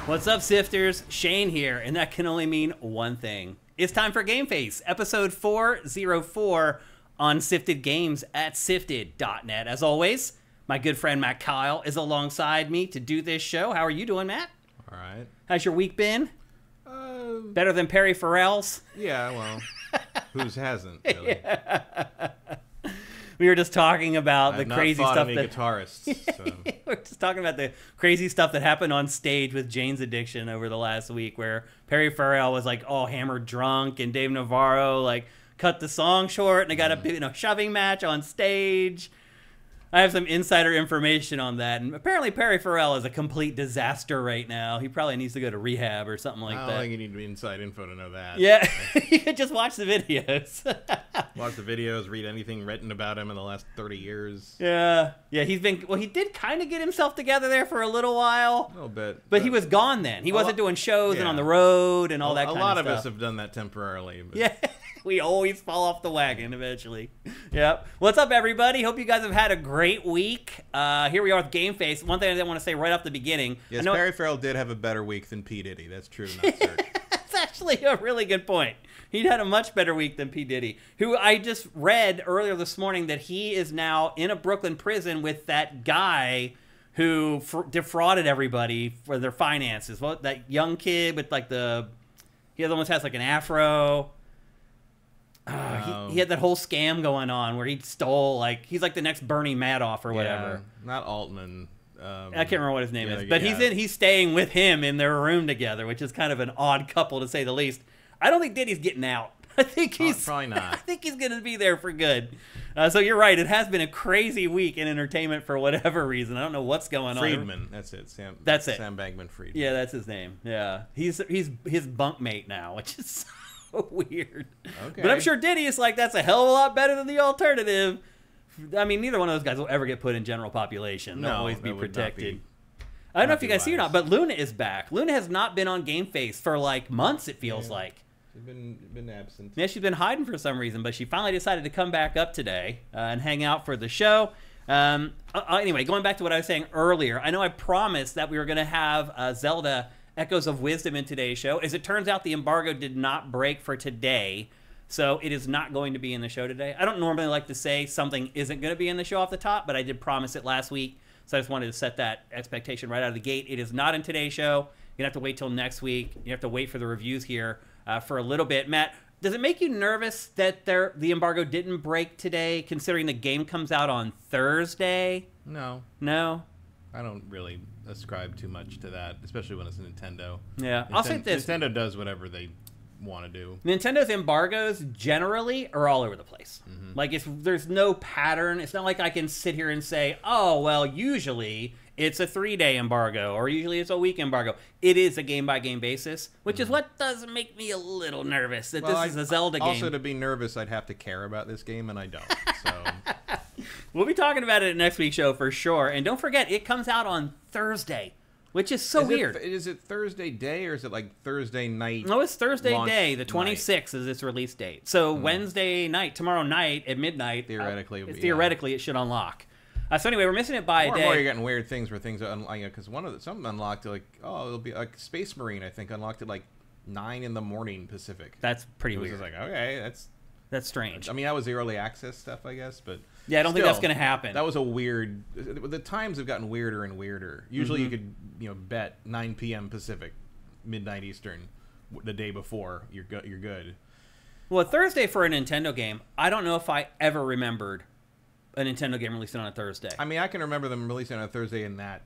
What's up, Sifters? Shane here, and that can only mean one thing. It's time for GameFace, episode 404 on Sifted Games at sifted.net. As always, my good friend Matt Keil is alongside me to do this show. How are you doing, Matt? All right. How's your week been? Better than Perry Farrell's? Yeah, well, whose hasn't, really? Yeah. We were just talking about the crazy stuff that guitarists. So. We're just talking about the crazy stuff that happened on stage with Jane's Addiction over the last week, where Perry Farrell was like all hammered drunk, and Dave Navarro like cut the song short, and they got a shoving match on stage. I have some insider information on that, and apparently Perry Farrell is a complete disaster right now. He probably needs to go to rehab or something like that. I don't think you need to be inside info to know that. Yeah, you could just watch the videos. Watch the videos, read anything written about him in the last 30 years. Yeah, he did kind of get himself together there for a little while. A little bit. But he was gone then. He wasn't doing shows and on the road and all that kind of stuff. A lot of us have done that temporarily. But. Yeah. We always fall off the wagon eventually. Yep. What's up, everybody? Hope you guys have had a great week. Here we are with GameFace. One thing I didn't want to say right off the beginning. Yes, Perry Farrell did have a better week than P. Diddy. That's true, not certain. That's actually a really good point. He had a much better week than P. Diddy, who I just read earlier this morning that he is now in a Brooklyn prison with that guy who defrauded everybody for their finances. Well, that young kid with like he almost has like an afro. He had that whole scam going on where he stole, he's like the next Bernie Madoff or whatever. Yeah, not Altman. I can't remember what his name is, but he's staying with him in their room together, which is kind of an odd couple to say the least. I don't think Diddy's getting out. I think he's probably not. I think he's going to be there for good. So you're right. It has been a crazy week in entertainment for whatever reason. I don't know what's going on. Friedman, that's it. Sam Bankman-Friedman. Yeah, that's his name. Yeah, he's his bunkmate now, which is so weird. Okay. But I'm sure Diddy is like, that's a hell of a lot better than the alternative. I mean, neither one of those guys will ever get put in general population. They'll always be protected. I don't know if you guys see or not, but Luna is back. Luna has not been on GameFace for like months, it feels like. She's been absent. Yeah, she's been hiding for some reason, but she finally decided to come back up today and hang out for the show. Anyway, going back to what I was saying earlier, I know I promised that we were going to have Zelda Echoes of Wisdom in today's show. As it turns out, the embargo did not break for today, so it is not going to be in the show today. I don't normally like to say something isn't going to be in the show off the top, but I did promise it last week, so I just wanted to set that expectation right out of the gate. It is not in today's show. You're going to have to wait till next week. You have to wait for the reviews here for a little bit. Matt, does it make you nervous that the embargo didn't break today, considering the game comes out on Thursday? No. No? I don't really ascribe too much to that, especially when it's Nintendo. Yeah, I'll say this. Nintendo does whatever they want to do. Nintendo's embargoes generally are all over the place. Mm-hmm. Like, there's no pattern. It's not like I can sit here and say, oh, well, usually it's a 3-day embargo, or usually it's a week embargo. It is a game-by-game basis, which is what does make me a little nervous that this is a Zelda game. Also, to be nervous, I'd have to care about this game, and I don't. So... We'll be talking about it at next week's show for sure. And don't forget, it comes out on Thursday, which is so weird. Is it Thursday day, or is it like Thursday night? No, it's Thursday day. The 26th is its release date. So Wednesday night, tomorrow night at midnight, theoretically, it should unlock. So anyway, we're missing it by a day. More you're getting weird things where things are because something unlocked it'll be like Space Marine, I think, unlocked at like 9 in the morning Pacific. That's pretty weird. It was like, okay, that's strange. I mean, that was the early access stuff, I guess, but yeah, I don't think that's going to happen. That was a weird. The times have gotten weirder and weirder. Usually, you could bet 9 p.m. Pacific, midnight Eastern, the day before you're good. Well, Thursday for a Nintendo game, I don't know if I ever remembered a Nintendo game releasing on a Thursday. I mean, I can remember them releasing on a Thursday in that.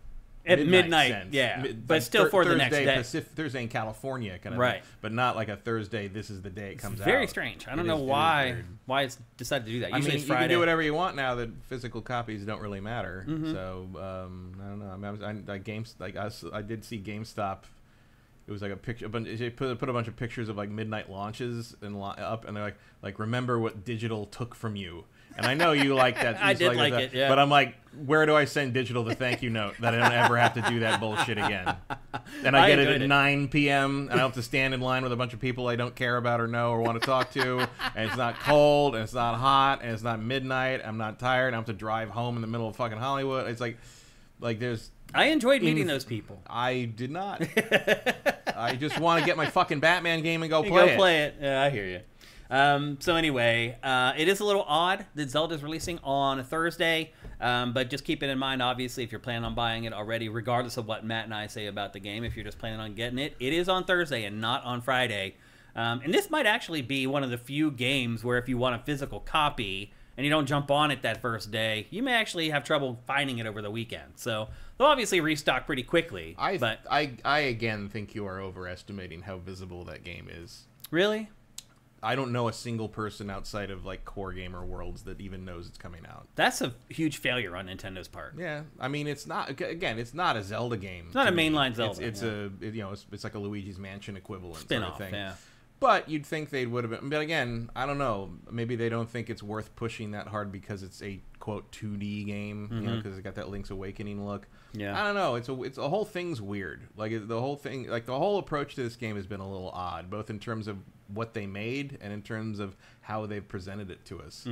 At midnight, yeah, but still for the next day. Thursday in California, kind of, right? But not like a Thursday. This is the day it comes out. Very strange. I don't know why it's decided to do that. Usually it's Friday. You can do whatever you want now that physical copies don't really matter. So I don't know. I mean, I did see GameStop. It was like a picture. They put a bunch of pictures of like midnight launches up, and they're like remember what digital took from you. And I know you like that. I did like it, yeah. But I'm like, where do I send digital the thank you note that I don't ever have to do that bullshit again? And I get it at 9 p.m. and I don't have to stand in line with a bunch of people I don't care about or know or want to talk to. And it's not cold, and it's not hot, and it's not midnight. I'm not tired. I don't have to drive home in the middle of fucking Hollywood. It's like Like, there's... I enjoyed meeting those people. I did not. I just want to get my fucking Batman game and go play it. Yeah, I hear you. So anyway, it is a little odd that Zelda's releasing on a Thursday, but just keep it in mind, obviously, if you're planning on buying it already, regardless of what Matt and I say about the game, if you're just planning on getting it, it is on Thursday and not on Friday. And this might actually be one of the few games where if you want a physical copy and you don't jump on it that first day, you may actually have trouble finding it over the weekend. So they'll obviously restock pretty quickly. I again think you are overestimating how visible that game is. Really? I don't know a single person outside of like core gamer worlds that even knows it's coming out. That's a huge failure on Nintendo's part. Yeah, I mean, it's not. Again, it's not a Zelda game. It's not a mainline Zelda. It's like a Luigi's Mansion equivalent spin-off, sort of thing. Yeah. But you'd think they would have been. But again, I don't know. Maybe they don't think it's worth pushing that hard because it's a quote 2D game, you know, because it's got that Link's Awakening look. Yeah. I don't know. It's a whole thing's weird. Like the whole thing, like the whole approach to this game has been a little odd, both in terms of what they made and in terms of how they've presented it to us.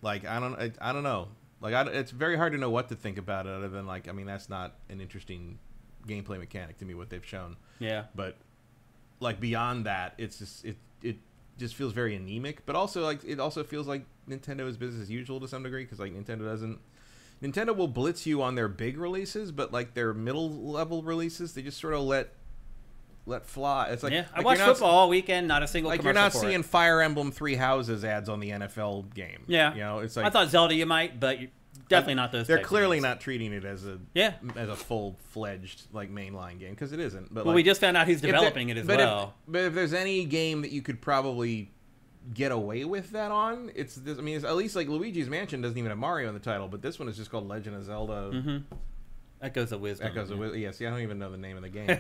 Like I don't know. Like it's very hard to know what to think about it, other than like, I mean, that's not an interesting gameplay mechanic to me, what they've shown. Yeah. But like beyond that, it's just it just feels very anemic. But also like it also feels like Nintendo is business as usual to some degree, because like Nintendo will blitz you on their big releases, but like their middle level releases, they just sort of let fly. It's like, yeah, I watched football all weekend, not a single like commercial. You're not seeing Fire Emblem Three Houses ads on the NFL game. Yeah, you know, it's like I thought Zelda you might, but definitely not those. They're clearly not treating it as a as a full-fledged like mainline game, because it isn't. But well, like, we just found out who's developing it as well. But if there's any game that you could probably get away with that on, it's this. I mean, it's, at least like Luigi's Mansion doesn't even have Mario in the title, but this one is just called Legend of Zelda. Echoes of Wisdom. Echoes of Wisdom. Yes, I don't even know the name of the game.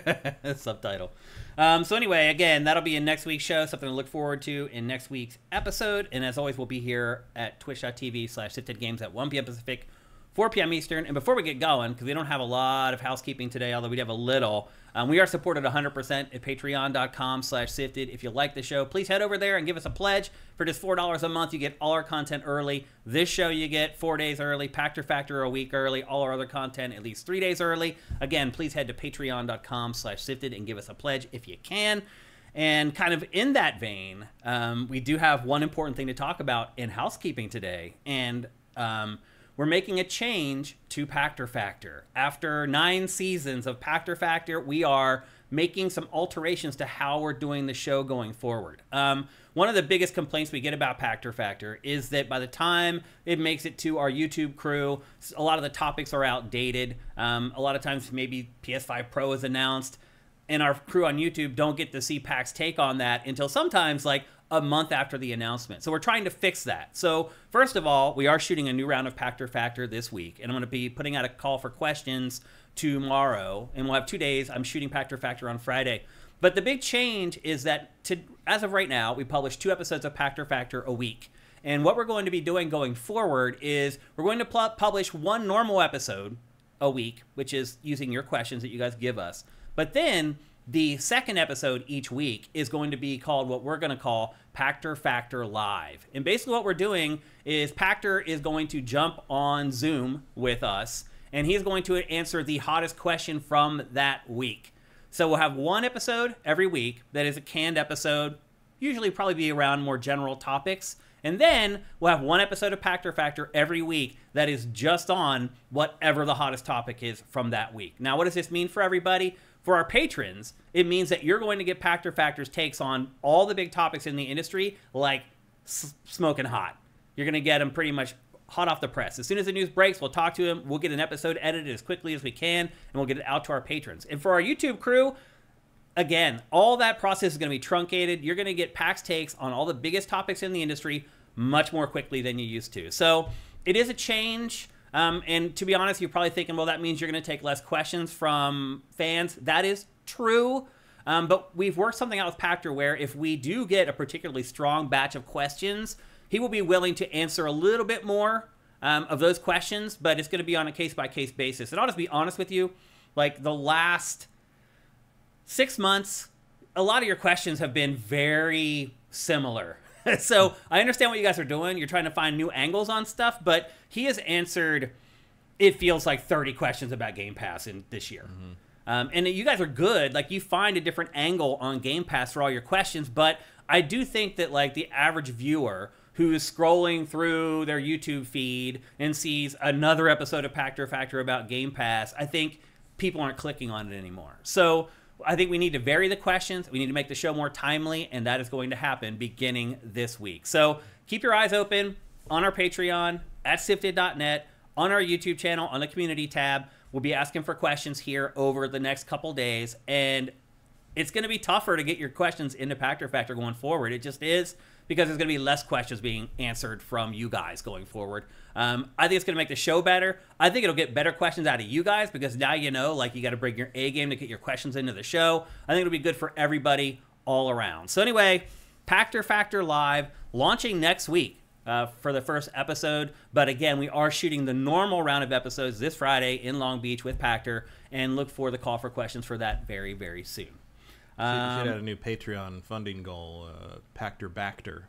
Subtitle. So anyway, again, that'll be in next week's show. Something to look forward to in next week's episode. And as always, we'll be here at twitch.tv/SIFTD Games at 1 p.m. Pacific, 4 p.m. Eastern. And before we get going, because we don't have a lot of housekeeping today, although we do have a little, we are supported 100% at patreon.com/SIFTD. If you like the show, please head over there and give us a pledge. For just $4 a month, you get all our content early. This show you get 4 days early, Pachter Factor a week early, all our other content at least 3 days early. Again, please head to patreon.com/SIFTD and give us a pledge if you can. And kind of in that vein, we do have one important thing to talk about in housekeeping today. And we're making a change to Pachter Factor. After 9 seasons of Pachter Factor, we are making some alterations to how we're doing the show going forward. One of the biggest complaints we get about Pachter Factor is that by the time it makes it to our YouTube crew, a lot of the topics are outdated. A lot of times maybe PS5 Pro is announced, and our crew on YouTube don't get to see Pac's take on that until sometimes like a month after the announcement. So we're trying to fix that. So first of all, we are shooting a new round of Pachter Factor this week, and I'm going to be putting out a call for questions tomorrow, and we'll have 2 days. I'm shooting Pachter Factor on Friday. But the big change is that as of right now, we publish 2 episodes of Pachter Factor a week. And what we're going to be doing going forward is we're going to publish 1 normal episode a week, which is using your questions that you guys give us. But then the second episode each week is going to be called what we're going to call Pachter Factor Live. And basically what we're doing is Pachter is going to jump on Zoom with us, and he's going to answer the hottest question from that week. So we'll have 1 episode every week that is a canned episode, usually probably be around more general topics. And then we'll have 1 episode of Pachter Factor every week that is just on whatever the hottest topic is from that week. Now, what does this mean for everybody? For our patrons, it means that you're going to get Pachter Factor's takes on all the big topics in the industry, like smoking hot. You're going to get them pretty much hot off the press. As soon as the news breaks, we'll talk to him. We'll get an episode edited as quickly as we can, and we'll get it out to our patrons. And for our YouTube crew, again, all that process is going to be truncated. You're going to get Pac's takes on all the biggest topics in the industry much more quickly than you used to. So it is a change. And to be honest, you're probably thinking, well, that means you're going to take less questions from fans. That is true. But we've worked something out with Pachter where if we do get a particularly strong batch of questions, he will be willing to answer a little bit more of those questions, but it's going to be on a case-by-case basis. And I'll just be honest with you, like the last 6 months, a lot of your questions have been very similar. So I understand what you guys are doing. You're trying to find new angles on stuff, but he has answered it feels like 30 questions about Game Pass in this year. And you guys are good. Like, you find a different angle on Game Pass for all your questions, but I do think that, like, the average viewer who is scrolling through their YouTube feed and sees another episode of Pachter Factor about Game Pass, I think people aren't clicking on it anymore. So I think we need to vary the questions. We need to make the show more timely, and that is going to happen beginning this week. So keep your eyes open on our Patreon, at SIFTD.net, on our YouTube channel, on the community tab. We'll be asking for questions here over the next couple days, and it's going to be tougher to get your questions into Pachter Factor going forward. It just is, because there's going to be less questions being answered from you guys going forward. I think it's going to make the show better. I think it'll get better questions out of you guys, because now you know, like, you got to bring your A game to get your questions into the show. I think it'll be good for everybody all around. So anyway, Pachter Factor Live launching next week for the first episode. But again, we are shooting the normal round of episodes this Friday in Long Beach with Pachter, and look for the call for questions for that very, very soon. Should have a new Patreon funding goal, Pachter Bachter,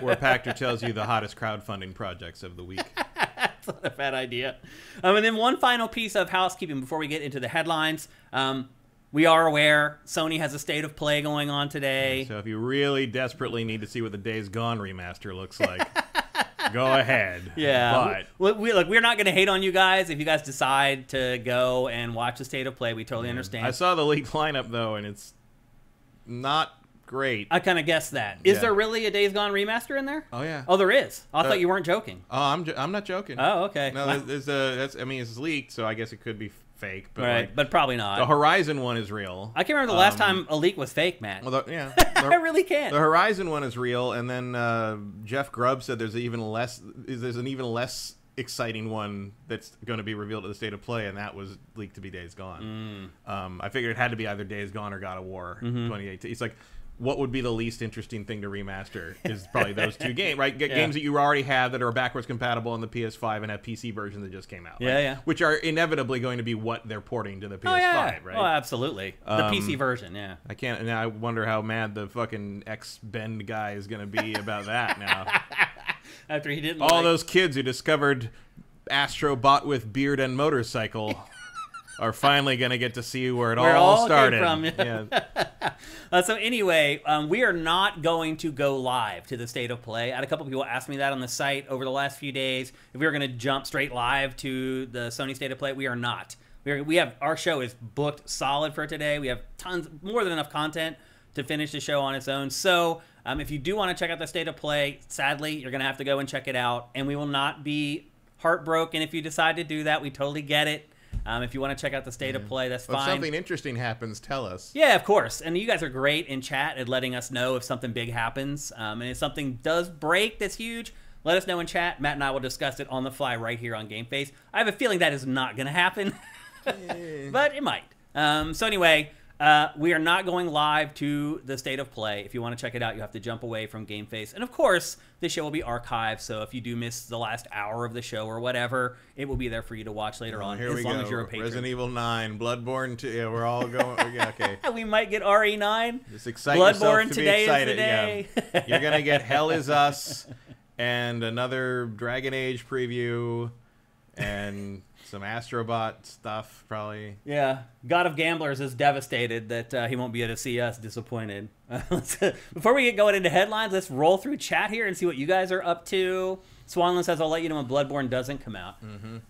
where Pachter tells you the hottest crowdfunding projects of the week. That's not a bad idea. And then one final piece of housekeeping before we get into the headlines. We are aware Sony has a state of play going on today. So if you really desperately need to see what the Days Gone remaster looks like, go ahead. Yeah. But we're not going to hate on you guys if you guys decide to go and watch the state of play. We totally understand. I saw the leaked lineup, though, and it's not great. I kind of guessed that. Is there really a Days Gone remaster in there? Oh, yeah. Oh, there is. I thought you weren't joking. Oh, I'm not joking. Oh, okay. No, I mean, it's leaked, so I guess it could be fake. But right, like, but probably not. The Horizon one is real. I can't remember the last time a leak was fake, Matt. Well, yeah. I really can't. The Horizon one is real, and then Jeff Grubb said there's an even less exciting one that's going to be revealed at the state of play, and that was leaked to be Days Gone. I figured it had to be either Days Gone or God of War 2018. It's like, what would be the least interesting thing to remaster is probably those two games, right? Games that you already have that are backwards compatible on the PS5 and have PC versions that just came out. Which are inevitably going to be what they're porting to the PS5, right? Oh, absolutely. The PC version, yeah. Now I wonder how mad the fucking ex-Bend guy is going to be about that now. After he didn't all those kids who discovered Astro Bot with beard and motorcycle are finally going to get to see where it all started. Came from. So anyway, we are not going to go live to the state of play. I had a couple people ask me that on the site over the last few days. If we were going to jump straight live to the Sony state of play, we are not. We have our show is booked solid for today. We have more than enough content to finish the show on its own. So if you do want to check out the state of play, sadly, you're going to have to go and check it out. And we will not be heartbroken if you decide to do that. We totally get it. If you want to check out the state of play, that's fine. If something interesting happens, tell us. Yeah, of course. And you guys are great in chat at letting us know if something big happens. And if something does break that's huge, let us know in chat. Matt and I will discuss it on the fly right here on GameFace. I have a feeling that is not going to happen, but it might. So anyway, we are not going live to the state of play. If you want to check it out, you have to jump away from GameFace. And of course, this show will be archived, so if you do miss the last hour of the show or whatever, it will be there for you to watch later on, as long as you're a patron. Resident Evil 9, Bloodborne 2, yeah, we're all going, yeah, okay. We might get RE9. Just excite Bloodborne yourself to today be excited. Is the day. Yeah. You're going to get Hell Is Us and another Dragon Age preview and some Astrobot stuff, probably. Yeah. God of Gamblers is devastated that he won't be able to see us disappointed. Before we get going into headlines, let's roll through chat here and see what you guys are up to. Swanland says, I'll let you know when Bloodborne doesn't come out.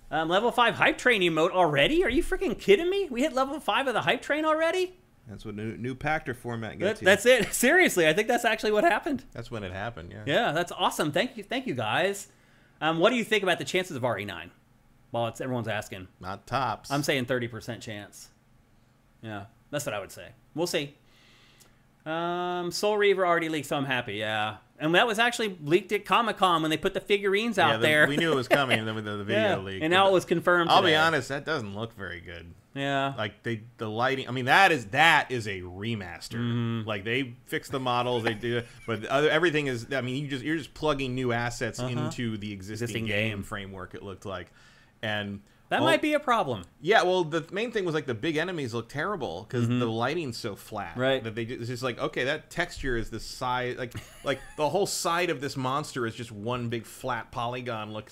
Level 5 Hype Train emote already? Are you freaking kidding me? We hit level 5 of the Hype Train already? That's what new Pachter format gets you. That's it. Seriously, I think that's actually what happened. That's when it happened, yeah. Yeah, that's awesome. Thank you guys. What do you think about the chances of RE9? Well, everyone's asking. Not tops. I'm saying 30% chance. Yeah, that's what I would say. We'll see. Soul Reaver already leaked, so I'm happy. Yeah, and that was actually leaked at Comic-Con when they put the figurines out there. We knew it was coming, and then with the video leak. And now it was confirmed. I'll be honest, that doesn't look very good. Yeah, like the lighting. I mean, that is a remaster. Like they fix the models, they do, but everything is. I mean, you're just plugging new assets into the existing game framework. It looked like. And That might be a problem. Yeah, well, the main thing was like the big enemies look terrible because the lighting's so flat. Right. That it's just like, okay, that texture is the side, like the whole side of this monster is just one big flat polygon.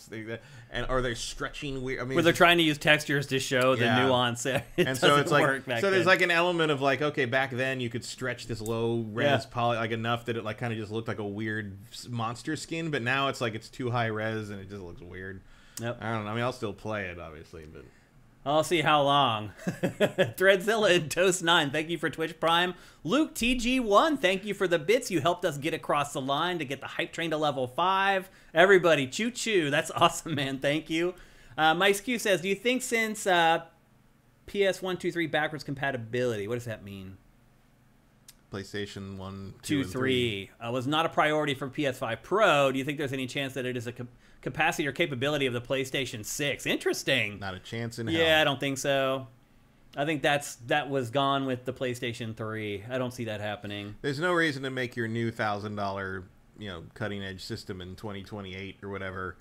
And are they stretching weird? I mean, where they're trying to use textures to show the nuance. And so it's like, there's like an element of like, okay, back then you could stretch this low res poly like enough that it like kind of just looked like a weird monster skin, but now it's like it's too high res and it just looks weird. Yep. I don't know. I mean, I'll still play it, obviously, but I'll see how long. Threadzilla and Toast9, thank you for Twitch Prime. Luke TG1, thank you for the bits. You helped us get across the line to get the hype train to level 5. Everybody, choo-choo. That's awesome, man. Thank you. Mike Q says, do you think since PS1, 2, 3 backwards compatibility, what does that mean? PlayStation 1, 2, 3 was not a priority for PS5 Pro. Do you think there's any chance that it is a capacity or capability of the PlayStation 6? Interesting. Not a chance in hell. Yeah, I don't think so. I think that was gone with the PlayStation 3. I don't see that happening. There's no reason to make your new $1,000, cutting edge system in 2028 or whatever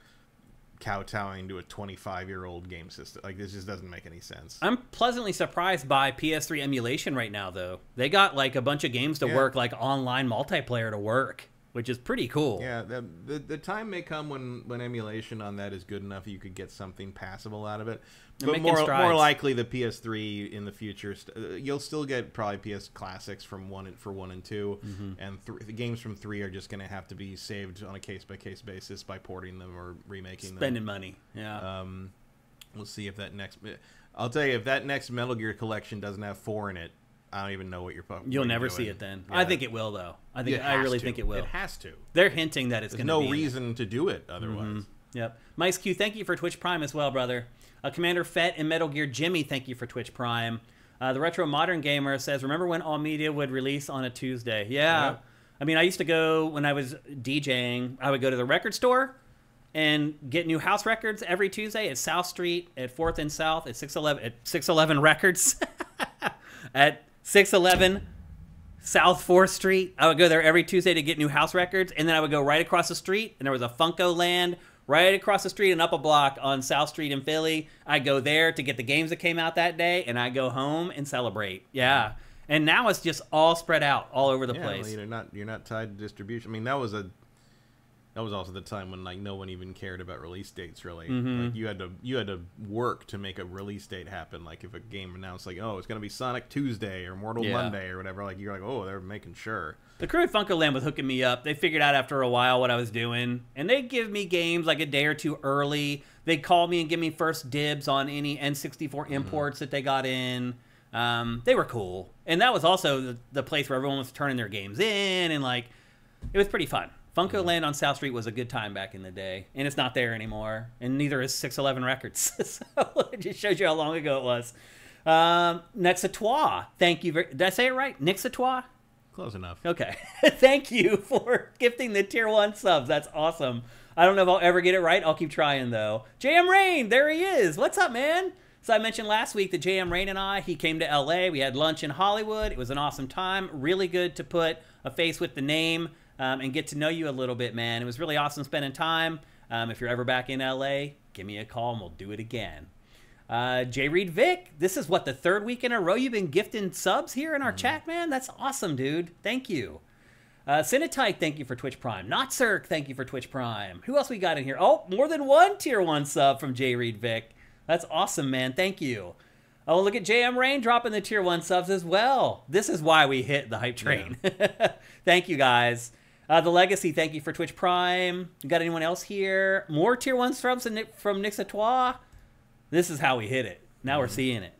kowtowing to a 25-year-old game system. Like, this just doesn't make any sense. I'm pleasantly surprised by PS3 emulation right now, though. They got like a bunch of games to work, like online multiplayer to work, which is pretty cool. Yeah, the time may come when emulation on that is good enough you could get something passable out of it. But more likely the PS3 in the future, you'll still get probably PS Classics for 1 and 2, and the games from 3 are just going to have to be saved on a case-by-case basis by porting them or remaking them. Spending money, yeah. We'll see if that next... I'll tell you, if that next Metal Gear collection doesn't have 4 in it, I don't even know what you're talking. You'll never see it then. Yeah. I think it will, though. I really think it will. It has to. They're hinting that it's going to be. There's no reason to do it otherwise. Yep. Mice Q, thank you for Twitch Prime as well, brother. Commander Fett and Metal Gear Jimmy, thank you for Twitch Prime. The Retro Modern Gamer says, remember when all media would release on a Tuesday? Yeah. I mean, I used to go, when I was DJing, I would go to the record store and get new house records every Tuesday at South Street, at 4th and South, at 611 Records, at 611 South 4th Street. I would go there every Tuesday to get new house records, and then I would go right across the street, and there was a Funko Land right across the street and up a block on South Street in Philly. I go there to get the games that came out that day, and I go home and celebrate. Yeah. And now it's just all spread out all over the place. Well, you're not tied to distribution. I mean, that was also the time when like no one even cared about release dates really. Like you had to work to make a release date happen. Like if a game announced like, oh, it's gonna be Sonic Tuesday or Mortal Monday or whatever, like you're like, oh, they're making sure. The crew at Funko Land was hooking me up. They figured out after a while what I was doing, and they'd give me games like a day or two early. They'd call me and give me first dibs on any N64 imports that they got in. They were cool, and that was also the place where everyone was turning their games in, and like it was pretty fun. Funko Land on South Street was a good time back in the day, and it's not there anymore, and neither is 611 Records. So it just shows you how long ago it was. Nexatois, thank you. Did I say it right? Nexatois? Close enough. Okay. Thank you for gifting the Tier 1 subs. That's awesome. I don't know if I'll ever get it right. I'll keep trying, though. JM Rain, there he is. What's up, man? So I mentioned last week that JM Rain and he came to LA. We had lunch in Hollywood. It was an awesome time. Really good to put a face with the name. And get to know you a little bit, man. It was really awesome spending time. If you're ever back in LA, give me a call and we'll do it again. J. Reed Vic, this is what, the 3rd week in a row you've been gifting subs here in our chat, man? That's awesome, dude. Thank you. Cinetike, thank you for Twitch Prime. Not Cirque, thank you for Twitch Prime. Who else we got in here? Oh, more than one Tier 1 sub from J. Reed Vic. That's awesome, man. Thank you. Oh, look at JM Rain dropping the Tier 1 subs as well. This is why we hit the hype train. Yeah. Thank you, guys. The Legacy, thank you for Twitch Prime. You got anyone else here? More Tier 1 subs from Nixatois? This is how we hit it. Now we're seeing it.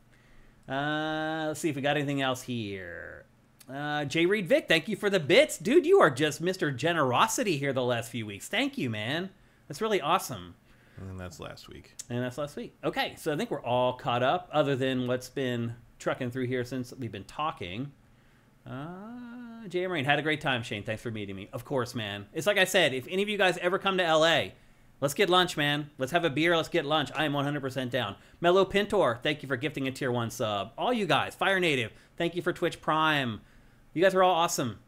Let's see if we got anything else here. J. Reed Vic, thank you for the bits. Dude, you are just Mr. Generosity here the last few weeks. Thank you, man. That's really awesome. And that's last week. Okay, so I think we're all caught up, other than what's been trucking through here since we've been talking. JM Rain, had a great time, Shane. Thanks for meeting me. Of course, man. It's like I said, if any of you guys ever come to LA, let's get lunch, man. Let's have a beer. Let's get lunch. I am 100% down. Mellow Pintor, thank you for gifting a Tier 1 sub. All you guys, Fire Native, thank you for Twitch Prime. You guys are all awesome.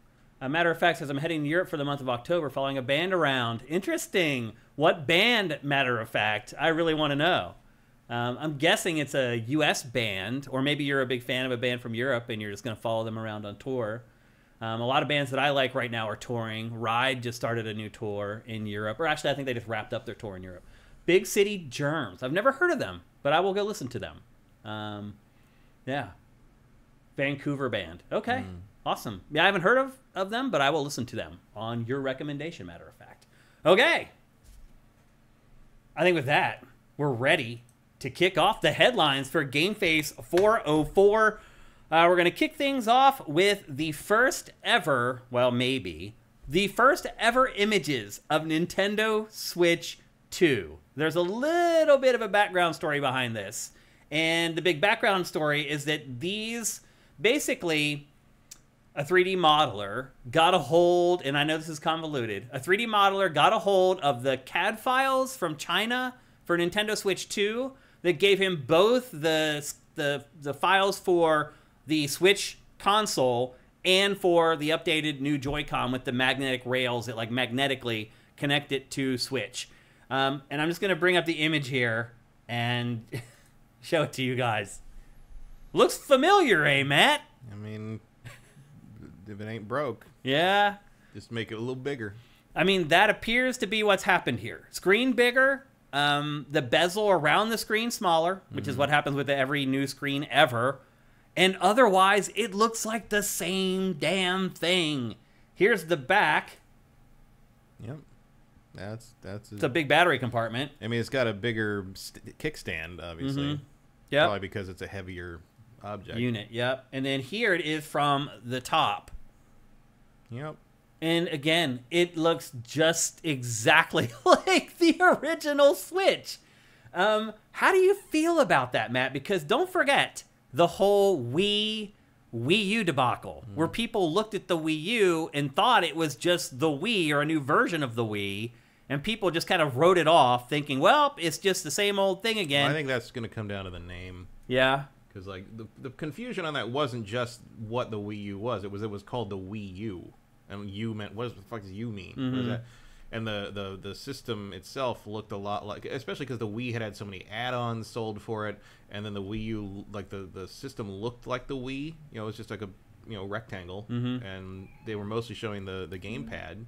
A matter of fact, says I'm heading to Europe for the month of October, following a band around. Interesting. What band, matter of fact? I really want to know. I'm guessing it's a U.S. band, or maybe you're a big fan of a band from Europe and you're just going to follow them around on tour. A lot of bands that I like right now are touring. Ride just started a new tour in Europe. Or actually, I think they just wrapped up their tour in Europe. Big City Germs. I've never heard of them, but I will go listen to them. Yeah. Vancouver band. Okay. Awesome. Yeah, I haven't heard of them, but I will listen to them on your recommendation, matter of fact. Okay. I think with that, we're ready to kick off the headlines for GameFace 404. We're going to kick things off with the first ever, well, maybe, the first ever images of Nintendo Switch 2. There's a little bit of a background story behind this. And the big background story is that these, basically, a 3D modeler got a hold, and I know this is convoluted, a 3D modeler got a hold of the CAD files from China for Nintendo Switch 2 that gave him both the files for the Switch console and for the updated new Joy-Con with the magnetic rails that like magnetically connect it to Switch. And I'm just going to bring up the image here and show it to you guys. Looks familiar, eh, Matt? I mean, if it ain't broke, yeah, just make it a little bigger. I mean, that appears to be what's happened here. Screen bigger, the bezel around the screen smaller, which is what happens with every new screen ever. And otherwise, it looks like the same damn thing. Here's the back. Yep. It's a big battery compartment. I mean, it's got a bigger kickstand, obviously. Yeah. Probably because it's a heavier object. Unit, yep. And then here it is from the top. Yep. And again, it looks just exactly like the original Switch. How do you feel about that, Matt? Because don't forget the whole Wii U debacle, where people looked at the Wii U and thought it was just the Wii or a new version of the Wii, and people just kind of wrote it off, thinking, well, it's just the same old thing again. I think that's going to come down to the name. Yeah. Because like the confusion on that wasn't just what the Wii U was. It was called the Wii U. And U meant, what the fuck does U mean? What is that? And the system itself looked a lot like, especially because the Wii had so many add-ons sold for it, and then the Wii U, like the system looked like the Wii. You know, it was just like a rectangle, and they were mostly showing the gamepad.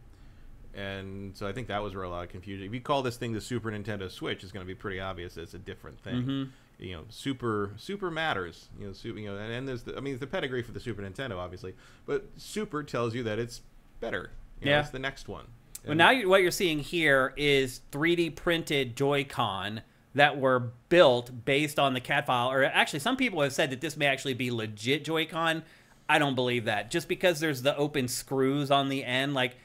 And so I think that was where a lot of confusion. If you call this thing the Super Nintendo Switch, it's going to be pretty obvious that it's a different thing. You know, super matters. And there's the pedigree for the Super Nintendo, obviously, but Super tells you that it's better. It's the next one. Well, now what you're seeing here is 3D printed Joy-Con that were built based on the CAD file. Or actually, some people have said that this may actually be legit Joy-Con. I don't believe that. Just because there's the open screws on the end, like,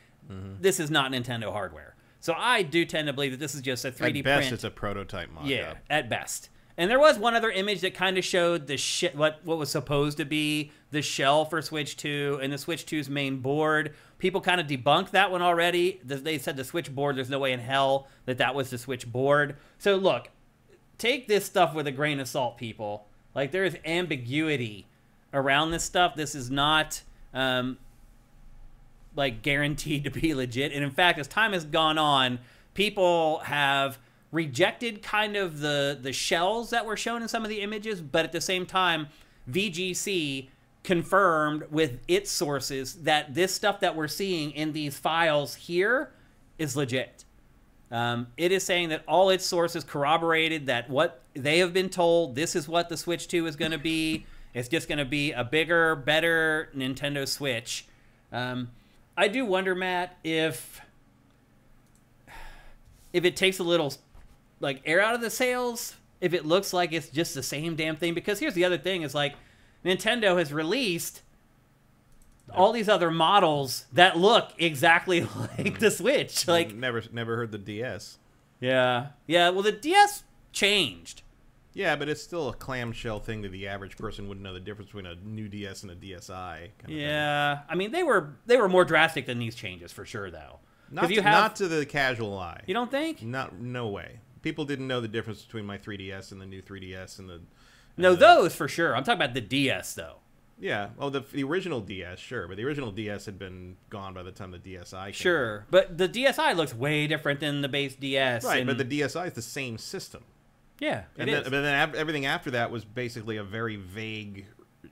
this is not Nintendo hardware. So I do tend to believe that this is just a 3D print. At best, it's a prototype mock-up. Yeah, at best. And there was one other image that kind of showed the what was supposed to be the shell for Switch 2 and the Switch 2's main board. People kind of debunked that one already. They said the Switch board, there's no way in hell that was the Switch board. So look, take this stuff with a grain of salt, people. Like, there is ambiguity around this stuff. This is not like guaranteed to be legit. And in fact, as time has gone on, people have rejected kind of the shells that were shown in some of the images, but at the same time, VGC confirmed with its sources that this stuff that we're seeing in these files here is legit. It is saying that all its sources corroborated that what they have been told, this is what the Switch 2 is going to be. It's just going to be a bigger, better Nintendo Switch. I do wonder, Matt, if it takes a little like air out of the sails, if it looks like it's just the same damn thing. Because here's the other thing, is like Nintendo has released all these other models that look exactly like the Switch. Like, never heard the DS. Yeah. Well, the DS changed. Yeah, but it's still a clamshell thing that the average person wouldn't know the difference between a new DS and a DSi. Kind of thing. I mean, they were more drastic than these changes for sure, though. Not to the casual eye. You don't think? No way. People didn't know the difference between my 3DS and the new 3DS and the. No, those for sure. I'm talking about the DS though. Yeah. Oh, the original DS, sure, but the original DS had been gone by the time the DSi came. Sure, out. but the DSi looks way different than the base DS. Right, but the DSi is the same system. Yeah, but then everything after that was basically a very vague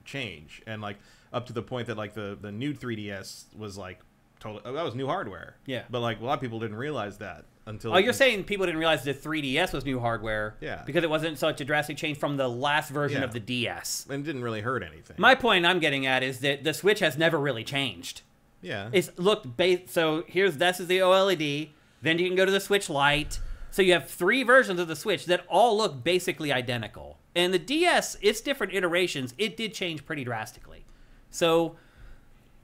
change, and like up to the point that like the new 3DS was like totally that was new hardware. Yeah, but like a lot of people didn't realize that until. Oh, you're saying people didn't realize the 3DS was new hardware? Yeah, because it wasn't such a drastic change from the last version of the DS, and it didn't really hurt anything. My point I'm getting at is that the Switch has never really changed. Yeah, it's looked so this is the OLED. Then you can go to the Switch Lite. So you have 3 versions of the Switch that all look basically identical. And the DS, its different iterations, it did change pretty drastically. So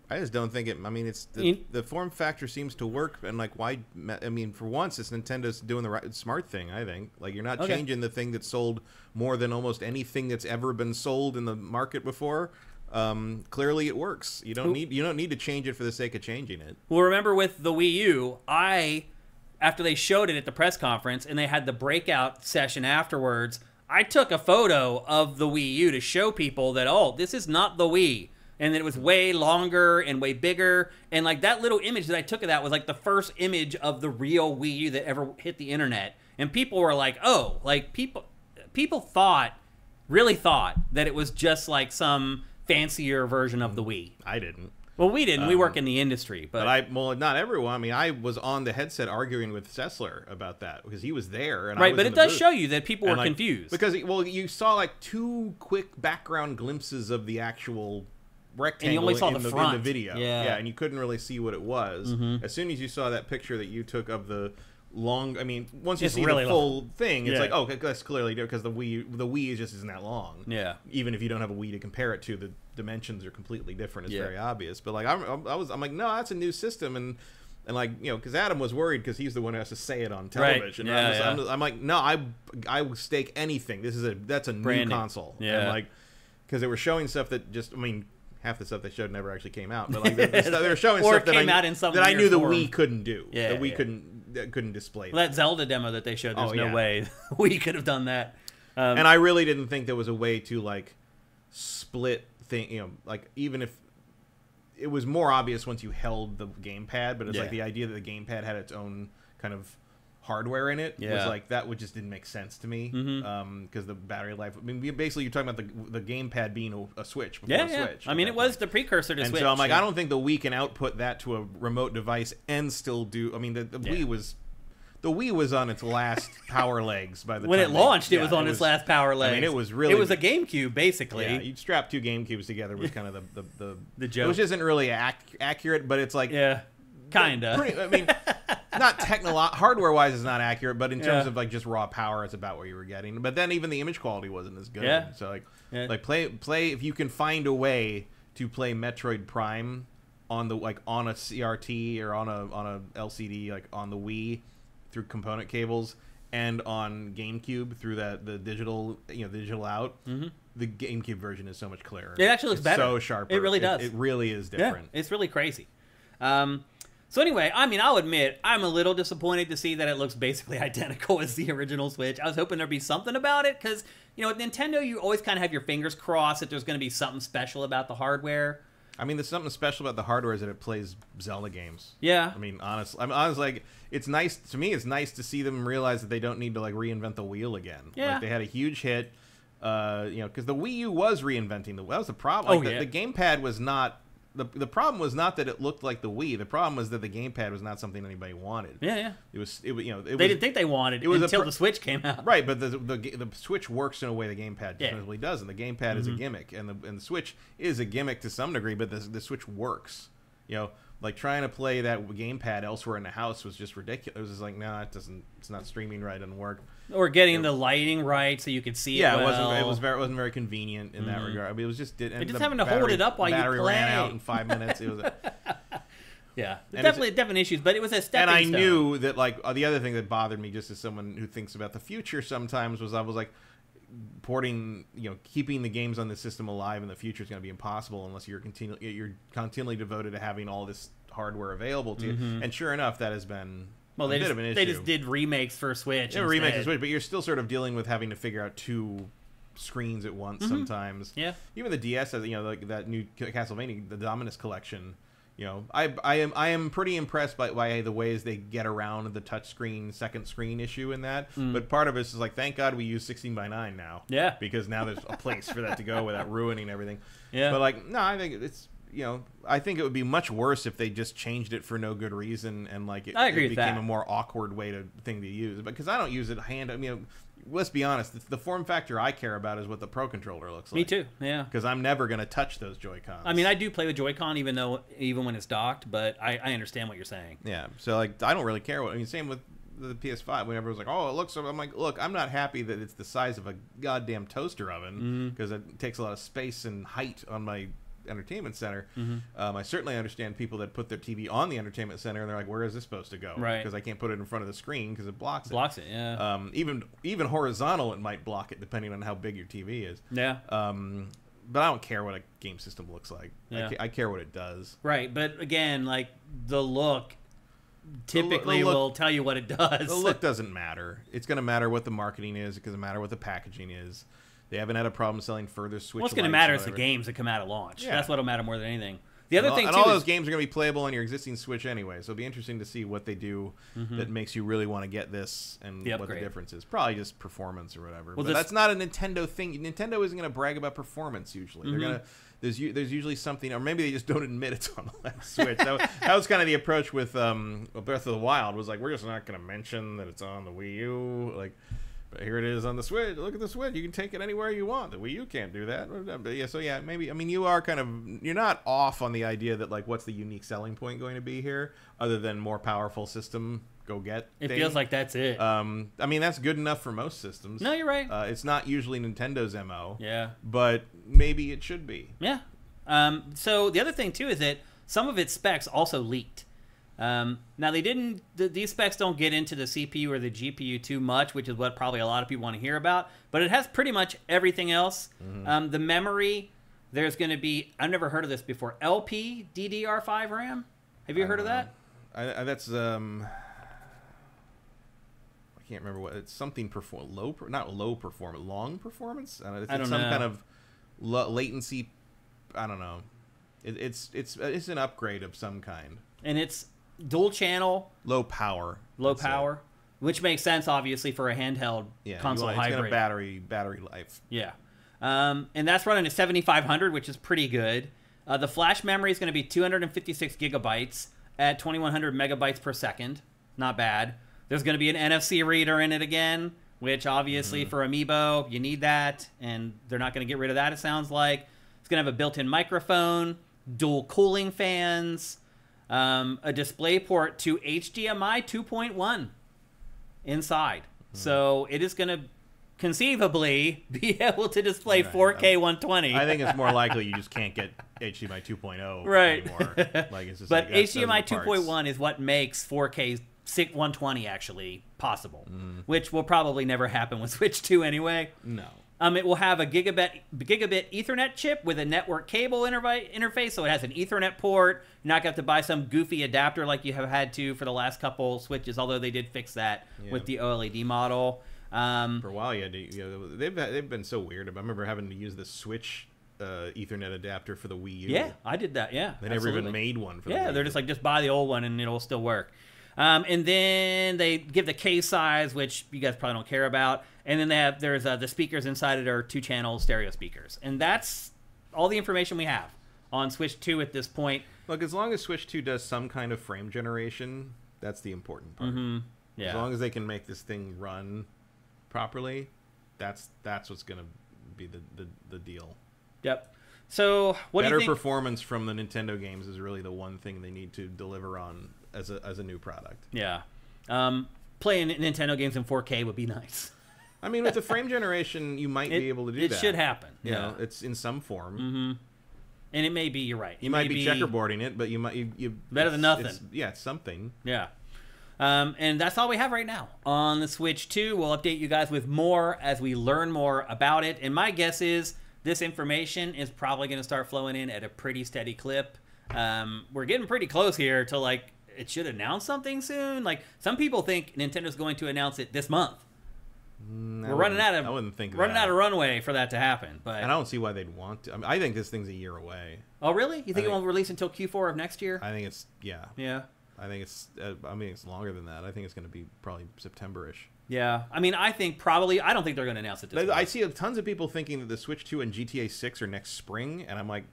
I just don't think it. I mean, it's the form factor seems to work, and like why? I mean, for once, it's Nintendo's doing the right, smart thing. I think like you're not changing the thing that sold more than almost anything that's ever been sold in the market before. Clearly, it works. You don't need to change it for the sake of changing it. Well, remember with the Wii U, after they showed it at the press conference and they had the breakout session afterwards, I took a photo of the Wii U to show people that, oh, this is not the Wii. And that it was way longer and way bigger. And like that little image that I took of that was like the first image of the real Wii U that ever hit the internet. And people were like, oh, like people really thought that it was just like some fancier version of the Wii. I didn't. Well, we didn't. We work in the industry, but not everyone. I mean, I was on the headset arguing with Sessler about that because he was there, and right. But it does show you that people were confused because you saw like 2 quick background glimpses of the actual rectangle and you only saw in the video. Yeah, and you couldn't really see what it was. As soon as you saw that picture that you took of the long, I mean, once you see really the full thing, it's like, oh, that's clearly because the Wii just isn't that long. Yeah. Even if you don't have a Wii to compare it to, the dimensions are completely different. It's very obvious. But like I'm like, no, that's a new system, and like because Adam was worried because he's the one who has to say it on television. Right. I'm like, no, I would stake anything. That's a new console. Yeah. And like because they were showing stuff that just, I mean, half the stuff they showed never actually came out. But like they were showing stuff that I knew the Wii couldn't do. Yeah, the Wii couldn't display. Well, that Zelda demo that they showed, there's no way we could have done that. And I really didn't think there was a way to like split thing. Like even if it was more obvious once you held the gamepad, but it's like the idea that the gamepad had its own kind of hardware in it was like that just didn't make sense to me because the battery life. I mean, basically you're talking about the gamepad being a Switch before a Switch. I mean, it was the precursor to Switch. So I'm like, I don't think the Wii can output that to a remote device and still do. I mean, the Wii was on its last power legs by the when time it launched. It was on its last power legs. I mean, it was a GameCube basically. Yeah, you'd strap 2 GameCubes together was kind of the joke, which isn't really accurate, but it's like kinda. I mean, not hardware-wise is not accurate, but in terms of like just raw power, it's about what you were getting. But then even the image quality wasn't as good. Yeah. So like play if you can find a way to play Metroid Prime on a CRT or on a LCD like on the Wii through component cables and on GameCube through the digital out. The GameCube version is so much clearer. It actually looks better. So sharper. It really does. It really is different. Yeah, it's really crazy. So anyway, I mean, I'll admit, I'm a little disappointed to see that it looks basically identical as the original Switch. I was hoping there'd be something about it, because, with Nintendo, you always kind of have your fingers crossed that there's going to be something special about the hardware. I mean, there's something special about the hardware is that it plays Zelda games. Yeah. I mean, honestly, like, it's nice, to me, it's nice to see them realize that they don't need to, like, reinvent the wheel again. Yeah. Like, they had a huge hit, because the Wii U was reinventing that was the problem. Like, the gamepad was not... The problem was not that it looked like the Wii. The problem was that the gamepad was not something anybody wanted. Yeah. They didn't think they wanted it until the Switch came out. Right, but the Switch works in a way the gamepad definitely doesn't. The gamepad is a gimmick, and the Switch is a gimmick to some degree, but the Switch works. Like trying to play that gamepad elsewhere in the house was just ridiculous. It was just like, no, it's not streaming right, it doesn't work. Or getting the lighting right so you could see it well. It wasn't very convenient in that regard. I mean, it was just having to hold it up while you play. Battery ran out in 5 minutes. It was definitely issues, but it was a stepping stone. And I knew that, like, the other thing that bothered me, just as someone who thinks about the future sometimes, was I was like, porting, keeping the games on the system alive in the future is going to be impossible unless you're continually devoted to having all this hardware available to you. And sure enough, that has been a bit of an issue. They just did remakes for Switch. Yeah, remakes for Switch, but you're still sort of dealing with having to figure out 2 screens at once sometimes. Yeah. Even the DS has, like that new Castlevania, the Dominus collection, You know, I am pretty impressed by the ways they get around the touchscreen second screen issue in that. But part of it is like, thank God we use 16:9 now. Yeah. Because now there's a place for that to go without ruining everything. Yeah. But like, no, I think it's, you know, I think it would be much worse if they just changed it for no good reason and like it became a more awkward thing to use. Because I don't use it I mean, let's be honest, the form factor I care about is what the Pro Controller looks like. Me too, yeah. Because I'm never going to touch those Joy-Cons. I mean, I do play with Joy-Con even when it's docked, but I understand what you're saying. Yeah, so like I don't really care same with the PS5. When everyone's like, oh, it looks so, I'm like, look, I'm not happy that it's the size of a goddamn toaster oven because it takes a lot of space and height on my entertainment center. I certainly understand people that put their TV on the entertainment center and they're like, where is this supposed to go? Right. Because I can't put it in front of the screen because it blocks it. Blocks it, yeah. Even horizontal, it might block it depending on how big your TV is. Yeah. But I don't care what a game system looks like. Yeah. I care what it does. Right, but again, like the look typically will tell you what it does. The look doesn't matter. It's going to matter what the marketing is. It's going to matter what the packaging is. They haven't had a problem selling further Switch. What's going to matter is the games that come out at launch. Yeah. That's what'll matter more than anything. The other thing, and all those games are going to be playable on your existing Switch anyway, so it'll be interesting to see what they do that makes you really want to get this and what the difference is. Probably just performance or whatever. Well, but that's not a Nintendo thing. Nintendo isn't going to brag about performance usually. They're going to there's usually something, or maybe they just don't admit it's on the last Switch. That was kind of the approach with Breath of the Wild. Was like, we're just not going to mention that it's on the Wii U. Like, but here it is on the Switch. Look at the Switch. You can take it anywhere you want. The Wii U can't do that. But yeah, so yeah, maybe. I mean, you are you're not off on the idea that like, what's the unique selling point going to be here, other than more powerful system. Go get. It feels like that's it. I mean, that's good enough for most systems. No, you're right. It's not usually Nintendo's MO. Yeah. But maybe it should be. Yeah. So the other thing too is that some of its specs also leaked. Now they didn't. These specs don't get into the CPU or the GPU too much, which is what probably a lot of people want to hear about. But it has pretty much everything else. The memory, there's going to be. I've never heard of this before. LP DDR5 RAM. Have you heard of that? That's I can't remember what it's something not low performance, long performance. It's I don't some know. kind of latency. I don't know. It's an upgrade of some kind. And it's dual channel, low power, which makes sense obviously for a handheld console hybrid. It's got a battery life. Yeah, and that's running at 7500, which is pretty good. The flash memory is going to be 256 gigabytes at 2100 megabytes per second. Not bad. There's going to be an NFC reader in it again, which obviously for Amiibo you need that, and they're not going to get rid of that. It sounds like it's going to have a built-in microphone, dual cooling fans. A display port to HDMI 2.1 inside. So it is going to conceivably be able to display 4K 120. I think it's more likely you just can't get HDMI 2.0 anymore. Like, it's just but HDMI 2.1 is what makes 4K 120 actually possible, which will probably never happen with Switch 2 anyway. No. It will have a gigabit Ethernet chip with a network cable interface, so it has an Ethernet port. You're not going to have to buy some goofy adapter like you have had to for the last couple Switches, although they did fix that with the OLED model. For a while, they've been so weird. I remember having to use the Switch Ethernet adapter for the Wii U. Yeah, I did that, yeah. They never even made one for the Wii U. They're just like, just buy the old one and it'll still work. And then they give the case size, which you guys probably don't care about. And then there's the speakers inside it are 2-channel stereo speakers. And that's all the information we have on Switch 2 at this point. Look, as long as Switch 2 does some kind of frame generation, that's the important part. Yeah. As long as they can make this thing run properly, that's what's going to be the deal. Yep. So what do you think? Better performance from the Nintendo games is really the one thing they need to deliver on as a new product. Yeah. Playing Nintendo games in 4K would be nice. I mean, with the frame generation, you might be able to do that. It should happen. You know, it's in some form. And it may be, you're right. You might be checkerboarding it, but you might... better than nothing. It's something. Yeah. And that's all we have right now on the Switch 2. We'll update you guys with more as we learn more about it. And my guess is this information is probably going to start flowing in at a pretty steady clip. We're getting pretty close here to, like, it should announce something soon. Like, some people think Nintendo's going to announce it this month. We're running out of. I wouldn't think running that. out of runway for that to happen. But and I don't see why they'd want to. I mean, I think this thing's a year away. Oh, really? You think it won't release until Q4 of next year? I think it's yeah. Yeah. I think it's. I mean, it's longer than that. I think it's going to be probably September-ish. Yeah. I mean, I think probably. I don't think they're going to announce it this I see tons of people thinking that the Switch 2 and GTA 6 are next spring, and I'm like,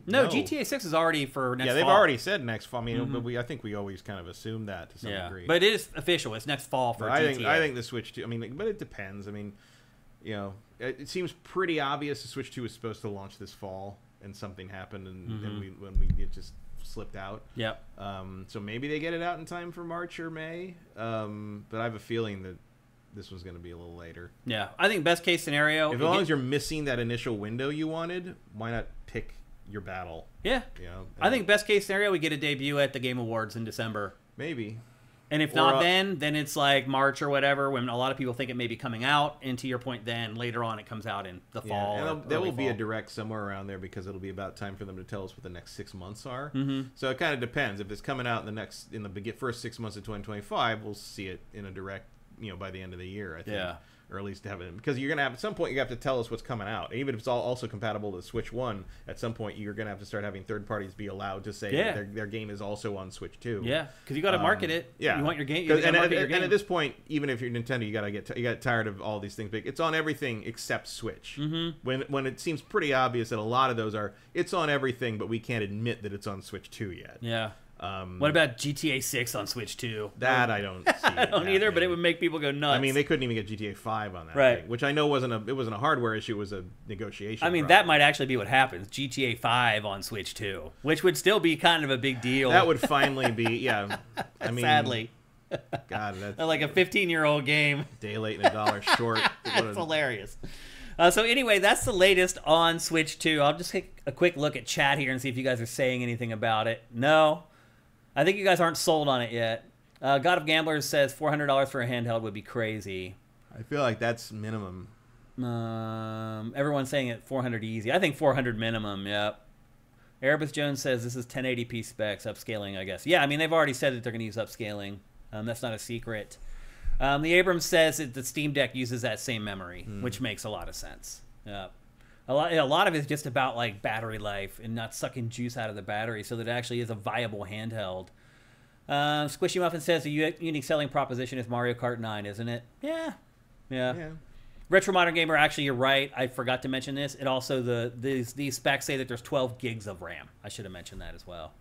no. GTA 6 is already for next. Yeah, they've fall. already said next fall. I mean, but I think we always kind of assume that to some degree. But it is official. It's next fall for GTA. I think the Switch 2. I mean, but it depends. I mean, you know, it seems pretty obvious the Switch 2 was supposed to launch this fall, and something happened, and it just slipped out. Yep. So maybe they get it out in time for March or May. But I have a feeling that this one's going to be a little later. Yeah, I think best case scenario. As long as you're missing that initial window you wanted, why not pick your battle? Yeah. You know, I think best case scenario, we get a debut at the Game Awards in December. Maybe. And if not then it's like March or whatever, when a lot of people think it may be coming out. And to your point, then later on it comes out in the fall. And there will be a direct somewhere around there because it'll be about time for them to tell us what the next 6 months are. So it kind of depends. If it's coming out in the first 6 months of 2025, we'll see it in a direct, by the end of the year, I think. Yeah. Or at least have it, because you're gonna have at some point you have to tell us what's coming out. Even if it's also compatible to Switch 1, at some point you're gonna have to start having third parties be allowed to say that their game is also on Switch 2. Yeah, because you got to market it. Yeah, you want your game. And at this point, even if you're Nintendo, you got tired of all these things. But it's on everything except Switch. When it seems pretty obvious that a lot of those it's on everything, but we can't admit that it's on Switch 2 yet. Yeah. What about GTA 6 on Switch 2? That I don't see. I don't either, but it would make people go nuts. I mean, they couldn't even get GTA 5 on that thing, which I know wasn't a hardware issue, it was a negotiation. I mean, that might actually be what happens. GTA 5 on Switch 2, which would still be kind of a big deal. That would finally be, I mean, sadly. God, that's like a 15-year-old game. Day late and $1 short. That's hilarious. So anyway, that's the latest on Switch 2. I'll just take a quick look at chat here and see if you guys are saying anything about it. No. I think you guys aren't sold on it yet. God of Gamblers says $400 for a handheld would be crazy. I feel like that's minimum. Everyone's saying it 400 easy. I think 400 minimum, yep. Erebus Jones says this is 1080p specs, upscaling, I guess. Yeah, I mean, they've already said that they're going to use upscaling. That's not a secret. The Abrams says that the Steam Deck uses that same memory, which makes a lot of sense. Yep. A lot of it is just about like battery life and not sucking juice out of the battery, so that it actually is a viable handheld. Squishy Muffin says the unique selling proposition is Mario Kart 9, isn't it? Yeah. Retro Modern Gamer, actually, you're right. I forgot to mention this. It also these specs say that there's 12 gigs of RAM. I should have mentioned that as well.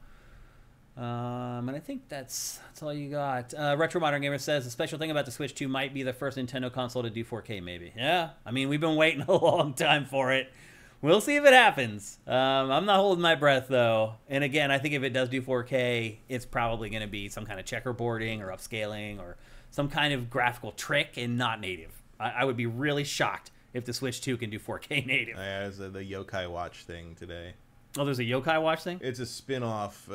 And I think that's all you got. Retro Modern Gamer says the special thing about the Switch 2 might be the first Nintendo console to do 4K, maybe. Yeah, I mean, we've been waiting a long time for it. We'll see if it happens. I'm not holding my breath, though. And again, I think if it does do 4K, it's probably going to be some kind of checkerboarding or upscaling or some kind of graphical trick and not native. I would be really shocked if the Switch 2 can do 4K native. Yeah, there's the Yokai Watch thing today. Oh, there's a Yokai Watch thing? It's a spin-off.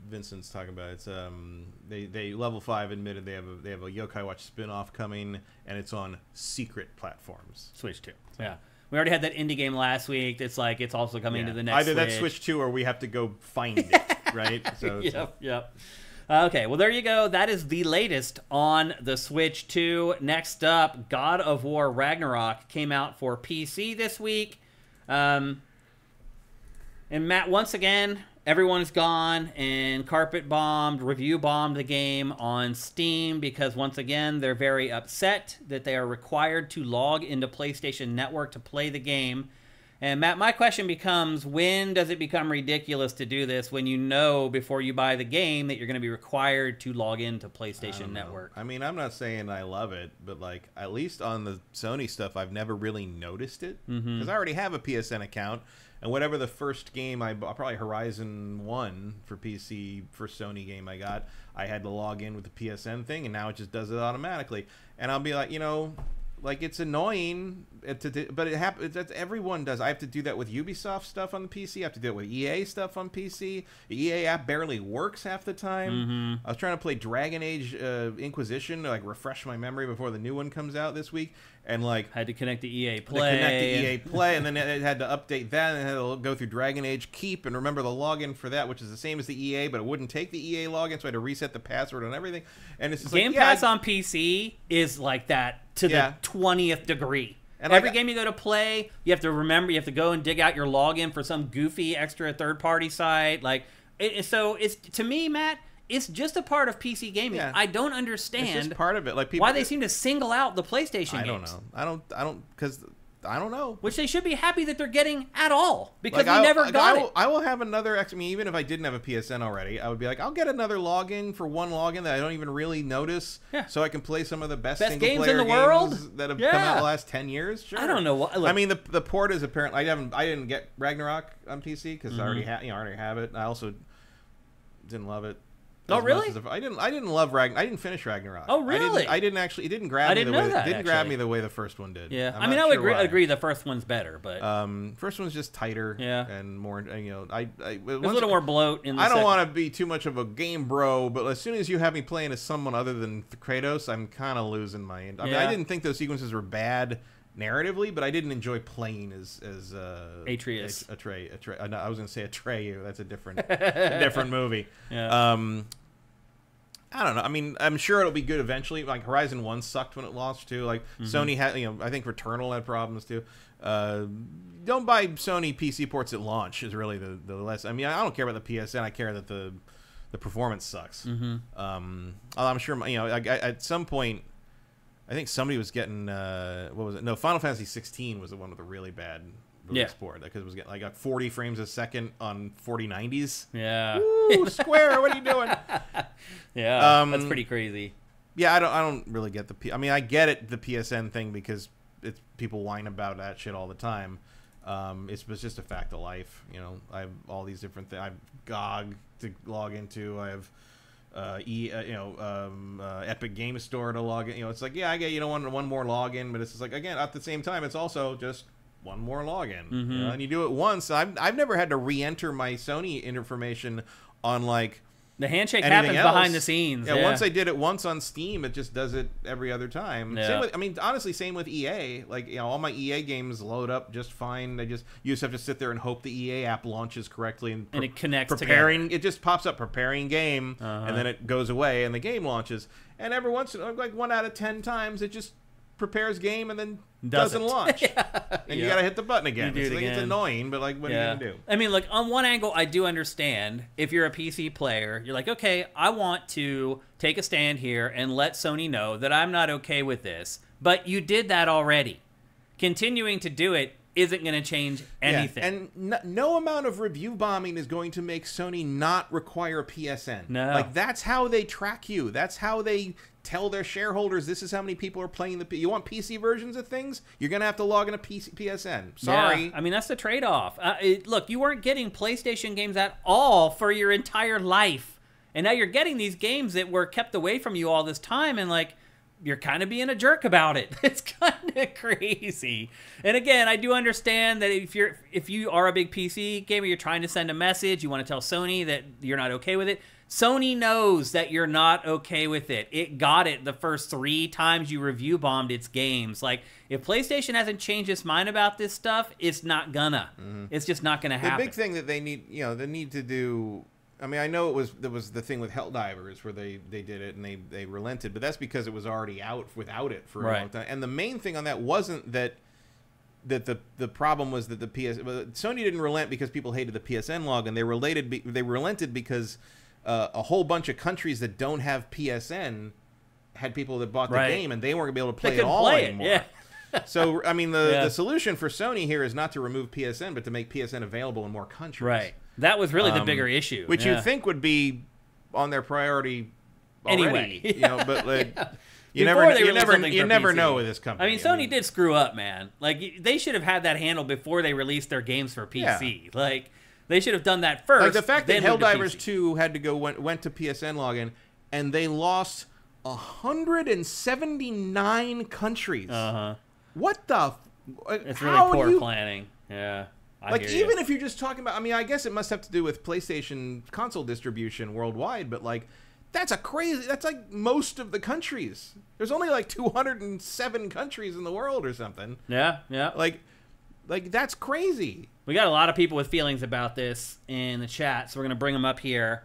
Vincent's talking about it. It's they Level 5 admitted they have a Yokai Watch spin-off coming, and it's on secret platforms. Switch 2. Yeah. We already had that indie game last week. It's like it's also coming to the next Either Switch. That's Switch 2 or we have to go find it, right? So Yep. Okay, well, there you go. That is the latest on the Switch 2. Next up, God of War Ragnarok came out for PC this week. And Matt, once again, everyone's gone and carpet bombed, review bombed the game on Steam because once again, they're very upset that they are required to log into PlayStation Network to play the game. And Matt, my question becomes, when does it become ridiculous to do this when you know before you buy the game that you're going to be required to log into PlayStation Network? I mean, I'm not saying I love it, but like at least on the Sony stuff, I've never really noticed it because I already have a PSN account. And whatever the first game probably Horizon 1 for PC, first Sony game I got, I had to log in with the PSN thing, and now it just does it automatically. And I'll be like, like it's annoying, but it happens. That's everyone does. I have to do that with Ubisoft stuff on the PC. I have to do it with EA stuff on PC. The EA app barely works half the time. I was trying to play Dragon Age Inquisition to like refresh my memory before the new one comes out this week, and like had to connect to EA Play. And then it had to update that, and it had to go through Dragon Age Keep and remember the login for that, which is the same as the EA, but it wouldn't take the EA login, so I had to reset the password and everything. And it's just Game Pass on PC is like that to the 20th degree. And every game you go to play, you have to remember, you have to go and dig out your login for some goofy extra third-party site. Like, so it's, to me, Matt, it's just a part of PC gaming. Yeah. I don't understand it's just part of it. Like people, why they seem to single out the PlayStation games. I don't because I don't know. Which they should be happy that they're getting at all, because we never got it. I will have another. I mean, even if I didn't have a PSN already, I would be like, I'll get another login for one login that I don't even really notice, so I can play some of the best games in the world that have come out the last 10 years. Sure. I don't know what. Look, I mean, the port is apparently. I didn't get Ragnarok on PC because I already have it. I also didn't love it. Oh really? I didn't love Ragnarok. I didn't finish Ragnarok. Oh really? I didn't actually. It didn't grab me the way. It didn't grab me the way the first one did. Yeah. I mean, I would agree. The first one's better, but first one's just tighter. And more. You know, there's a little more bloat in. I don't want to be too much of a game bro, but as soon as you have me playing as someone other than Kratos, I'm kind of losing my. I mean, I didn't think those sequences were bad narratively, but I didn't enjoy playing as Atreus. I was going to say Atreyu. That's a different movie. Yeah. I don't know. I mean, I'm sure it'll be good eventually. Like Horizon 1 sucked when it launched too. Like Sony had, I think Returnal had problems too. Don't buy Sony PC ports at launch is really the less. I mean, I don't care about the PSN. I care that the performance sucks. I'm sure at some point, I think somebody was getting what was it? No, Final Fantasy 16 was the one with a really bad port because it was getting like 40 frames a second on 4090s. Yeah. Woo, Square, what are you doing? Yeah, that's pretty crazy. Yeah, I don't really get I mean, I get it, the PSN thing, because it's people whine about that shit all the time. It's just a fact of life. You know, I have all these different things. I have GOG to log into. I have Epic Game Store to log in. You know, it's like, yeah, I get one more login, but it's just like, again, at the same time, it's also just one more login. You know, and you do it once. I've never had to re-enter my Sony information on like. The handshake happens behind the scenes. Yeah, once I did it once on Steam, it just does it every other time. Yeah. Same with EA. Like, all my EA games load up just fine. You just have to sit there and hope the EA app launches correctly and it connects together. It just pops up preparing game, and then it goes away and the game launches. And every once in a while, like 1 out of 10 times, it just prepares game and then doesn't launch. And you got to hit the button again. It's annoying, but like, what are you going to do? I mean, look, on one angle, I do understand if you're a PC player, you're like, okay, I want to take a stand here and let Sony know that I'm not okay with this. But you did that already. Continuing to do it isn't going to change anything. And no amount of review bombing is going to make Sony not require a PSN. No. Like, that's how they track you. That's how they tell their shareholders, this is how many people are playing you want PC versions of things? You're going to have to log in a PSN. Sorry. Yeah, I mean, that's the trade-off. Look, you weren't getting PlayStation games at all for your entire life. And now you're getting these games that were kept away from you all this time, and like, you're kind of being a jerk about it. It's kind of crazy. And again, I do understand that if you are a big PC gamer, you're trying to send a message, you want to tell Sony that you're not okay with it. Sony knows that you're not okay with it. It got it the first 3 times you review bombed its games. Like, if PlayStation hasn't changed its mind about this stuff, it's not gonna. It's just not gonna happen. The big thing that they need to do. I mean, I know there was the thing with Helldivers where they did it and they relented, but that's because it was already out without it for a long time. And the main thing on that wasn't that the problem was that Sony didn't relent because people hated the PSN login. They relented because a whole bunch of countries that don't have PSN had people that bought the game and they weren't going to be able to play it all anymore. Yeah. So, I mean, the solution for Sony here is not to remove PSN, but to make PSN available in more countries. Right. That was really the bigger issue. Which you'd think would be on their priority already. Anyway. But like, you never know with this company. I mean, Sony did screw up, man. Like, they should have had that handled before they released their games for PC. Yeah. Like, they should have done that first. Like, the fact that Helldivers 2 had to went to PSN login, and they lost 179 countries. What the? It's really poor planning. Yeah. Like, even if you're just talking about, I mean, I guess it must have to do with PlayStation console distribution worldwide, but like, that's like most of the countries. There's only like 207 countries in the world or something. Yeah, yeah. Like that's crazy. We got a lot of people with feelings about this in the chat, so we're going to bring them up here.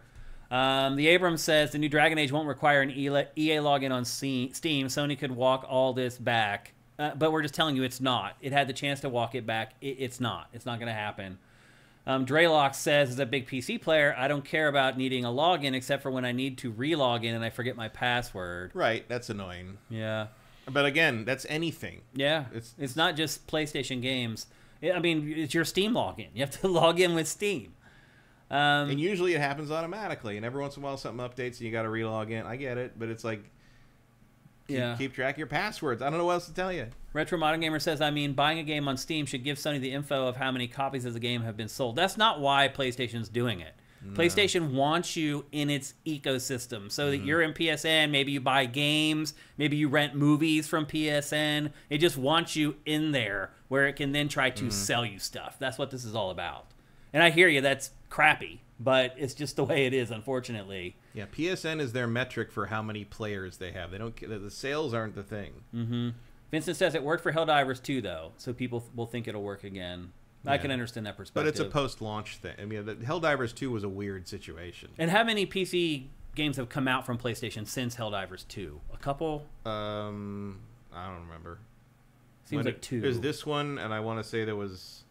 The Abrams says the new Dragon Age won't require an EA login on Steam. Sony could walk all this back. But we're just telling you it's not. It had the chance to walk it back. It's not. It's not going to happen. Draylock says, as a big PC player, I don't care about needing a login except for when I need to re-log in and I forget my password. Right. That's annoying. Yeah. But again, that's anything. Yeah. It's not just PlayStation games. I mean, it's your Steam login. You have to log in with Steam. And usually it happens automatically. And every once in a while something updates and you got to re-log in. I get it. But it's like... Keep track of your passwords. I don't know what else to tell you. Retro Modern Gamer says, I mean, buying a game on Steam should give Sony the info of how many copies of the game have been sold. That's not why PlayStation's doing it. No. PlayStation wants you in its ecosystem so that you're in PSN. Maybe you buy games. Maybe you rent movies from PSN. It just wants you in there where it can then try to sell you stuff. That's what this is all about. And I hear you. That's crappy. But it's just the way it is, unfortunately. Yeah, PSN is their metric for how many players they have. They don't. The sales aren't the thing. Vincent says it worked for Helldivers 2, though, so people will think it'll work again. Yeah. I can understand that perspective. But it's a post-launch thing. I mean, Helldivers 2 was a weird situation. And how many PC games have come out from PlayStation since Helldivers 2? A couple? I don't remember. Seems like 2. There's this one, and I want to say there was...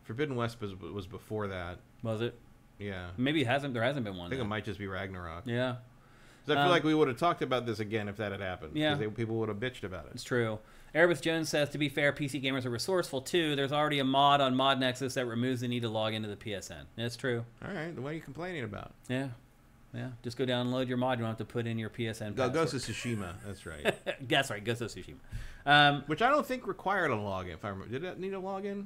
Forbidden West was before that. Was it? Yeah. Maybe there hasn't been one. I think it might just be Ragnarok. Yeah. Because I feel like we would have talked about this again if that had happened. Yeah. Because people would have bitched about it. It's true. Erebus Jones says, to be fair, PC gamers are resourceful too. There's already a mod on Mod Nexus that removes the need to log into the PSN. That's true. All right. Then what are you complaining about? Yeah. Yeah. Just go download your mod. You don't have to put in your PSN password. Ghost of Tsushima. That's right. That's right. Ghost of Tsushima. Which I don't think required a login. If I remember. Did it need a login?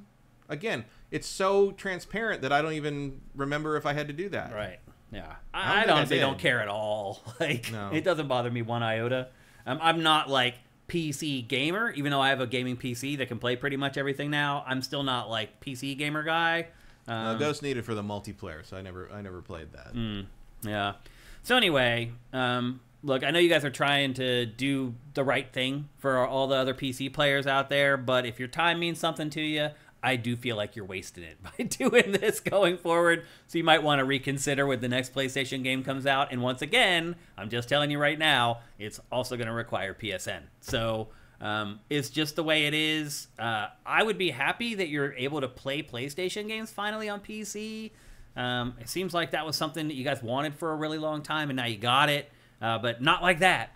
Again, it's so transparent that I don't even remember if I had to do that. Right. Yeah. I honestly don't care at all. Like, no. It doesn't bother me one iota. I'm not like PC gamer, even though I have a gaming PC that can play pretty much everything now. I'm still not like PC gamer guy. Ghost needed for the multiplayer, so I never played that. Yeah. So anyway, look, I know you guys are trying to do the right thing for all the other PC players out there, but if your time means something to you, I do feel like you're wasting it by doing this going forward. So you might want to reconsider when the next PlayStation game comes out. And once again, I'm just telling you right now, it's also going to require PSN. So it's just the way it is. I would be happy that you're able to play PlayStation games finally on PC. It seems like that was something that you guys wanted for a really long time, and now you got it. But not like that.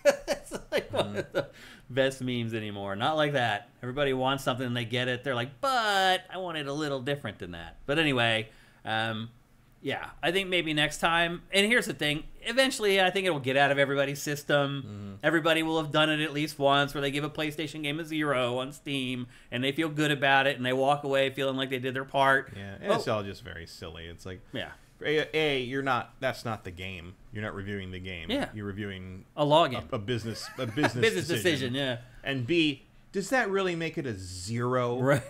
It's like one of the best memes anymore. Not like that. Everybody wants something and they get it. They're like, but I want it a little different than that. But anyway, yeah, I think maybe next time. And here's the thing. Eventually, I think it will get out of everybody's system. Everybody will have done it at least once where they give a PlayStation game a 0 on Steam and they feel good about it and they walk away feeling like they did their part. Yeah, and it's all just very silly. It's like, yeah. You're not. That's not the game. You're not reviewing the game. Yeah. You're reviewing a login, a business business decision. Yeah. And B, does that really make it a 0? Right.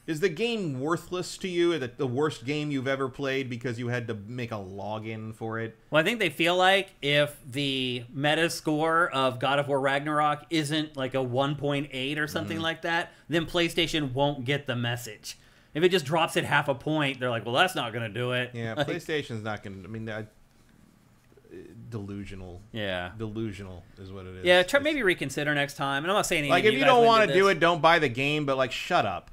Is the game worthless to you? The worst game you've ever played because you had to make a login for it? Well, I think they feel like if the meta score of God of War Ragnarok isn't like a 1.8 or something like that, then PlayStation won't get the message. If it just drops it half a point, they're like, well, that's not going to do it. Yeah, like, PlayStation's not going to... I mean, delusional. Yeah. Delusional is what it is. Yeah, maybe reconsider next time. And I'm not saying anything. Like, if you don't want to do it, don't buy the game, but, like, shut up.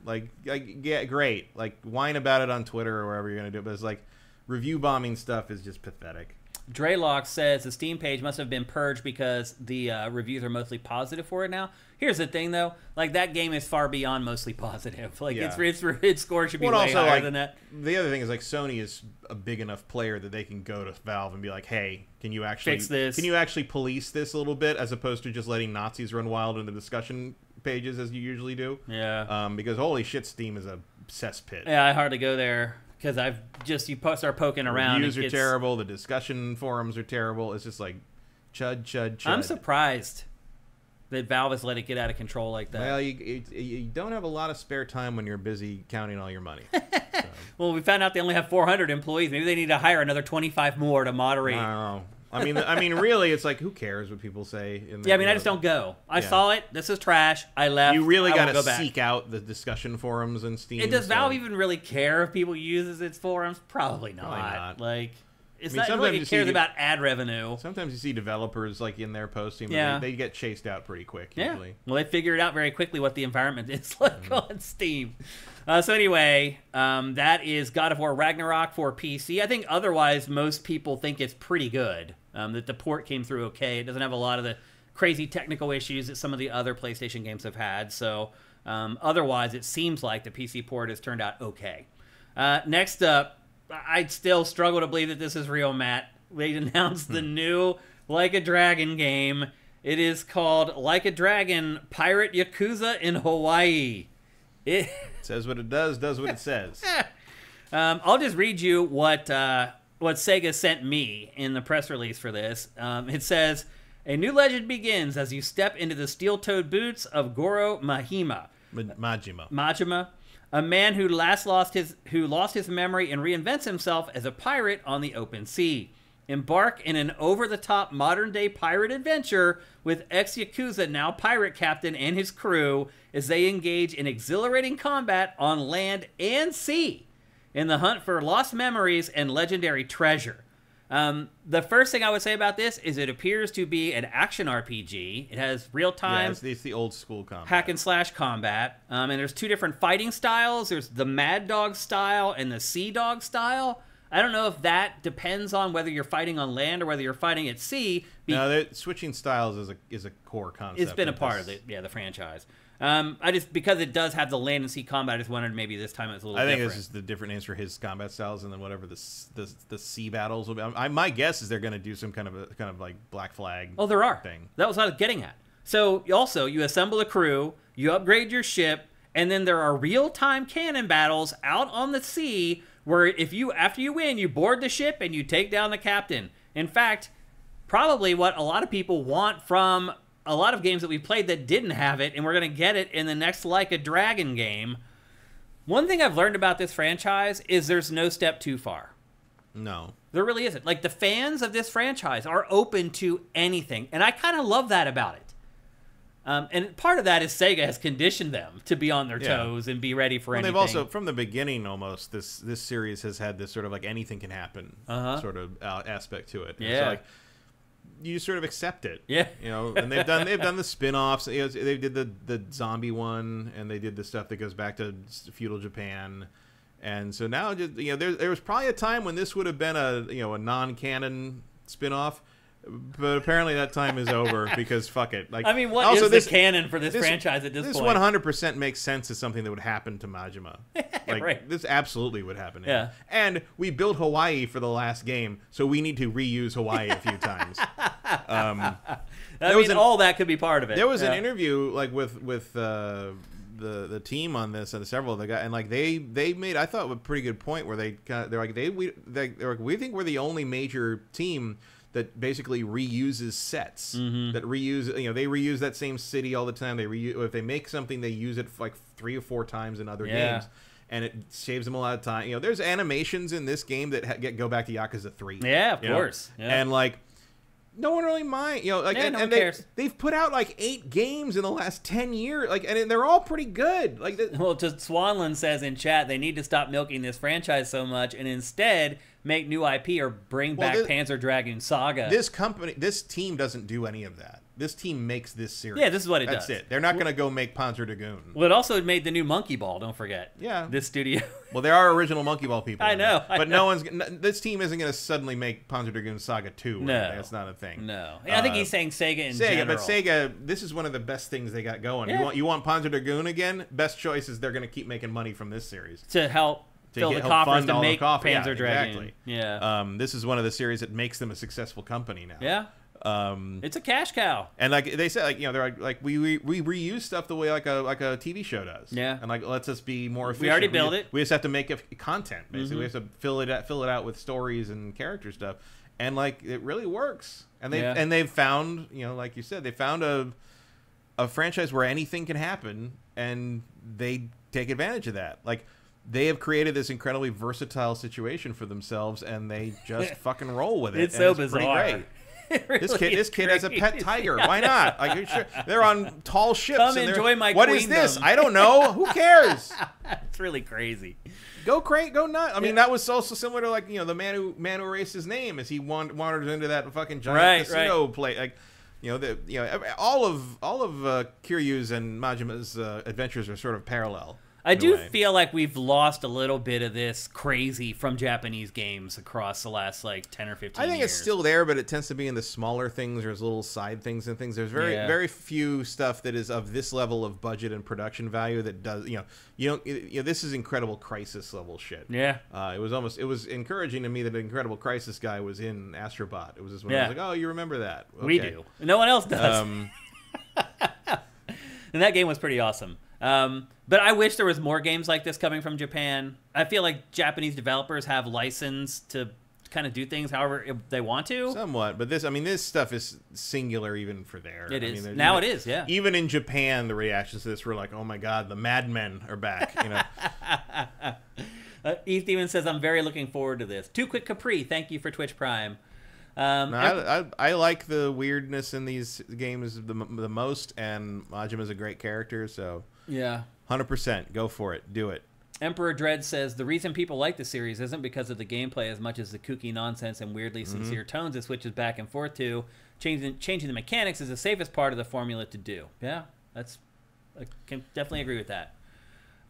Like, yeah, great. Like, whine about it on Twitter or wherever you're going to do it. But it's like, review bombing stuff is just pathetic. Draylock says the Steam page must have been purged because the reviews are mostly positive for it now. Here's the thing, though. Like, that game is far beyond mostly positive. Like, its score should be way higher than that. The other thing is, like, Sony is a big enough player that they can go to Valve and be like, hey, can you actually fix this? Can you actually police this a little bit as opposed to just letting Nazis run wild in the discussion pages as you usually do? Yeah. Because holy shit, Steam is a cesspit. Yeah, I hardly go there. Because you start poking around. Reviews are terrible. The discussion forums are terrible. It's just like chud. I'm surprised that Valve has let it get out of control like that. Well, you don't have a lot of spare time when you're busy counting all your money. So. Well, we found out they only have 400 employees. Maybe they need to hire another 25 more to moderate. I don't know. I mean, really, it's like, who cares what people say? Yeah, I mean, I just don't go. I saw it. This is trash. I left. You really got to go seek out the discussion forums and Steam. Does Valve even really care if people use its forums? Probably not. Probably not. Like, it's not like it cares about ad revenue. Sometimes you see developers like in there posting, but they get chased out pretty quick. Usually. Well, they figured out very quickly what the environment is like on Steam. So anyway, that is God of War Ragnarok for PC. I think otherwise most people think it's pretty good. That the port came through okay. It doesn't have a lot of the crazy technical issues that some of the other PlayStation games have had. So otherwise, it seems like the PC port has turned out okay. Next up, I still struggle to believe that this is real, Matt. They announced the new Like a Dragon game. It is called Like a Dragon Pirate Yakuza in Hawaii. It says what it does what it says. I'll just read you what Sega sent me in the press release for this. It says, a new legend begins as you step into the steel-toed boots of Goro Majima. Majima, a man who lost his memory and reinvents himself as a pirate on the open sea. Embark in an over-the-top modern-day pirate adventure with ex-Yakuza, now pirate captain, and his crew as they engage in exhilarating combat on land and sea in the hunt for lost memories and legendary treasure. The first thing I would say about this is it appears to be an action RPG. It has real-time... Yeah, it's the old-school combat. Hack-and-slash combat. And there's two different fighting styles. There's the Mad Dog style and the Sea Dog style. I don't know if that depends on whether you're fighting on land or whether you're fighting at sea. No, switching styles is a core concept. It's been a part of the franchise. Because it does have the land and sea combat, I just wondered maybe this time it's a little different. I think this is the different names for his combat styles, and then whatever the sea battles will be. My guess is they're going to do some kind of like Black Flag. Oh, there are thing. That was what I was getting at. So also you assemble a crew, you upgrade your ship, and then there are real-time cannon battles out on the sea where after you win, you board the ship and you take down the captain. In fact, probably what a lot of people want from a lot of games that we played that didn't have it, and we're going to get it in the next Like a Dragon game. One thing I've learned about this franchise is there's no step too far. No. There really isn't. Like, the fans of this franchise are open to anything, and I kind of love that about it. And part of that is Sega has conditioned them to be on their toes and be ready for anything. They've also, from the beginning almost, this series has had this sort of like anything can happen sort of aspect to it. Yeah. So like, you sort of accept it. Yeah. You know, and they've done the spin-offs. You know, they did the zombie one, and they did the stuff that goes back to feudal Japan. And so now, just, you know, there was probably a time when this would have been a non-canon spin-off. But apparently that time is over because fuck it. Like, I mean, what is the canon for this franchise at this point? This 100% makes sense as something that would happen to Majima. Like, right. This absolutely would happen. Yeah. And we built Hawaii for the last game, so we need to reuse Hawaii a few times. All that could be part of it. There was an interview like with the team on this and several of the guys, and like they made, I thought, a pretty good point where they're like we think we're the only major team that basically reuses sets, that reuse, they reuse that same city all the time. If they make something, they use it like 3 or 4 times in other games, and it saves them a lot of time. You know, there's animations in this game that go back to Yakuza 3. Yeah, of course. Yeah. And like, no one really mind, like, no and one cares. They've put out like 8 games in the last 10 years, like, and they're all pretty good. Like, well, just Swanland says in chat they need to stop milking this franchise so much and instead make new IP or bring back Panzer Dragoon Saga. This team doesn't do any of that. This team makes this series. Yeah, this is what it does. That's it. They're not going to go make Panzer Dragoon. Well, it also made the new Monkey Ball, don't forget. Yeah. This studio. Well, there are original Monkey Ball people. I know. But no one's... This team isn't going to suddenly make Panzer Dragoon Saga 2. No. That's not a thing. No. I think he's saying Sega in general. But Sega, this is one of the best things they got going. Yeah. You want Panzer Dragoon again? Best choice is they're going to keep making money from this series. To help fill the coffers to make Panzer Dragoon. Exactly. Yeah. This is one of the series that makes them a successful company now. Yeah. It's a cash cow. And like they said, like, they're like we reuse stuff the way like a TV show does. Yeah. And like lets us be more efficient. We already built it. We just have to make content basically. We have to fill it out with stories and character stuff. And like it really works. And they've found, like you said, they found a franchise where anything can happen, and they take advantage of that. Like, they have created this incredibly versatile situation for themselves, and they just fucking roll with it. It's so bizarre. Pretty great. This kid has a pet tiger. Why not? Like, sure, they're on tall ships. Come enjoy my What queendom. is this? I don't know. Who cares? It's really crazy. Go nuts. I mean, that was also similar to, like, the man who erased his name as he wandered into that fucking giant casino play. Like, all of Kiryu's and Majima's adventures are sort of parallel. I do feel like we've lost a little bit of this crazy from Japanese games across the last, like, 10 or 15 years. I think it's still there, but it tends to be in the smaller things. There's little side things and things. There's very few stuff that is of this level of budget and production value that does, this is Incredible Crisis level shit. Yeah. It was encouraging to me that the Incredible Crisis guy was in Astrobot. It was just when I was like, oh, you remember that. Okay. We do. No one else does. And that game was pretty awesome. But I wish there was more games like this coming from Japan. I feel like Japanese developers have license to kind of do things however they want to. Somewhat, but this stuff is singular even for there. It is. Now it is, yeah. Even in Japan, the reactions to this were like, oh my god, the madmen are back. Eve Demon says, I'm very looking forward to this. Too Quick Capri, thank you for Twitch Prime. I like the weirdness in these games the most, and Majima's a great character, so yeah, 100%, go for it, do it. Emperor Dread says the reason people like the series isn't because of the gameplay as much as the kooky nonsense and weirdly sincere tones it switches back and forth to. Changing the mechanics is the safest part of the formula to do. Yeah, I can definitely agree with that.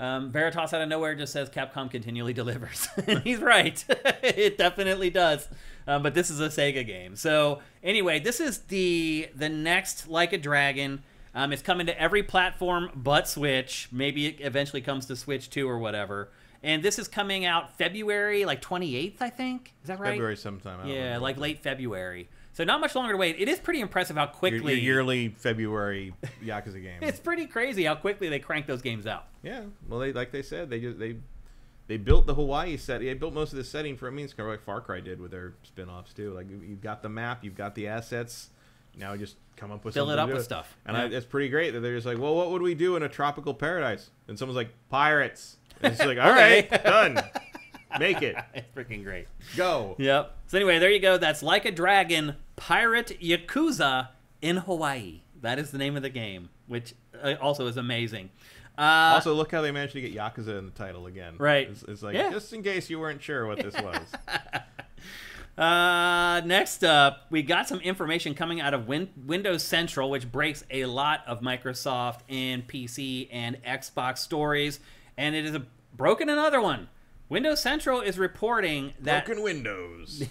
Veritas out of nowhere just says Capcom continually delivers. And he's right. It definitely does. But this is a Sega game. So anyway, this is the next Like a Dragon. It's coming to every platform but Switch. Maybe it eventually comes to Switch 2 or whatever. And this is coming out February, like 28th, I think. Is that right? February sometime. Yeah, like late February. So not much longer to wait. It is pretty impressive how quickly... Your yearly February Yakuza game. It's pretty crazy how quickly they crank those games out. Yeah. Well, like they said, they built the Hawaii set. They built most of the setting for kind of like Far Cry did with their spin-offs too. Like, you've got the map, you've got the assets. Now just come up with Fill something it up to do. with stuff. And it's pretty great that they're just like, well, what would we do in a tropical paradise? And someone's like, pirates. And it's like, all right, done. Make it. It's freaking great. Go. Yep. So anyway, there you go. That's Like a Dragon Pirate Yakuza in Hawaii. That is the name of the game, which also is amazing. Also, look how they managed to get Yakuza in the title again. Right. It's like, just in case you weren't sure what this was. Next up, we got some information coming out of Windows Central, which breaks a lot of Microsoft and PC and Xbox stories, and it is broken another one. Windows Central is reporting that... Broken Windows.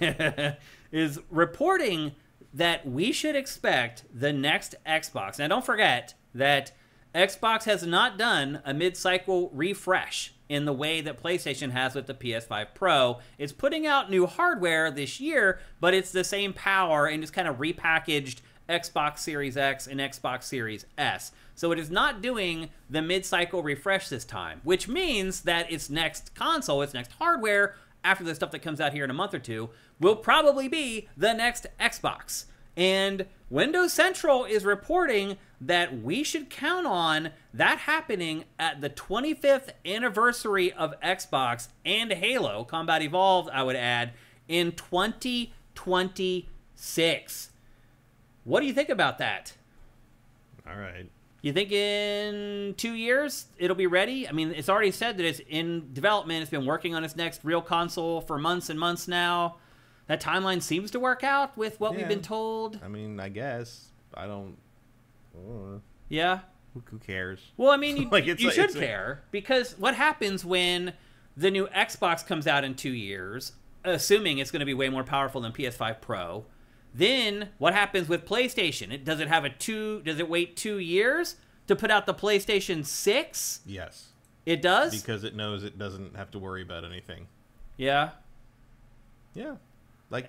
is reporting that we should expect the next Xbox. Now, don't forget that Xbox has not done a mid-cycle refresh in the way that PlayStation has with the PS5 Pro. It's putting out new hardware this year, but it's the same power and just kind of repackaged Xbox Series X and Xbox Series S. So it is not doing the mid-cycle refresh this time, which means that its next console, its next hardware, after the stuff that comes out here in a month or two, will probably be the next Xbox. And Windows Central is reporting that we should count on that happening at the 25th anniversary of Xbox and Halo, Combat Evolved, I would add, in 2026. What do you think about that? All right. You think in 2 years it'll be ready? I mean, it's already said that it's in development. It's been working on its next real console for months and months now. That timeline seems to work out with what we've been told. I mean, I guess. I don't... Yeah? Who cares? Well, I mean, you should care. Because what happens when the new Xbox comes out in 2 years, assuming it's going to be way more powerful than PS5 Pro... Then what happens with PlayStation? Does it wait 2 years to put out the PlayStation 6? Yes. It does? Because it knows it doesn't have to worry about anything. Yeah. Yeah.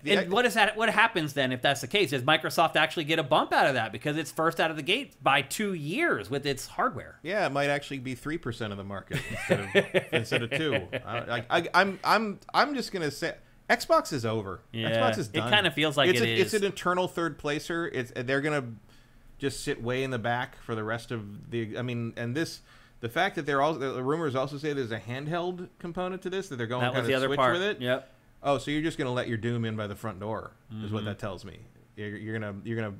And what happens then if that's the case? Does Microsoft actually get a bump out of that because it's first out of the gate by 2 years with its hardware? Yeah, it might actually be 3% of the market instead of 2. I'm just going to say Xbox is over. Yeah, Xbox is done. It kind of feels like it is. It's an eternal third placer. They're gonna just sit way in the back for the rest of the. I mean, and the fact that the rumors also say there's a handheld component to this that they're going to kind of switch with it. Yep. Oh, so you're just gonna let your Doom in by the front door is what that tells me. You're gonna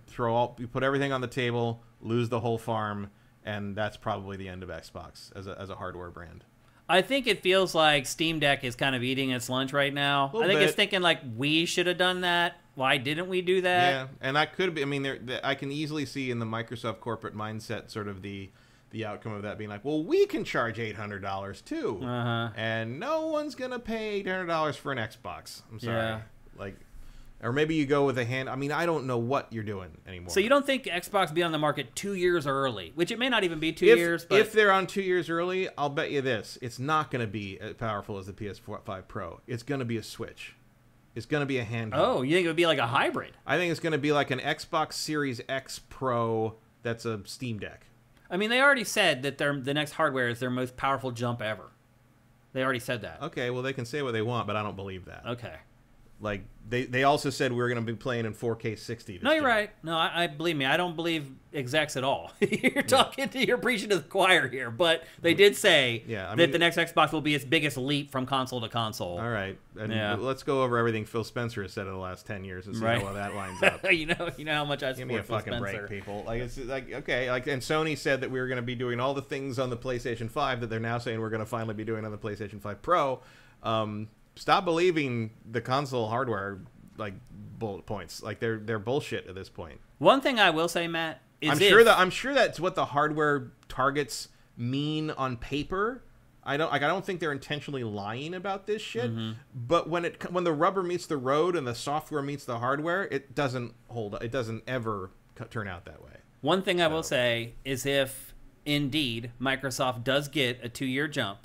you put everything on the table, lose the whole farm, and that's probably the end of Xbox as a hardware brand. I think it feels like Steam Deck is kind of eating its lunch right now. I think it's thinking like, we should have done that. Why didn't we do that? Yeah, and that could be. I mean, I can easily see in the Microsoft corporate mindset sort of the outcome of that being like, well, we can charge $800 too, and no one's gonna pay $800 for an Xbox. I'm sorry, like. Or maybe you go with a hand. I mean, I don't know what you're doing anymore. So you don't think Xbox will be on the market 2 years early, which it may not even be 2 years. But if they're on 2 years early, I'll bet you this: it's not going to be as powerful as the PS5 Pro. It's going to be a Switch. It's going to be a handheld. Oh, you think it would be like a hybrid? I think it's going to be like an Xbox Series X Pro that's a Steam Deck. I mean, they already said that the next hardware is their most powerful jump ever. They already said that. Okay, well, they can say what they want, but I don't believe that. Okay. Like, they also said we were going to be playing in 4K 60. No, you're right. No, I believe me. I don't believe execs at all. You're preaching to the choir here. But they did say that the next Xbox will be its biggest leap from console to console. All right. And let's go over everything Phil Spencer has said in the last 10 years and see how that lines up. you know how much I support Phil Spencer. Give me a fucking break, people. Like, it's like, okay. Like, and Sony said that we were going to be doing all the things on the PlayStation 5 that they're now saying we're going to finally be doing on the PlayStation 5 Pro. Stop believing the console hardware like bullet points. Like they're bullshit at this point. One thing I will say, Matt, is I'm sure that's what the hardware targets mean on paper. I don't think they're intentionally lying about this shit. But when the rubber meets the road and the software meets the hardware, it doesn't hold. It doesn't ever turn out that way. One thing I will say is if indeed Microsoft does get a 2-year jump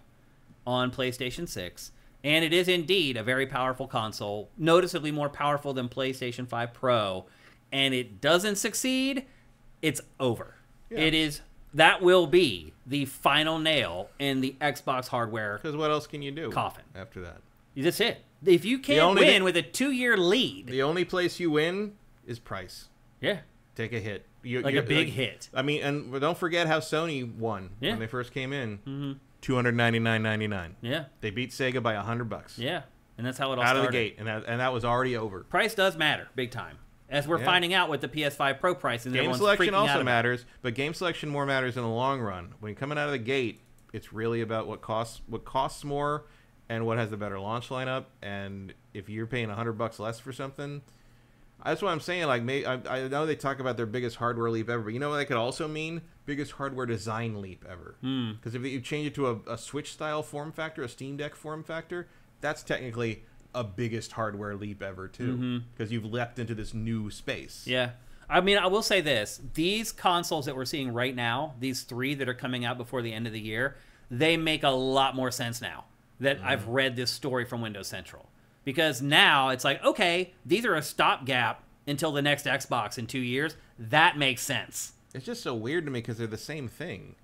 on PlayStation 6. And it is indeed a very powerful console, noticeably more powerful than PlayStation 5 Pro, and it doesn't succeed, it's over. Yeah. That will be the final nail in the Xbox hardware. Because what else can you do coffin after that? That's it. If you can't win with a 2-year lead, the only place you win is price. Yeah, take a hit, a big hit. I mean, and don't forget how Sony won when they first came in. $299.99. Yeah, they beat Sega by $100. Yeah, and that's how it all started. Out of the gate, and that was already over. Price does matter big time, as we're finding out with the PS5 Pro price. And game selection also matters, but game selection more matters in the long run. When you're coming out of the gate, it's really about what costs more, and what has the better launch lineup. And if you're paying $100 less for something, that's what I'm saying. Like, I know they talk about their biggest hardware leap ever, but you know what that could also mean? Biggest hardware design leap ever. Because if you change it to a Switch-style form factor, a Steam Deck form factor, that's technically a biggest hardware leap ever, too. Because you've leapt into this new space. Yeah. I mean, I will say this. These consoles that we're seeing right now, these 3 that are coming out before the end of the year, they make a lot more sense now that I've read this story from Windows Central. Because now it's like, okay, these are a stopgap until the next Xbox in 2 years. That makes sense. It's just so weird to me because they're the same thing.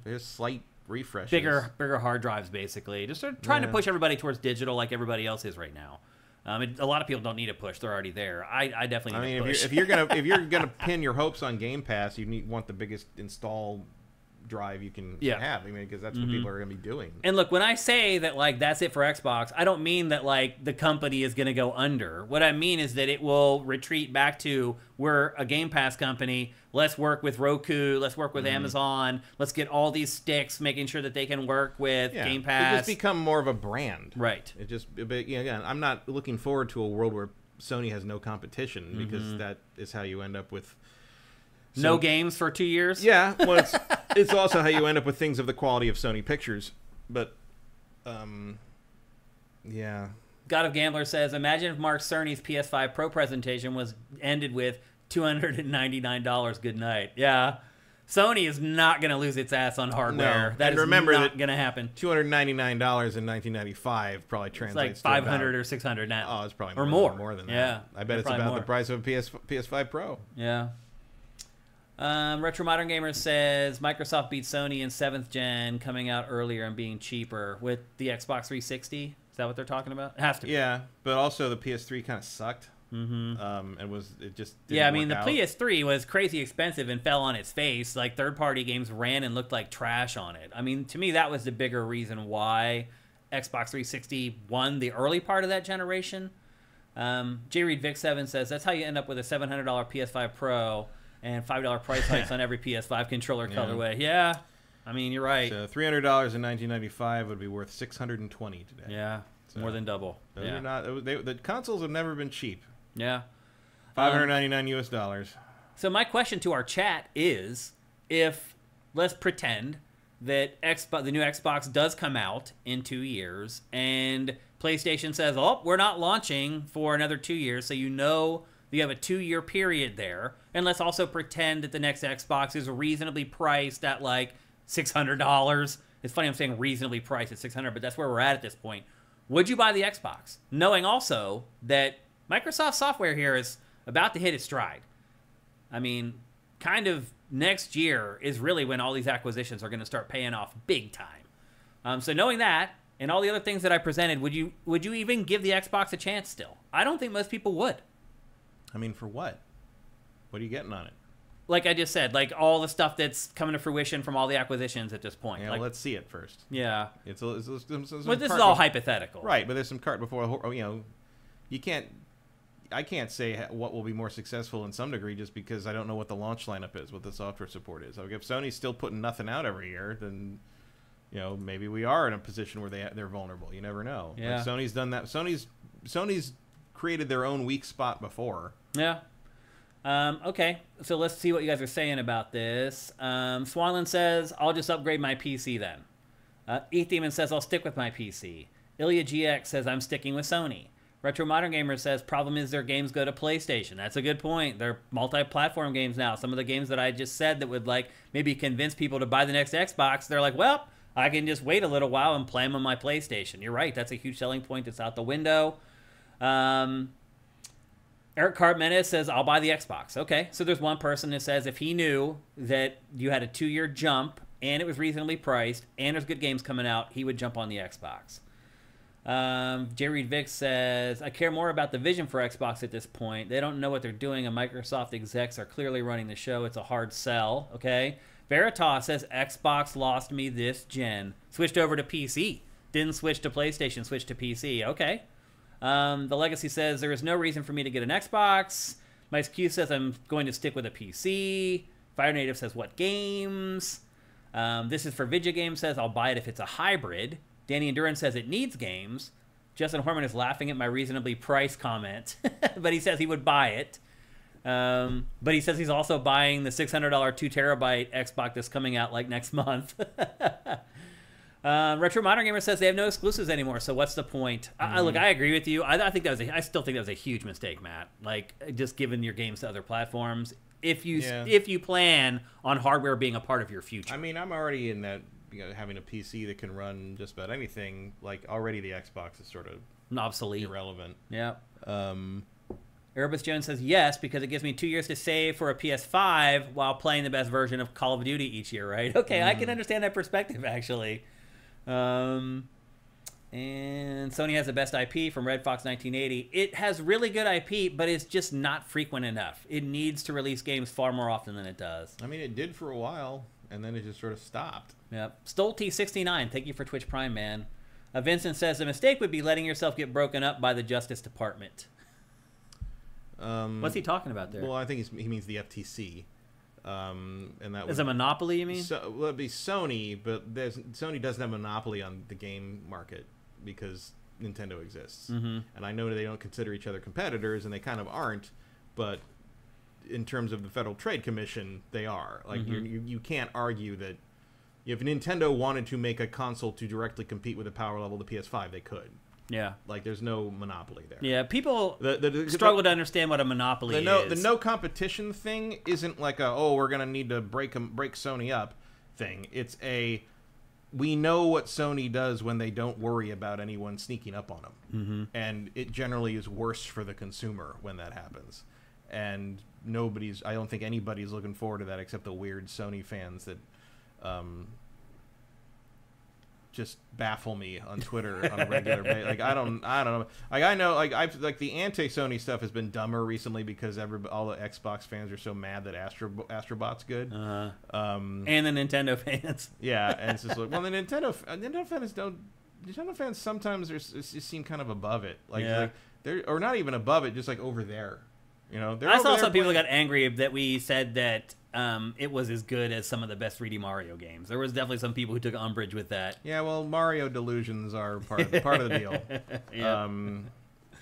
There's slight refreshes. Bigger hard drives, basically. Just sort of trying to push everybody towards digital like everybody else is right now. A lot of people don't need a push; they're already there. I definitely need a push. If you're gonna pin your hopes on Game Pass, you want the biggest install drive you can have. I mean, because that's what people are going to be doing. And look, when I say that, like, that's it for Xbox, I don't mean that, like, the company is going to go under. What I mean is that it will retreat back to, we're a Game Pass company. Let's work with Roku. Let's work with Amazon. Let's get all these sticks, making sure that they can work with Game Pass. It just become more of a brand. Right. It just, again, I'm not looking forward to a world where Sony has no competition, because that is how you end up with no games for 2 years. Yeah, well, it's also how you end up with things of the quality of Sony Pictures. But, yeah. God of Gambler says, imagine if Mark Cerny's PS5 Pro presentation ended with $299. Good night. Yeah. Sony is not going to lose its ass on hardware. No. That is not going to happen. $299 in 1995 probably translates it's like $500 or $600 now. Oh, it's probably more than that. Yeah. I bet it's about the price of a PS5 Pro. Yeah. Retro Modern Gamer says Microsoft beat Sony in 7th gen, coming out earlier and being cheaper with the Xbox 360. Is that what they're talking about? It has to be. Yeah, but also the PS3 kind of sucked. And it just didn't I mean, the out. PS3 was crazy expensive and fell on its face. Like, third-party games ran and looked like trash on it. I mean, to me, that was the bigger reason why Xbox 360 won the early part of that generation. J Reed Vic 7 says that's how you end up with a $700 PS5 Pro and $5 price hikes on every PS5 controller colorway. Yeah, I mean you're right. So $300 in 1995 would be worth $620 today. Yeah, so more than double. Those are not. The consoles have never been cheap. Yeah, $599 US. So my question to our chat is, if let's pretend that the new Xbox does come out in 2 years, and PlayStation says, "Oh, we're not launching for another 2 years," so you have a 2-year period there, and let's also pretend that the next Xbox is reasonably priced at like $600. It's funny I'm saying reasonably priced at $600, but that's where we're at this point. Would you buy the Xbox, knowing also that Microsoft software here is about to hit its stride? I mean, kind of next year is really when all these acquisitions are going to start paying off big time. So knowing that and all the other things that I presented, would you even give the Xbox a chance still? I don't think most people would. I mean, for what? What are you getting on it? Like I just said, like all the stuff that's coming to fruition from all the acquisitions at this point. Yeah, like, let's see it first. Yeah. Well, this is all hypothetical. Right, but there's some cart before, you can't... I can't say what will be more successful in some degree just because I don't know what the launch lineup is, what the software support is. Like if Sony's still putting nothing out every year, then maybe we are in a position where they're vulnerable. You never know. Yeah. Like Sony's done that. Sony's created their own weak spot before. Yeah. Okay, so let's see what you guys are saying about this. Swanland says, I'll just upgrade my PC then. E-Demon says, I'll stick with my PC. Ilya GX says, I'm sticking with Sony. Retro Modern Gamer says, problem is their games go to PlayStation. That's a good point. They're multi-platform games now. Some of the games that I just said that would like maybe convince people to buy the next Xbox, they're like, well, I can just wait a little while and play them on my PlayStation. You're right. That's a huge selling point that's out the window. Eric Cartmenes says, I'll buy the Xbox. Okay, so there's one person that says if he knew that you had a 2-year jump and it was reasonably priced and there's good games coming out, he would jump on the Xbox. J. Reed Vic says, I care more about the vision for Xbox at this point. They don't know what they're doing, and Microsoft execs are clearly running the show. It's a hard sell, okay? Veritas says, Xbox lost me this gen. Switched over to PC. Didn't switch to PlayStation, switched to PC. Okay. The Legacy says, there is no reason for me to get an Xbox. Mike's Q says, I'm going to stick with a PC. Fire Native says, what games? This is for Vidya Games says, I'll buy it if it's a hybrid. Danny Endurance says it needs games. Justin Horman is laughing at my reasonably priced comment, but he says he would buy it. But he says he's also buying the $600 2 terabyte Xbox that's coming out like next month. Retro Modern Gamer says they have no exclusives anymore, so what's the point? Look, I agree with you. I still think that was a huge mistake, Matt. Like just giving your games to other platforms. If you plan on hardware being a part of your future. I mean, I'm already in that. Having a PC that can run just about anything, like already the Xbox is sort of obsolete, irrelevant. Yeah. Erebus Jones says yes because it gives me 2 years to save for a PS5 while playing the best version of Call of Duty each year. Right? Okay, I can understand that perspective actually. And Sony has the best IP from Red Fox 1980. It has really good IP, but it's just not frequent enough. It needs to release games far more often than it does. I mean, it did for a while. And then it just sort of stopped. Yep. Stolte69, thank you for Twitch Prime, man. Vincent says, the mistake would be letting yourself get broken up by the Justice Department. What's he talking about there? Well, I think he means the FTC. And that is a monopoly, you mean? Well, it'd be Sony, but Sony doesn't have a monopoly on the game market because Nintendo exists. And I know they don't consider each other competitors, and they kind of aren't, but in terms of the Federal Trade Commission, they are. Like you can't argue that if Nintendo wanted to make a console to directly compete with the power level of the PS5, they could. Yeah. Like there's no monopoly there. Yeah, people struggle to understand what a monopoly is. The no competition thing isn't like we're going to need to break Sony up thing. It's we know what Sony does when they don't worry about anyone sneaking up on them. And it generally is worse for the consumer when that happens. And I don't think anybody's looking forward to that except the weird Sony fans that just baffle me on Twitter on a regular basis. Like I don't know. Like I know like the anti-Sony stuff has been dumber recently because all the Xbox fans are so mad that Astrobot's good. And the Nintendo fans. Yeah, and it's just like, well, the Nintendo fans don't Nintendo fans sometimes just seem kind of above it, like Yeah. they're or not even above it, just like over there. You know, they're I over saw there some people playing- got angry that we said that it was as good as some of the best 3D Mario games. There was definitely some people who took umbrage with that. Yeah, well, Mario delusions are part of the deal. Yeah.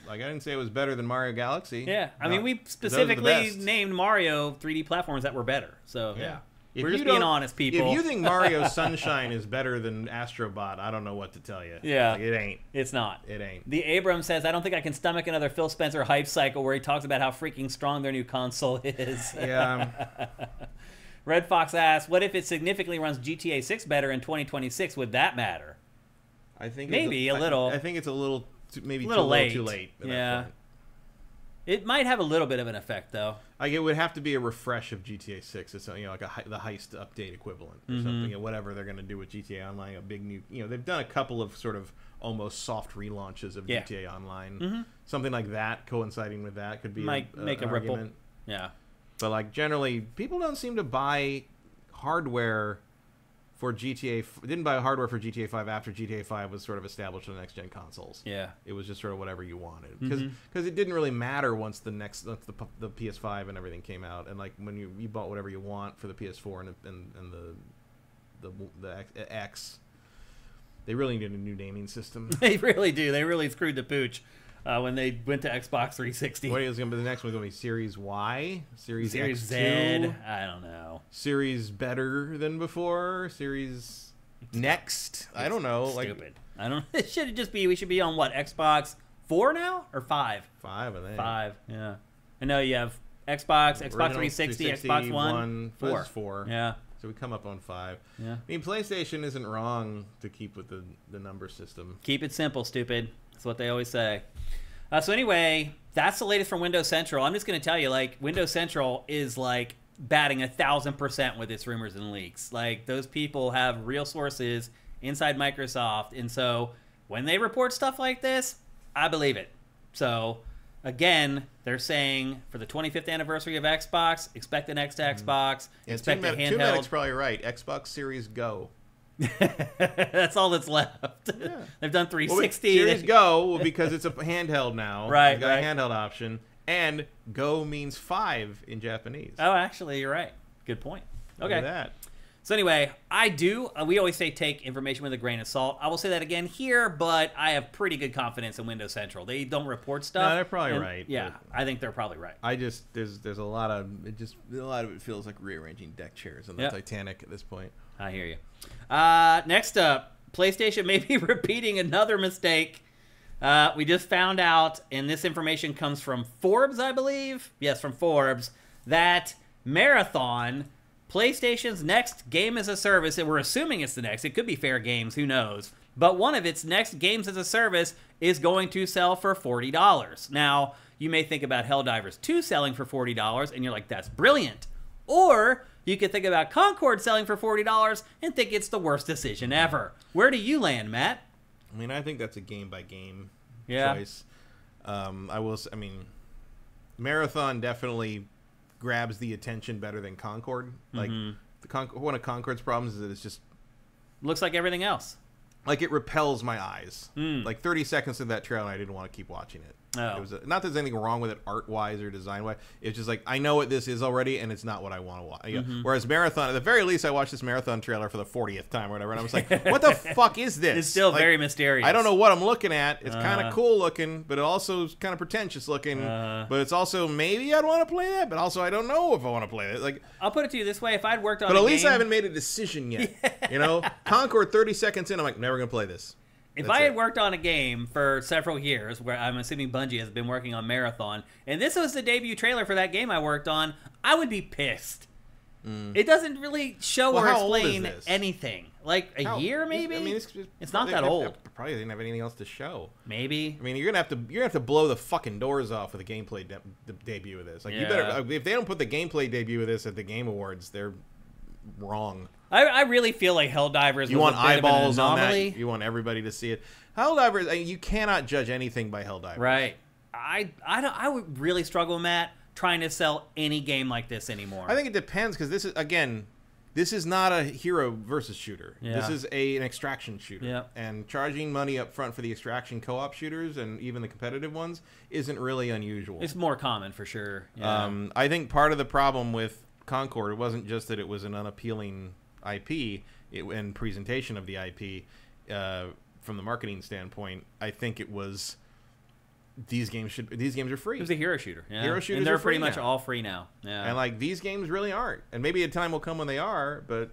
Like I didn't say it was better than Mario Galaxy. Yeah, I mean, we Those are the specifically best. named Mario 3D platforms that were better. So Yeah. we're If just you being don't- honest, people. If you think Mario Sunshine is better than Astrobot, I don't know what to tell you. Yeah. Like, it ain't. It's not. It ain't. The Abram says, I don't think I can stomach another Phil Spencer hype cycle where he talks about how freaking strong their new console is. Yeah. Red Fox asks, what if it significantly runs GTA 6 better in 2026? Would that matter? I think Maybe a little. I think it's a little maybe A little late. too late. At Yeah. that point. It might have a little bit of an effect, though. Like it would have to be a refresh of GTA 6. It's like the heist update equivalent or something. You know, whatever they're going to do with GTA Online, a big new. They've done a couple of sort of almost soft relaunches of GTA Online. Something like that coinciding with that could be Might make a ripple. argument. Yeah. But like generally, people don't seem to buy hardware for GTA. Didn't buy hardware for GTA 5 after GTA 5 was sort of established on the next gen consoles. Yeah. It was just sort of whatever you wanted because it didn't really matter once the PS5 and everything came out, and like when you bought whatever you want for the PS4 and the X. They really needed a new naming system. They really do. They really screwed the pooch when they went to Xbox 360. What is going to be the next one? Going to be Series Y, Series Series X2, Z? I don't know. Series better than before, Series Next. I don't know. Stupid. I don't. It should just be. We should be on what, Xbox 4 now or 5? 5, I think. 5. Yeah. I know you have Xbox, Xbox Original 360, Xbox One, 4. 4. Yeah. So we come up on 5. Yeah. I mean, PlayStation isn't wrong to keep with the number system. Keep it simple, stupid. That's what they always say. So anyway, that's the latest from Windows Central. I'm just going to tell you, like, Windows Central is like batting 1,000% with its rumors and leaks. Like, those people have real sources inside Microsoft, and so when they report stuff like this, I believe it. So again, they're saying for the 25th anniversary of Xbox, expect the next Xbox, expect a handheld. Two-Medic's probably right. Xbox Series Go. That's all that's left. Yeah. They've done 360. Series Go because it's a handheld now. Right, You've got right. a handheld option, and Go means 5 in Japanese. Oh, actually, you're right. Good point. Look Okay. at that. So anyway, we always say take information with a grain of salt. I will say that again here, but I have pretty good confidence in Windows Central. They don't report stuff. No, they're probably right, Yeah, but- I think they're probably right. I just there's a lot of it feels like rearranging deck chairs on the Yep. Titanic at this point. I hear you. Next up, PlayStation may be repeating another mistake. We just found out, and this information comes from Forbes, I believe. Yes, from Forbes, that Marathon, PlayStation's next game as a service, and we're assuming it's the next. It could be Fair Games, who knows? But one of its next games as a service is going to sell for $40. Now, you may think about Helldivers 2 selling for $40, and you're like, that's brilliant. Or you could think about Concord selling for $40 and think it's the worst decision ever. Where do you land, Matt? I mean, I think that's a game by game Yeah. choice. I mean, Marathon definitely grabs the attention better than Concord. Like one of Concord's problems is that it's just Looks like everything else. like it repels my eyes. Like 30 seconds of that trailer, I didn't want to keep watching it. Oh. It was not that there's anything wrong with it art-wise or design-wise. It's just like, I know what this is already, and it's not what I want to watch. Whereas Marathon, at the very least, I watched this Marathon trailer for the 40th time or whatever, and I was like, what the fuck is this? It's still Like, very mysterious. I don't know what I'm looking at. It's kind of cool looking, but it also is kind of pretentious looking. But it's also, maybe I'd want to play that, but also I don't know if I want to play it. Like, I'll put it to you this way. If I'd worked on but a at least game, I haven't made a decision yet. You know? Concord, 30 seconds in, I'm like, never going to play this. If That's I had it. worked on a game for several years, where I'm assuming Bungie has been working on Marathon, and this was the debut trailer for that game I worked on, I would be pissed. It doesn't really show Well, or how old is explain this? anything. Like a year, maybe? I mean, it's not that they old. Probably didn't have anything else to show. Maybe. I mean, you're gonna have to blow the fucking doors off with a gameplay debut of this. Like, you better, if they don't put the gameplay debut of this at the Game Awards, they're wrong. I really feel like Helldivers You was want a bit eyeballs of an on anomaly. that. You want everybody to see it. Helldivers, I mean, you cannot judge anything by Helldivers. Right. I would really struggle, Matt, trying to sell any game like this anymore. I think it depends because this is, again, this is not a hero versus shooter. Yeah. This is an extraction shooter. Yeah. And charging money up front for the extraction co-op shooters and even the competitive ones isn't really unusual. It's more common for sure. Yeah. I think part of the problem with Concord, it wasn't just that it was an unappealing IP and presentation of the IP from the marketing standpoint. I think it was these games are free. It was a hero shooter. Yeah. Hero shooters and they're are free pretty much now. all free now. Yeah. And like these games really aren't. And maybe a time will come when they are, but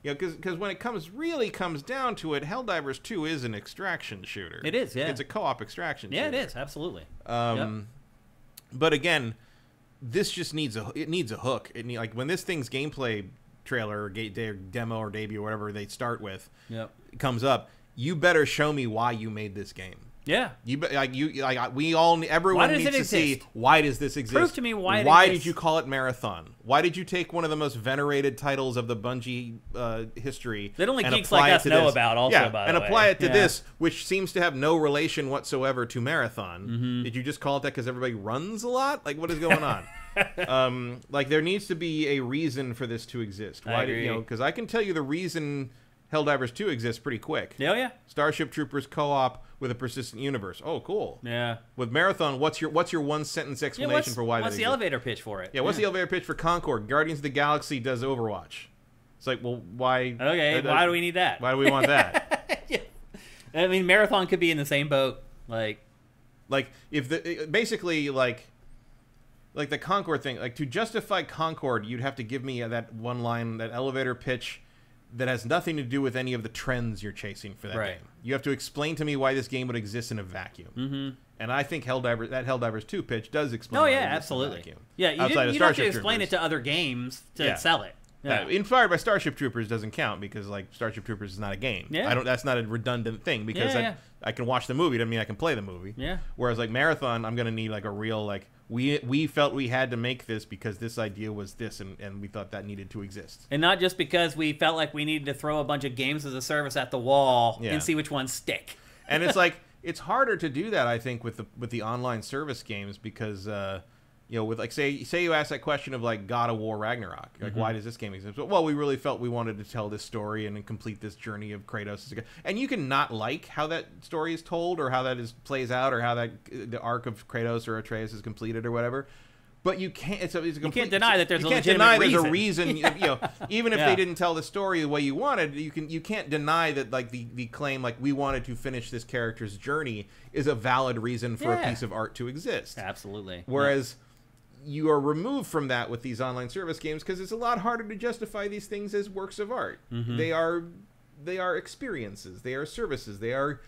because when it comes down to it, Helldivers 2 is an extraction shooter. It is, yeah. It's a co-op extraction shooter. Yeah, it is, absolutely. But again, this just needs a hook. Like when this thing's gameplay trailer or demo or debut or whatever they start with comes up, you better show me why you made this game. Yeah. Everyone needs to see, why does this exist? Prove to me why it Why exists. did you call it Marathon? Why did you take one of the most venerated titles of the Bungie history that only and geeks apply like it us to know this? about also, by the way. And apply it to this, which seems to have no relation whatsoever to Marathon. Did you just call it that because everybody runs a lot? Like, what is going on? Like, there needs to be a reason for this to exist. I agree. Because I can tell you the reason Helldivers 2 exists pretty quick. Oh, yeah. Starship Troopers co-op with a persistent universe. Oh, cool. Yeah. With Marathon, what's your one sentence explanation for why that What's the exists? elevator pitch for it? Yeah, what's the elevator pitch for Concord? Guardians of the Galaxy does Overwatch. It's like, well, why? Okay, why do we need that? Why do we want that? Yeah. I mean, Marathon could be in the same boat. Like if basically like the Concord thing, like to justify Concord, you'd have to give me that one line, that elevator pitch that has nothing to do with any of the trends you're chasing for that game. You have to explain to me why this game would exist in a vacuum. And I think Helldivers 2 pitch does explain. Oh why yeah, it exists absolutely. in a vacuum. Yeah, you don't have to explain Troopers. it to other games to sell it. Yeah. Inspired by Starship Troopers doesn't count because like Starship Troopers is not a game. Yeah. That's not a redundant thing because I can watch the movie, doesn't mean I can play the movie. Yeah. Whereas like Marathon, I'm gonna need like a real like we felt we had to make this because this idea was this and we thought that needed to exist. And not just because we felt like we needed to throw a bunch of games as a service at the wall and see which ones stick. And it's like it's harder to do that, I think, with the online service games because with like say you ask that question of like God of War Ragnarok, like why does this game exist? Well, we really felt we wanted to tell this story and complete this journey of Kratos. And you can not like how that story is told or how that plays out or how that the arc of Kratos or Atreus is completed or whatever. But you can't. You can't deny that there's a legitimate legitimate reason. Even if they didn't tell the story the way you wanted, you can't deny that like the claim like we wanted to finish this character's journey is a valid reason for a piece of art to exist. Absolutely. Whereas you are removed from that with these online service games because it's a lot harder to justify these things as works of art. They are experiences. They are services. They are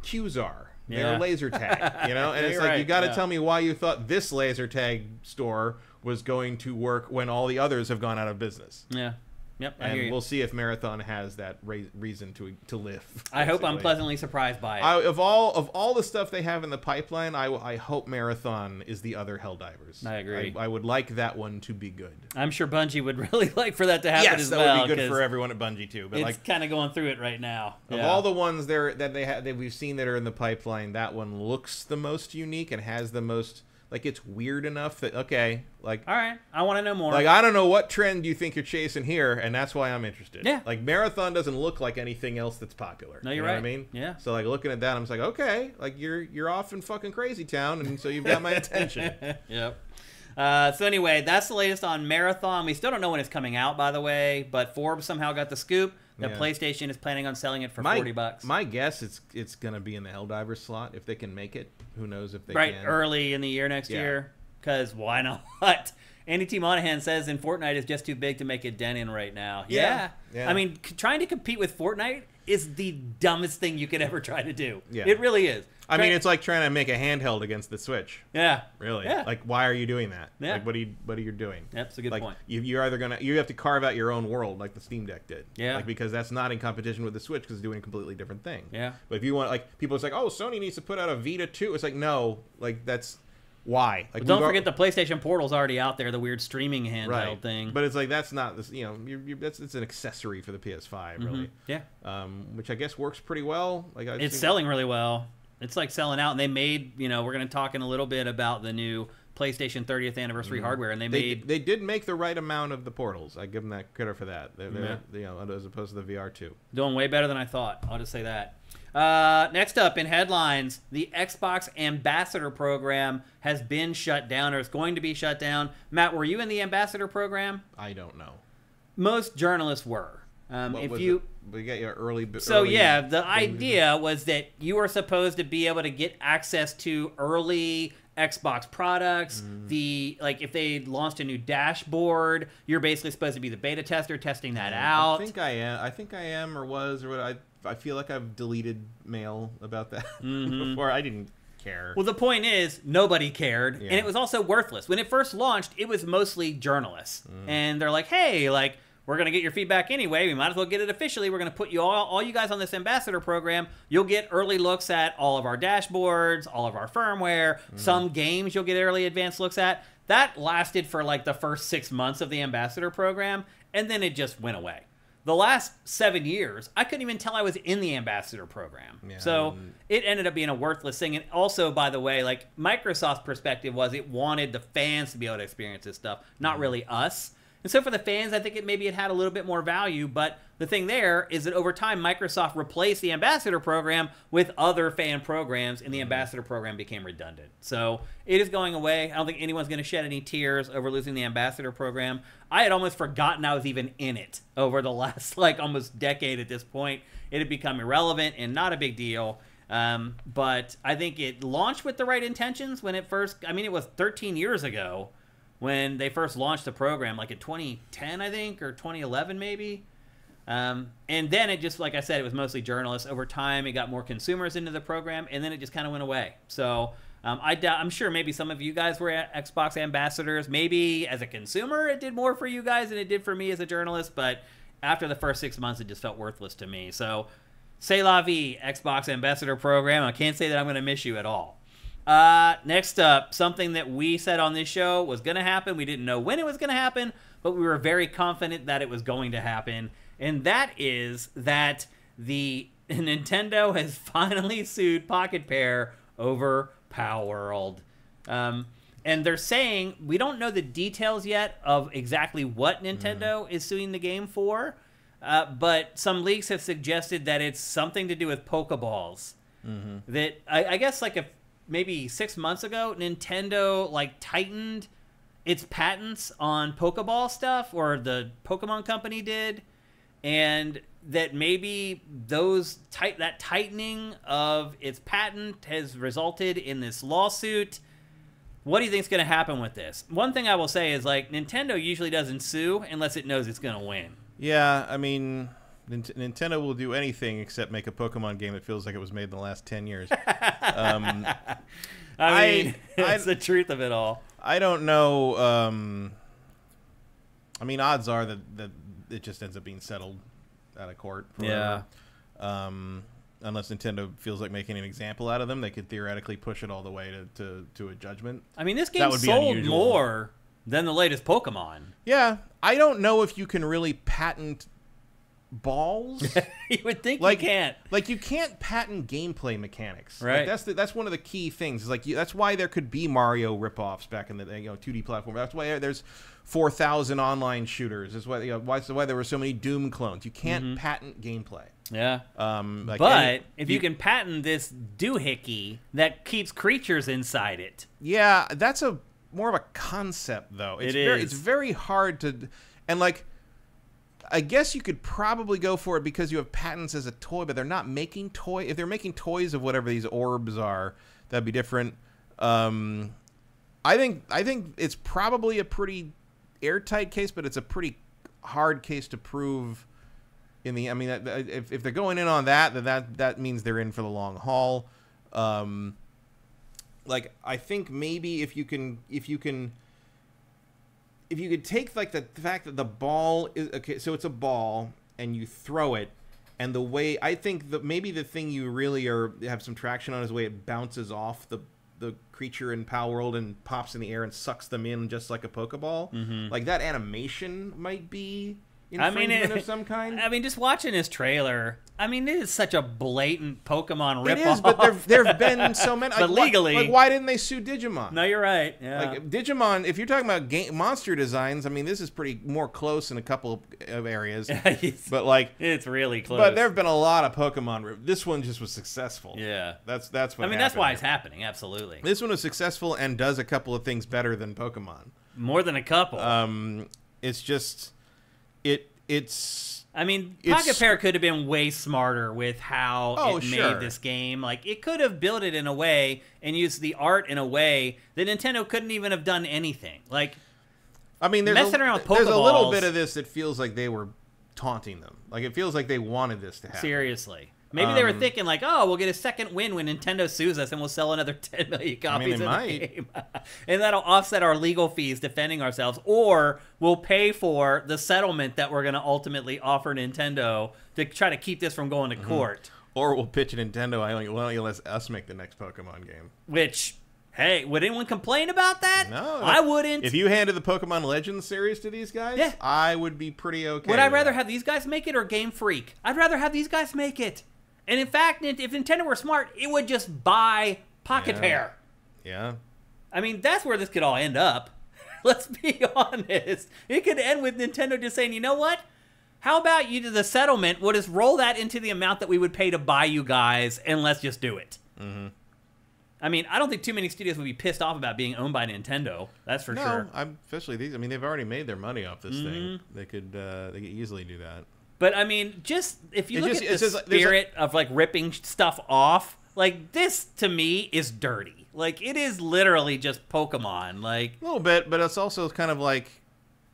Qzar. They're laser tag, and it's like you got to tell me why you thought this laser tag store was going to work when all the others have gone out of business. Yeah. Yep. And we'll see if Marathon has that reason to live. I hope I'm pleasantly surprised by it. Of all the stuff they have in the pipeline, I hope Marathon is the other Helldivers. I agree. I would like that one to be good. I'm sure Bungie would really like for that to happen as well. Yes, that would be good for everyone at Bungie too. But it's kind of going through it right now. Of all the ones that we've seen that are in the pipeline, that one looks the most unique and has the most. Like, it's weird enough that, okay, like... All right, I want to know more. Like, I don't know what trend you think you're chasing here, and that's why I'm interested. Yeah. Like, Marathon doesn't look like anything else that's popular. No, you're right. What I mean? Yeah. So, like, looking at that, I'm just like, okay, like, you're off in fucking Crazy Town, and so you've got my attention. Yep. So anyway, that's the latest on Marathon. We still don't know when it's coming out, by the way, but Forbes somehow got the scoop that PlayStation is planning on selling it for $40. My guess it's going to be in the Helldivers slot if they can make it. Who knows if they can. Right, early in the year next year. Because why not? Andy T. Monahan says in Fortnite is just too big to make a dent in right now. Yeah. I mean, trying to compete with Fortnite is the dumbest thing you could ever try to do. Yeah. It really is. I mean, it's like trying to make a handheld against the Switch. Yeah. Really? Yeah. Like, why are you doing that? Yeah. Like, what are you doing? That's a good point. You're either you have to carve out your own world like the Steam Deck did. Yeah. Like, because that's not in competition with the Switch because it's doing a completely different thing. Yeah. But if you want, like, people are like, oh, Sony needs to put out a Vita 2. It's like, no, like, that's why. Like, don't forget the PlayStation Portal's already out there, the weird streaming handheld thing. But it's like that's not this. It's an accessory for the PS5, really. Yeah. Which I guess works pretty well. Like it's selling really well. It's like selling out, and they made. We're going to talk in a little bit about the new PlayStation 30th anniversary hardware, and they did make the right amount of the portals. I give them that credit for that. They're as opposed to the VR2. Doing way better than I thought. I'll just say that. Next up in headlines, the Xbox Ambassador Program has been shut down, or is going to be shut down. Matt, were you in the Ambassador Program? I don't know. Most journalists were. We get your early. So yeah, the idea was that you were supposed to be able to get access to early Xbox products. If they launched a new dashboard, you're basically supposed to be the beta tester testing that out. I think I am or was or what. I feel like I've deleted mail about that before. I didn't care. Well, the point is, nobody cared, and it was also worthless. When it first launched, it was mostly journalists, and they're like, hey, like, we're going to get your feedback anyway. We might as well get it officially. We're going to put you all you guys on this ambassador program. You'll get early looks at all of our dashboards, all of our firmware. Some games you'll get early advanced looks at. That lasted for like the first 6 months of the ambassador program, and then it just went away. The last 7 years, I couldn't even tell I was in the ambassador program. Yeah, so it ended up being a worthless thing. And also, by the way, like Microsoft's perspective was it wanted the fans to be able to experience this stuff, not really us. And so for the fans, I think it had a little bit more value. But the thing there is that over time, Microsoft replaced the Ambassador program with other fan programs, and the Ambassador program became redundant. So it is going away. I don't think anyone's going to shed any tears over losing the Ambassador program. I had almost forgotten I was even in it over the last, like, almost decade at this point. It had become irrelevant and not a big deal. But I think it launched with the right intentions when it first, I mean, it was 13 years ago when they first launched the program, like in 2010, I think, or 2011 maybe. And then it just, like I said, it was mostly journalists. Over time, it got more consumers into the program, and then it just kind of went away. So I'm sure maybe some of you guys were Xbox ambassadors. Maybe as a consumer, it did more for you guys than it did for me as a journalist. But after the first 6 months, it just felt worthless to me. So, c'est la vie, Xbox ambassador program. I can't say that I'm going to miss you at all. Next up, something that we said on this show was going to happen. We didn't know when it was going to happen, but we were very confident that it was going to happen. And that is that the Nintendo has finally sued Pocket Pair over Palworld. And they're saying, we don't know the details yet of exactly what Nintendo is suing the game for, but some leaks have suggested that it's something to do with Pokeballs. That, I guess, like maybe 6 months ago, Nintendo like tightened its patents on Pokeball stuff, or the Pokemon company did, and that maybe that tightening of its patent has resulted in this lawsuit. What do you think is going to happen with this? One thing I will say is, like, Nintendo usually doesn't sue unless it knows it's going to win. Yeah, I mean, Nintendo will do anything except make a Pokemon game that feels like it was made in the last 10 years. I mean, it's the truth of it all. I don't know. I mean, odds are that it just ends up being settled out of court. Forever. Yeah. Unless Nintendo feels like making an example out of them, they could theoretically push it all the way to a judgment. I mean, this game sold more than the latest Pokemon. Yeah. I don't know if you can really patent balls. You would think like, you can't. Like, you can't patent gameplay mechanics. Right. Like, that's one of the key things. Is like that's why there could be Mario ripoffs back in the 2D platform. That's why there's 4,000 online shooters. That's why why there were so many Doom clones. You can't patent gameplay. Yeah. But if you can patent this doohickey that keeps creatures inside it. Yeah, that's more of a concept though. It's very hard to, and like, I guess you could probably go for it because you have patents as a toy, but they're not making toy. If they're making toys of whatever these orbs are, that'd be different. I think it's probably a pretty airtight case, but it's a pretty hard case to prove. I mean, if they're going in on that means they're in for the long haul. Like, I think maybe if you could take, like, the fact that the ball is okay, so it's a ball and you throw it, and the way I think that maybe the thing you really have some traction on is the way it bounces off the creature in Palworld and pops in the air and sucks them in just like a Pokeball. Like, that animation might be infringement of some kind. I mean, just watching his trailer, I mean, it is such a blatant Pokemon ripoff. It is, but there have been so many. But legally, why didn't they sue Digimon? No, you're right. Yeah. Like Digimon, if you're talking about monster designs, I mean, this is pretty more close in a couple of areas. But like, it's really close. But there have been a lot of Pokemon. This one just was successful. Yeah, that's what. I mean, that's why it's happening. Absolutely. This one was successful and does a couple of things better than Pokemon. More than a couple. It's just it's. I mean, Pocket Pair could have been way smarter with how it made this game. Like, it could have built it in a way and used the art in a way that Nintendo couldn't even have done anything. Like, I mean, there's messing around with Pokeballs. There's a little bit of this that feels like they were taunting them. Like, it feels like they wanted this to happen. Seriously. Maybe they were thinking, like, oh, we'll get a second win when Nintendo sues us and we'll sell another 10 million copies of the game. And that'll offset our legal fees defending ourselves. Or we'll pay for the settlement that we're going to ultimately offer Nintendo to try to keep this from going to court. Or we'll pitch Nintendo, why don't you let us make the next Pokemon game? Which, hey, would anyone complain about that? No. I wouldn't. If you handed the Pokemon Legends series to these guys, I would be pretty okay Would I rather have these guys make it or Game Freak? I'd rather have these guys make it. And in fact, if Nintendo were smart, it would just buy Pocket Pair. Yeah. I mean, that's where this could all end up. Let's be honest. It could end with Nintendo just saying, you know what? How about you do the settlement? We'll just roll that into the amount that we would pay to buy you guys, and let's just do it. Mm-hmm. I mean, I don't think too many studios would be pissed off about being owned by Nintendo. That's for sure. Especially these. I mean, they've already made their money off this thing. They could easily do that. But, I mean, just if you look at the spirit of, like, ripping stuff off, like, this, to me, is dirty. Like, it is literally just Pokemon. Like, a little bit, but it's also kind of like,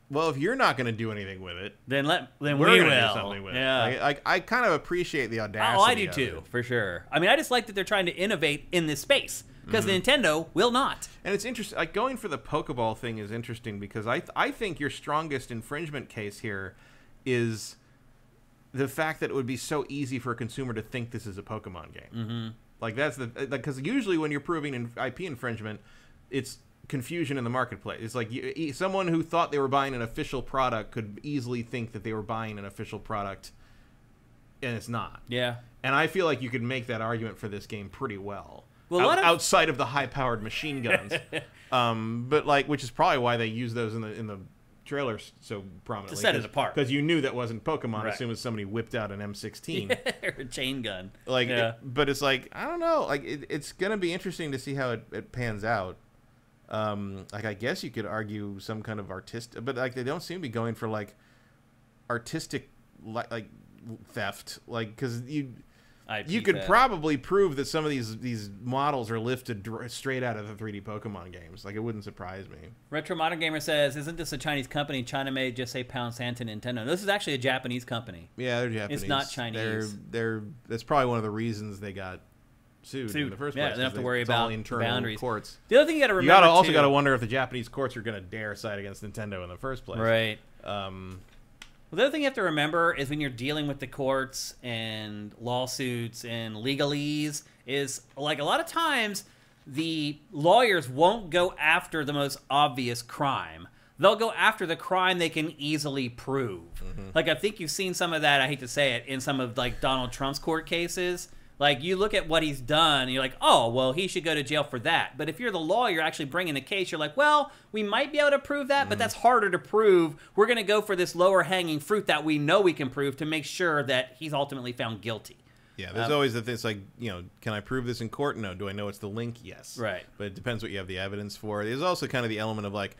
well, if you're not going to do anything with it, then we will do something with it. Like, I kind of appreciate the audacity. Oh, I do too, for sure. I mean, I just like that they're trying to innovate in this space, because Nintendo will not. And it's interesting, like, going for the Pokeball thing is interesting, because I think your strongest infringement case here is the fact that it would be so easy for a consumer to think this is a Pokemon game. Like, that's because usually when you're proving an IP infringement, it's confusion in the marketplace. It's like someone who thought they were buying an official product could easily think that they were buying an official product, and it's not. Yeah. And I feel like you could make that argument for this game pretty well. Outside of the high-powered machine guns, but like, which is probably why they use those in the trailers so prominently, to set it apart, because you knew that wasn't Pokemon as soon as somebody whipped out an M16 or a chain gun. Like, but it's like, I don't know. Like, it's gonna be interesting to see how it pans out. Like, I guess you could argue some kind of artistic, but like, they don't seem to be going for like artistic like theft, like, because you could probably prove that some of these models are lifted straight out of the 3D Pokemon games. Like, it wouldn't surprise me. Retro Modern Gamer says, isn't this a Chinese company? China made, just say pound sand to Nintendo. No, this is actually a Japanese company. Yeah, they're Japanese. It's not Chinese. That's probably one of the reasons they got sued in the first place. Yeah, they don't have to worry about internal boundaries. Courts. The other thing you got to remember, you also got to wonder if the Japanese courts are going to dare side against Nintendo in the first place. Right. Well, the other thing you have to remember is when you're dealing with the courts and lawsuits and legalese is, like, a lot of times the lawyers won't go after the most obvious crime. They'll go after the crime they can easily prove. Like, I think you've seen some of that, I hate to say it, in some of, like, Donald Trump's court cases. Like, you look at what he's done, and you're like, oh, well, he should go to jail for that. But if you're the lawyer actually bringing the case, you're like, well, we might be able to prove that, but that's harder to prove. We're going to go for this lower-hanging fruit that we know we can prove to make sure that he's ultimately found guilty. Yeah, there's always the thing, it's like, you know, can I prove this in court? No. Do I know it's the link? Yes. Right. But it depends what you have the evidence for. There's also kind of the element of, like,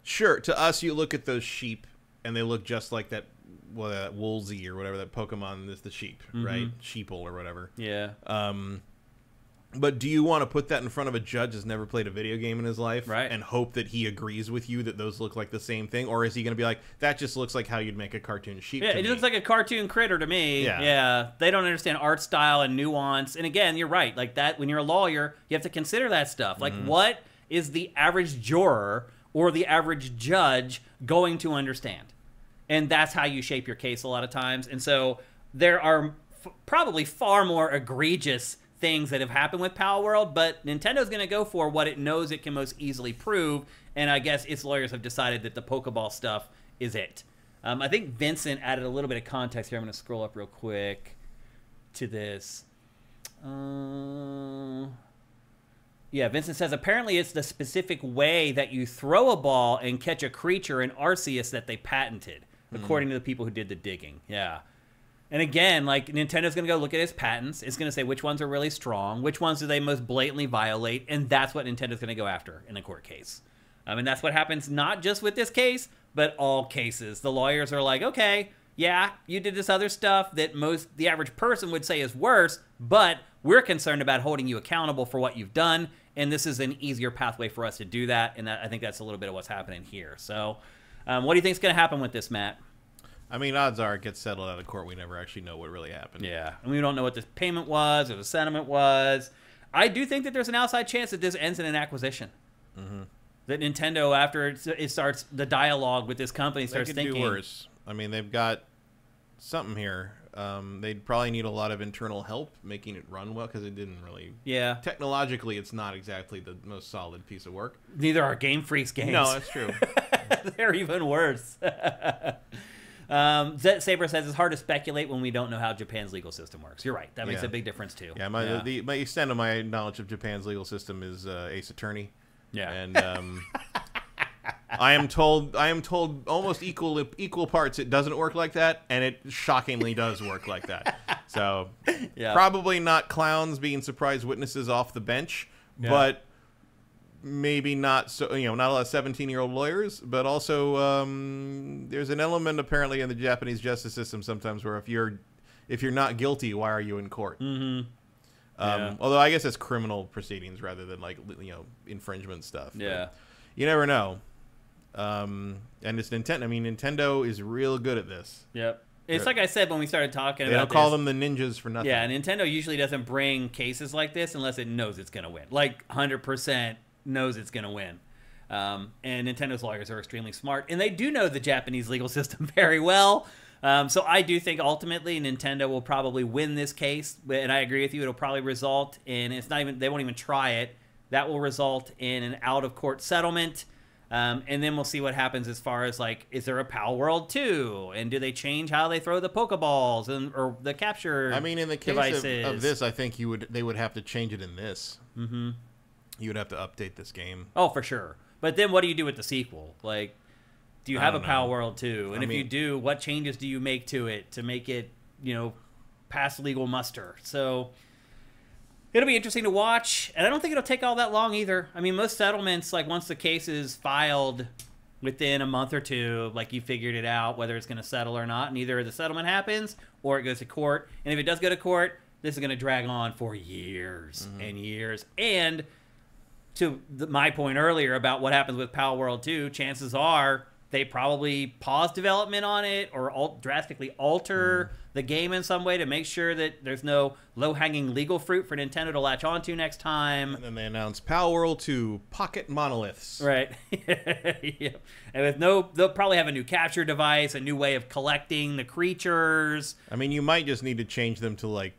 sure, to us, you look at those sheep, and they look just like that, well, that Woolsey or whatever, that Pokemon is the sheep, right? Sheeple or whatever. Yeah. But do you want to put that in front of a judge that's never played a video game in his life, right, and hope that he agrees with you that those look like the same thing? Or is he going to be like, that just looks like how you'd make a cartoon sheep? Yeah, it looks like a cartoon critter to me. Yeah. They don't understand art style and nuance. And again, you're right. Like, that, when you're a lawyer, you have to consider that stuff. Like, what is the average juror or the average judge going to understand? And that's how you shape your case a lot of times. And so there are probably far more egregious things that have happened with Palworld, but Nintendo's going to go for what it knows it can most easily prove. And I guess its lawyers have decided that the Pokeball stuff is it. I think Vincent added a little bit of context here. I'm going to scroll up real quick. to this. Yeah, Vincent says, apparently it's the specific way that you throw a ball and catch a creature in Arceus that they patented, according to the people who did the digging. Yeah. And again, like, Nintendo's going to go look at its patents. It's going to say which ones are really strong, which ones do they most blatantly violate, and that's what Nintendo's going to go after in a court case. And that's what happens not just with this case, but all cases. The lawyers are like, okay, yeah, you did this other stuff that the average person would say is worse, but we're concerned about holding you accountable for what you've done, and this is an easier pathway for us to do that, and I think that's a little bit of what's happening here. So what do you think is going to happen with this, Matt? I mean, odds are it gets settled out of court. We never actually know what really happened. Yeah, and we don't know what this payment was or the settlement was. I do think that there's an outside chance that this ends in an acquisition. That Nintendo, after it starts the dialogue with this company, starts thinking... They could do worse. I mean, they've got something here. They'd probably need a lot of internal help making it run well, because it didn't really... Yeah. Technologically, it's not exactly the most solid piece of work. Neither are Game Freak's games. No, that's true. They're even worse. Saber says it's hard to speculate when we don't know how Japan's legal system works. You're right. That makes a big difference, too. Yeah, my extent of my knowledge of Japan's legal system is Ace Attorney. Yeah. And I am told almost equal parts it doesn't work like that, and it shockingly does work like that. So probably not clowns being surprise witnesses off the bench, but maybe not so, not a lot of 17-year-old lawyers, but also there's an element apparently in the Japanese justice system sometimes where if you're not guilty, why are you in court? Although I guess it's criminal proceedings rather than like infringement stuff. Yeah, but you never know. And it's Nintendo. I mean, Nintendo is real good at this. Yep. It's like I said when we started talking about this. They don't call them the ninjas for nothing. Yeah, Nintendo usually doesn't bring cases like this unless it knows it's going to win. Like 100% knows it's going to win. And Nintendo's lawyers are extremely smart, and they do know the Japanese legal system very well. So I do think ultimately Nintendo will probably win this case, and I agree with you. It'll probably result in they won't even try it. That will result in an out-of-court settlement, and then we'll see what happens as far as like, is there a Palworld 2, and do they change how they throw the Pokeballs or the capture? I mean, in the case of this, I think they would have to change it in this. You would have to update this game. Oh, for sure. But then what do you do with the sequel? Like, do you have a Palworld 2? And if you do, what changes do you make to it to make it, pass legal muster? So it'll be interesting to watch. And I don't think it'll take all that long either. I mean, most settlements, like once the case is filed within a month or two, like you figured it out whether it's going to settle or not. And either the settlement happens or it goes to court. And if it does go to court, this is going to drag on for years and years. And to my point earlier about what happens with Palworld 2, chances are they probably pause development on it or drastically alter the game in some way to make sure that there's no low-hanging legal fruit for Nintendo to latch onto next time. And then they announce Palworld 2 Pocket Monoliths. Right. Yeah. And they'll probably have a new capture device, a new way of collecting the creatures. I mean, you might just need to change them to, like,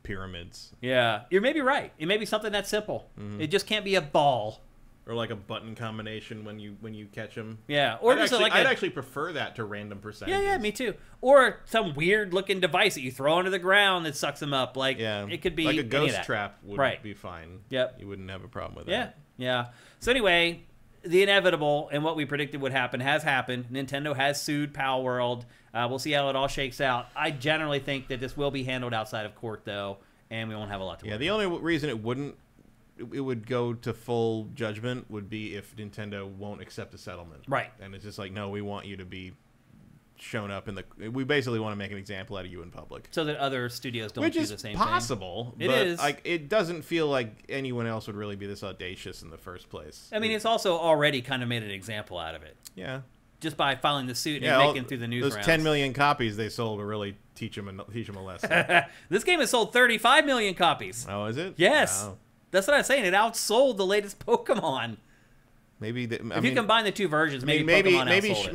pyramids. Yeah. You're maybe right. It may be something that simple. It just can't be a ball. Or like a button combination when you catch them. Yeah, or I'd actually prefer that to random percentages. Yeah, me too. Or some weird looking device that you throw onto the ground that sucks them up. Like it could be like a ghost trap would be fine. Yep, you wouldn't have a problem with that. Yeah. So anyway, the inevitable and what we predicted would happen has happened. Nintendo has sued Palworld. We'll see how it all shakes out. I generally think that this will be handled outside of court though, and we won't have a lot to worry about. The only reason it would go to full judgment would be if Nintendo won't accept a settlement. Right. And it's just like, no, we want you to be shown up we basically want to make an example out of you in public. So that other studios don't do the same thing. Which is possible. It is. Like, it doesn't feel like anyone else would really be this audacious in the first place. I mean, it's also already kind of made an example out of it. Yeah. Just by filing the suit and making it through the news rounds. Those 10 million copies they sold will really teach them a lesson. This game has sold 35 million copies. Oh, is it? Yes. Wow. That's what I'm saying. It outsold the latest Pokemon. Maybe if you combine the two versions, maybe Pokemon outsold it.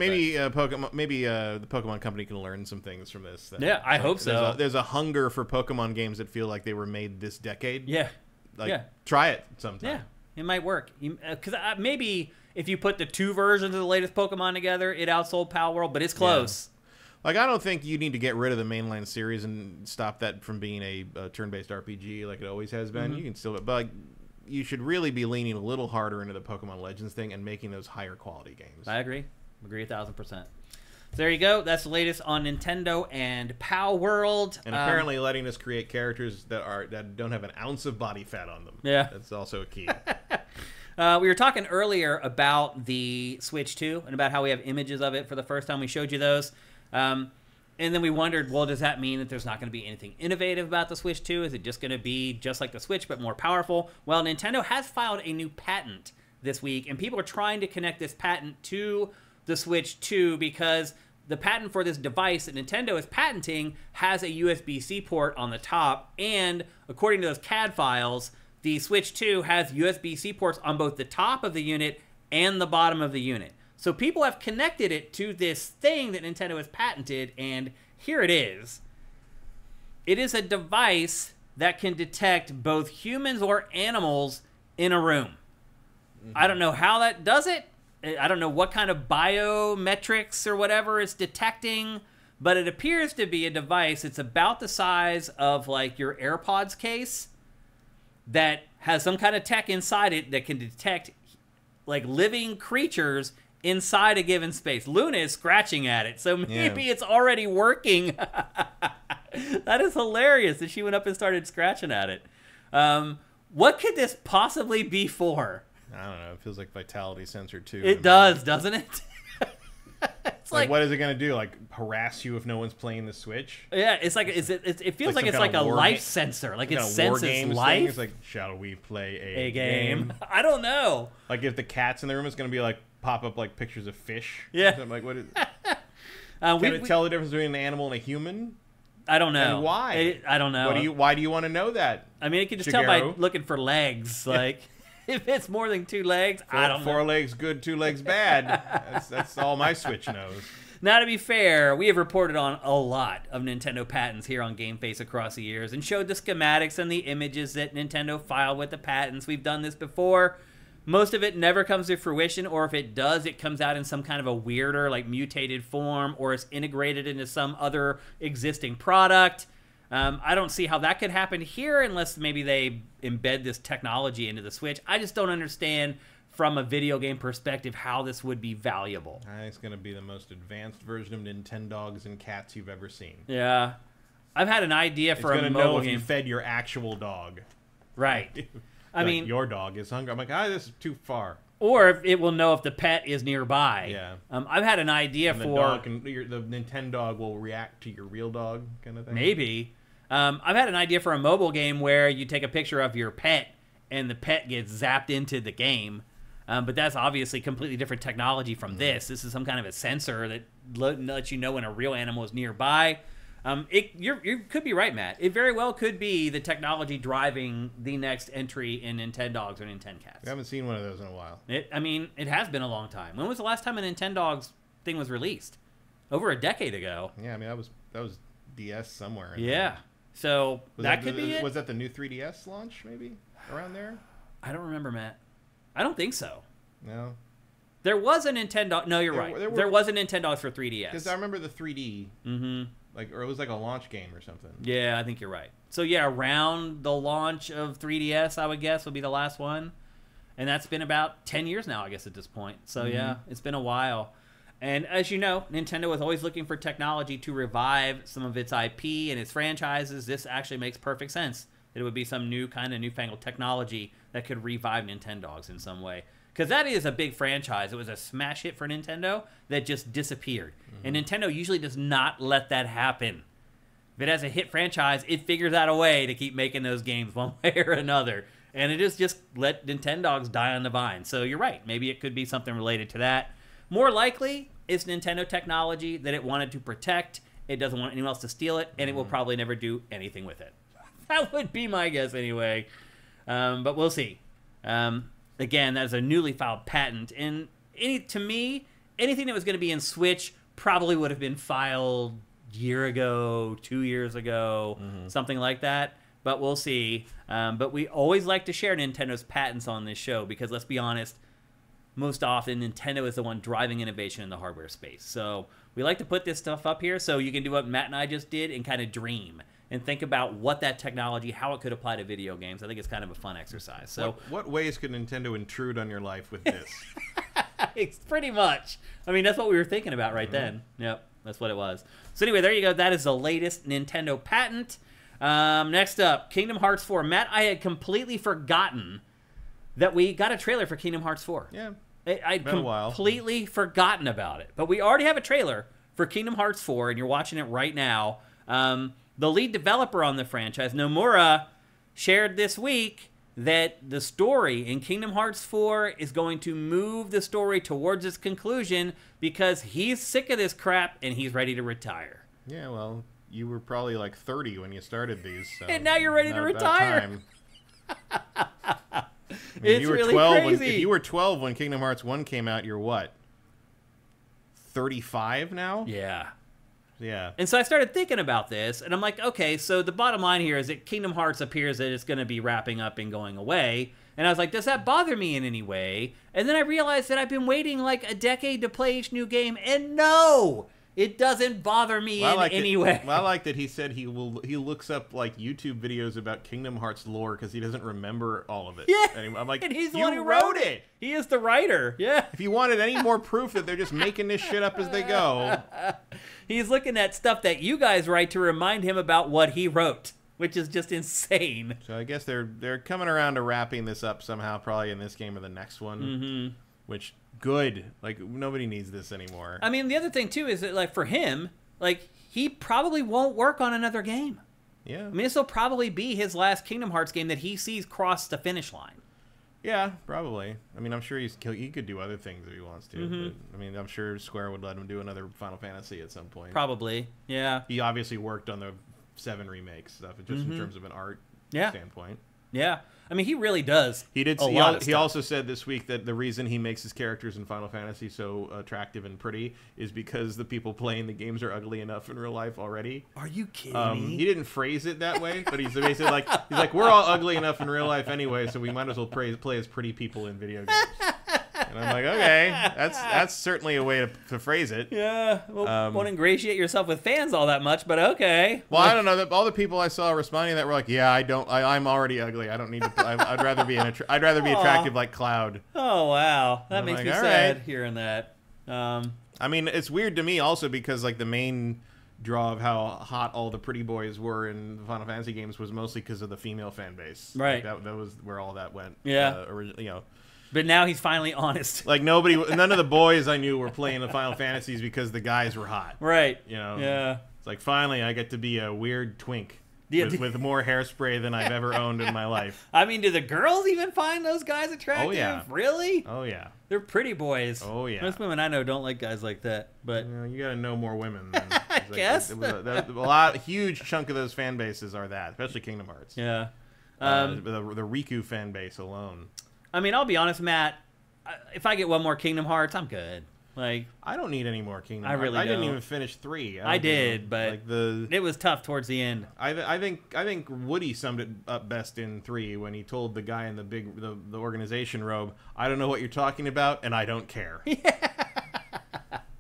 Maybe the Pokemon company can learn some things from this. Yeah, I hope so. There's a hunger for Pokemon games that feel like they were made this decade. Yeah. Try it sometime. Yeah, it might work. Because maybe if you put the two versions of the latest Pokemon together, it outsold Palworld, but it's close. Yeah. Like, I don't think you need to get rid of the mainline series and stop that from being a turn-based RPG like it always has been. You can still, but like, you should really be leaning a little harder into the Pokemon Legends thing and making those higher quality games. I agree. 1,000%. So there you go. That's the latest on Nintendo and Palworld. And apparently letting us create characters that don't have an ounce of body fat on them. Yeah. That's also a key. We were talking earlier about the Switch 2 and about how we have images of it for the first time. We showed you those. And then we wondered, well, does that mean that there's not going to be anything innovative about the Switch 2? Is it just going to be just like the Switch but more powerful? Well, Nintendo has filed a new patent this week, and people are trying to connect this patent to the Switch 2 because the patent for this device that Nintendo is patenting has a USB-C port on the top, and according to those CAD files, the Switch 2 has USB-C ports on both the top of the unit and the bottom of the unit. So people have connected it to this thing that Nintendo has patented, and here it is. It is a device that can detect both humans or animals in a room. I don't know how that does it. I don't know what kind of biometrics or whatever it's detecting, but it appears to be a device. It's about the size of like your AirPods case that has some kind of tech inside it that can detect like living creatures inside a given space. Luna is scratching at it, so maybe it's already working. That is hilarious that she went up and started scratching at it. What could this possibly be for? I don't know. It feels like Vitality Sensor 2. It does, doesn't it? It's like, what is it going to do? Like, harass you if no one's playing the Switch? Yeah, it's like, it feels like it's like a life sensor. Like, it senses life. It's like, shall we play a game? I don't know. Like, if the cat's in the room, it's going to be like, pop up like pictures of fish. Yeah. I'm like, what is can it tell the difference between an animal and a human? I don't know. And why? I don't know. Why do you want to know that? I mean, it can just tell by looking for legs. Like, if it's more than 2 legs, I don't know. 4 legs good, 2 legs bad. That's all my Switch knows. Now, to be fair, we have reported on a lot of Nintendo patents here on GameFace across the years and showed the schematics and the images that Nintendo filed with the patents. We've done this before. Most of it never comes to fruition, or if it does, it comes out in some kind of a weirder, like mutated form, or it's integrated into some other existing product. I don't see how that could happen here unless maybe they embed this technology into the Switch. I just don't understand from a video game perspective how this would be valuable. It's going to be the most advanced version of Nintendogs and cats you've ever seen. Yeah. I've had an idea for a mobile game. It's going to know if you fed your actual dog. Right. I mean, your dog is hungry. I'm like, this is too far. Or it will know if the pet is nearby. Yeah. I've had an idea the Nintendog will react to your real dog kind of thing. Maybe. I've had an idea for a mobile game where you take a picture of your pet and the pet gets zapped into the game. But that's obviously completely different technology from this. This is some kind of a sensor that lets you know when a real animal is nearby. You could be right, Matt. It very well could be the technology driving the next entry in Nintendogs or Nintendcats. We haven't seen one of those in a while. It has been a long time. When was the last time a Nintendogs thing was released? Over a decade ago. Yeah, I mean, that was DS somewhere. Yeah. So that could be it. Was that the new 3DS launch, maybe? Around there? I don't remember, Matt. I don't think so. No. There was a Nintendo. No, you're right. There was a Nintendogs for 3DS. Because I remember the 3D. Mm-hmm. Or it was like a launch game or something. Yeah, I think you're right. So yeah, around the launch of 3DS, I would guess would be the last one, and that's been about 10 years now, I guess, at this point. So yeah, it's been a while. And as you know, Nintendo is always looking for technology to revive some of its IP and its franchises. This actually makes perfect sense. It would be some new kind of newfangled technology that could revive Nintendogs in some way. Because that is a big franchise. It was a smash hit for Nintendo that just disappeared. And Nintendo usually does not let that happen. If it has a hit franchise, it figures out a way to keep making those games one way or another. And it is just let Nintendogs die on the vine. So you're right. Maybe it could be something related to that. More likely, it's Nintendo technology that it wanted to protect. It doesn't want anyone else to steal it. And it will probably never do anything with it. That would be my guess anyway. But we'll see. Again, that's a newly filed patent. And to me, anything that was going to be in Switch probably would have been filed a year ago, 2 years ago, something like that. But we'll see. But we always like to share Nintendo's patents on this show because, let's be honest, most often Nintendo is the one driving innovation in the hardware space. So we like to put this stuff up here so you can do what Matt and I just did and kind of dream and think about what that technology, how it could apply to video games. I think it's kind of a fun exercise. So what ways could Nintendo intrude on your life with this? It's pretty much. I mean, that's what we were thinking about right then. Yep, that's what it was. So anyway, there you go. That is the latest Nintendo patent. Next up, Kingdom Hearts 4. Matt, I had completely forgotten that we got a trailer for Kingdom Hearts 4. Yeah, I'd completely forgotten about it. But we already have a trailer for Kingdom Hearts 4, and you're watching it right now. The lead developer on the franchise, Nomura, shared this week that the story in Kingdom Hearts 4 is going to move the story towards its conclusion because he's sick of this crap and he's ready to retire. Yeah, well, you were probably like 30 when you started these. So and now you're ready to retire. It's you were really 12 crazy. If you were 12 when Kingdom Hearts 1 came out, you're what? 35 now? Yeah. Yeah. And so I started thinking about this, and I'm like, okay, so the bottom line here is that Kingdom Hearts appears that it's going to be wrapping up and going away. And I was like, does that bother me in any way? And then I realized that I've been waiting like a decade to play each new game, and no! It doesn't bother me in any way. Well, I like that he said he looks up like YouTube videos about Kingdom Hearts lore because he doesn't remember all of it. Yeah, and I'm like, and he's the you one who wrote it. He is the writer. Yeah. If you wanted any more proof that they're just making this shit up as they go, he's looking at stuff that you guys write to remind him about what he wrote, which is just insane. So I guess they're coming around to wrapping this up somehow, probably in this game or the next one. Mm-hmm. Which good, like nobody needs this anymore. I mean, the other thing too is that like for him, like he probably won't work on another game. Yeah. I mean, this will probably be his last Kingdom Hearts game that he sees cross the finish line. Yeah, probably. I mean, I'm sure he could do other things if he wants to. Mm-hmm. But, I mean, I'm sure Square would let him do another Final Fantasy at some point. Probably, yeah. He obviously worked on the 7 remake stuff, just in terms of an art standpoint. Yeah. I mean, he really does. He did. He also said this week that the reason he makes his characters in Final Fantasy so attractive and pretty is because the people playing the games are ugly enough in real life already. Are you kidding me? He didn't phrase it that way, but he's basically like we're all ugly enough in real life anyway, so we might as well play as pretty people in video games. And I'm like, okay, that's certainly a way to phrase it. Yeah, well, won't ingratiate yourself with fans all that much, but okay. Well, I don't know. All the people I saw responding to that were like, yeah, I'm already ugly. I don't need to. I'd rather be attractive like Cloud. Oh wow, that makes me sad right. hearing that. I mean, it's weird to me also because like the main draw of how hot all the pretty boys were in the Final Fantasy games was mostly because of the female fan base. Right. Like that was where all that went. Yeah. But now he's finally honest. Like none of the boys I knew were playing the Final Fantasies because the guys were hot. Right. Yeah. It's like finally I get to be a weird twink with more hairspray than I've ever owned in my life. I mean, do the girls even find those guys attractive? Oh yeah. Really? Oh yeah. They're pretty boys. Oh yeah. Most women I know don't like guys like that. But you got to know more women. I guess. A huge chunk of those fan bases are that, especially Kingdom Hearts. Yeah. The Riku fan base alone. I mean, I'll be honest, Matt. If I get one more Kingdom Hearts, I'm good. Like, I don't need any more Kingdom I Hearts. really I didn't don't. even finish 3. I did, but like it was tough towards the end. I think Woody summed it up best in 3 when he told the guy in the organization robe, "I don't know what you're talking about, and I don't care."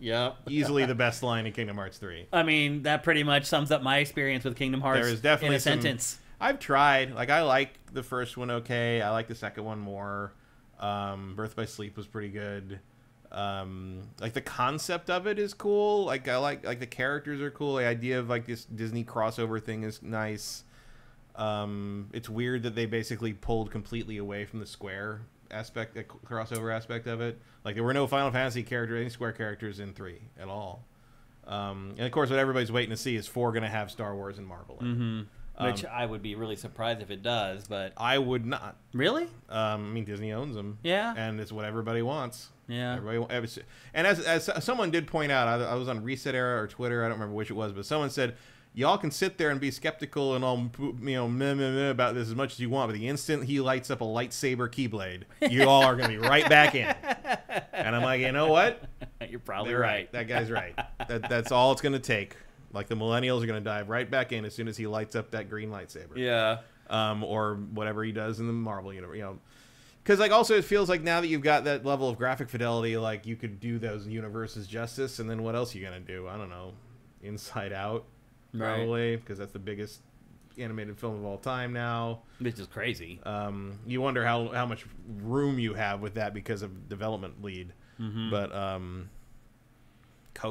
Yep. Easily the best line in Kingdom Hearts 3. I mean, that pretty much sums up my experience with Kingdom Hearts There is definitely in a sentence. I've tried. Like, I like the first one okay. I like the second one more. Birth by Sleep was pretty good. Like, the concept of it is cool. Like, I like the characters are cool. The idea of, like, this Disney crossover thing is nice. It's weird that they basically pulled completely away from the Square aspect, the crossover aspect of it. Like, there were no Final Fantasy characters, any Square characters in 3 at all. And, of course, what everybody's waiting to see is 4 going to have Star Wars and Marvel in it. Mm-hmm. Which I would be really surprised if it does, but... I would not. Really? I mean, Disney owns them. Yeah. And it's what everybody wants. Yeah. And as someone did point out, I was on Reset Era or Twitter, I don't remember which it was, but someone said, y'all can sit there and be skeptical and all, meh, meh, meh about this as much as you want, but the instant he lights up a lightsaber keyblade, you all are going to be right back in. And I'm like, you know what? You're probably They're right. That guy's right. That's all it's going to take. Like, the millennials are going to dive right back in as soon as he lights up that green lightsaber. Yeah. Or whatever he does in the Marvel universe. Because, like, also it feels like now that you've got that level of graphic fidelity, like, you could do those universes justice, and then what else are you going to do? I don't know. Inside Out, probably, because that's the biggest animated film of all time now. Which is crazy. You wonder how much room you have with that because of development lead. But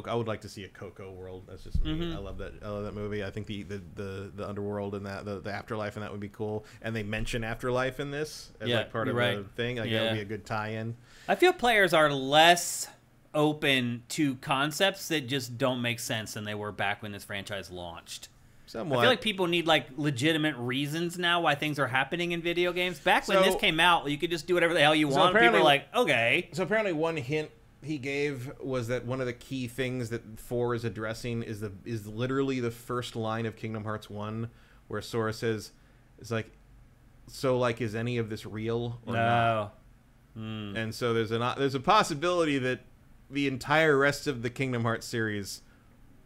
I would like to see a Coco world. That's just me. I love that movie. I think the underworld and the afterlife and that would be cool. And they mention afterlife in this as like part of the thing. Like that would be a good tie-in. I feel players are less open to concepts that just don't make sense than they were back when this franchise launched. Somewhat. I feel like people need like legitimate reasons now why things are happening in video games. Back when this came out, you could just do whatever the hell you want. People are like, okay. So apparently one hint he gave was that one of the key things that 4 is addressing is literally the first line of Kingdom Hearts 1, where Sora says, "It's like, so like, is any of this real or not?" And so there's a possibility that the entire rest of the Kingdom Hearts series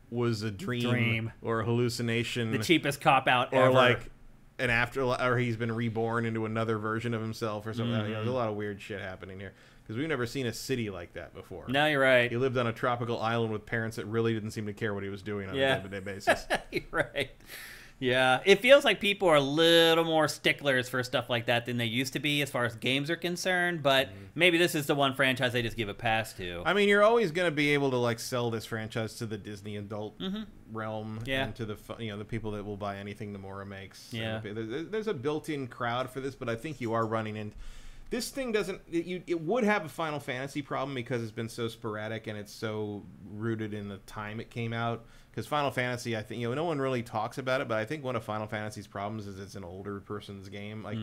was a dream or a hallucination, the cheapest cop out or ever. like an or he's been reborn into another version of himself or something. You know, there's a lot of weird shit happening here. Because we've never seen a city like that before. No, you're right. He lived on a tropical island with parents that really didn't seem to care what he was doing on a day-to-day basis. You're right. Yeah, it feels like people are a little more sticklers for stuff like that than they used to be as far as games are concerned, but maybe this is the one franchise they just give a pass to. I mean, you're always going to be able to like sell this franchise to the Disney adult realm and to the the people that will buy anything Nomura makes. Yeah. There's a built-in crowd for this, but I think you are running in. This thing doesn't. It would have a Final Fantasy problem because it's been so sporadic and it's so rooted in the time it came out. Because Final Fantasy, I think no one really talks about it, but I think one of Final Fantasy's problems is it's an older person's game. Like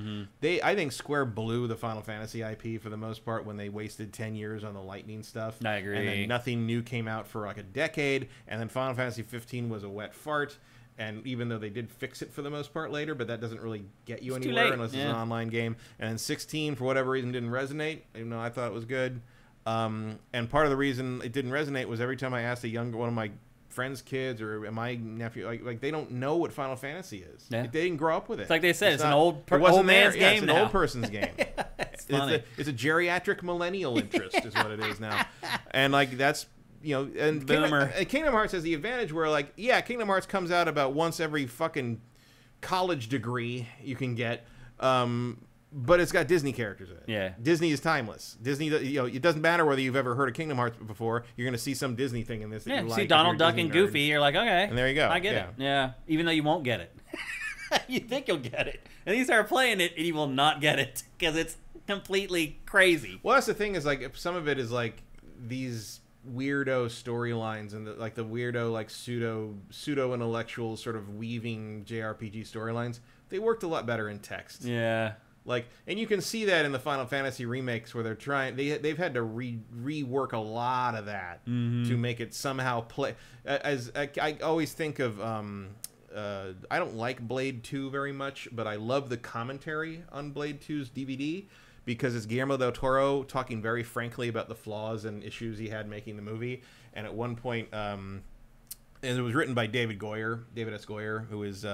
I think Square blew the Final Fantasy IP for the most part when they wasted 10 years on the Lightning stuff. I agree. And then nothing new came out for like a decade, and then Final Fantasy 15 was a wet fart. And even though they did fix it for the most part later, but that doesn't really get you anywhere unless it's an online game. And then 16, for whatever reason, didn't resonate, even though I thought it was good. And part of the reason it didn't resonate was every time I asked one of my friends' kids or my nephew, like they don't know what Final Fantasy is. They didn't grow up with it. It's like they said, it's an old man's game now. It's an old person's game. It's funny. It's a geriatric millennial interest is what it is now. And like that's... and Kingdom Hearts has the advantage where, like, Kingdom Hearts comes out about once every fucking college degree you can get, but it's got Disney characters in it. Yeah. Disney is timeless. Disney, it doesn't matter whether you've ever heard of Kingdom Hearts before. You're going to see some Disney thing in this. That you see like Donald Duck and Goofy. You're like, okay. And there you go. I get it. Yeah. Even though you won't get it. You think you'll get it. And then you start playing it, and you will not get it because it's completely crazy. Well, that's the thing is, like, some of it is, like, these weirdo storylines and the weirdo like pseudo intellectual sort of weaving JRPG storylines. They worked a lot better in text. Yeah. Like, and you can see that in the Final Fantasy remakes where they're trying. They've had to rework a lot of that to make it somehow play. As I always think of, I don't like Blade 2 very much, but I love the commentary on Blade 2's DVD. Because it's Guillermo del Toro talking very frankly about the flaws and issues he had making the movie. And at one point, and it was written by David S. Goyer, who is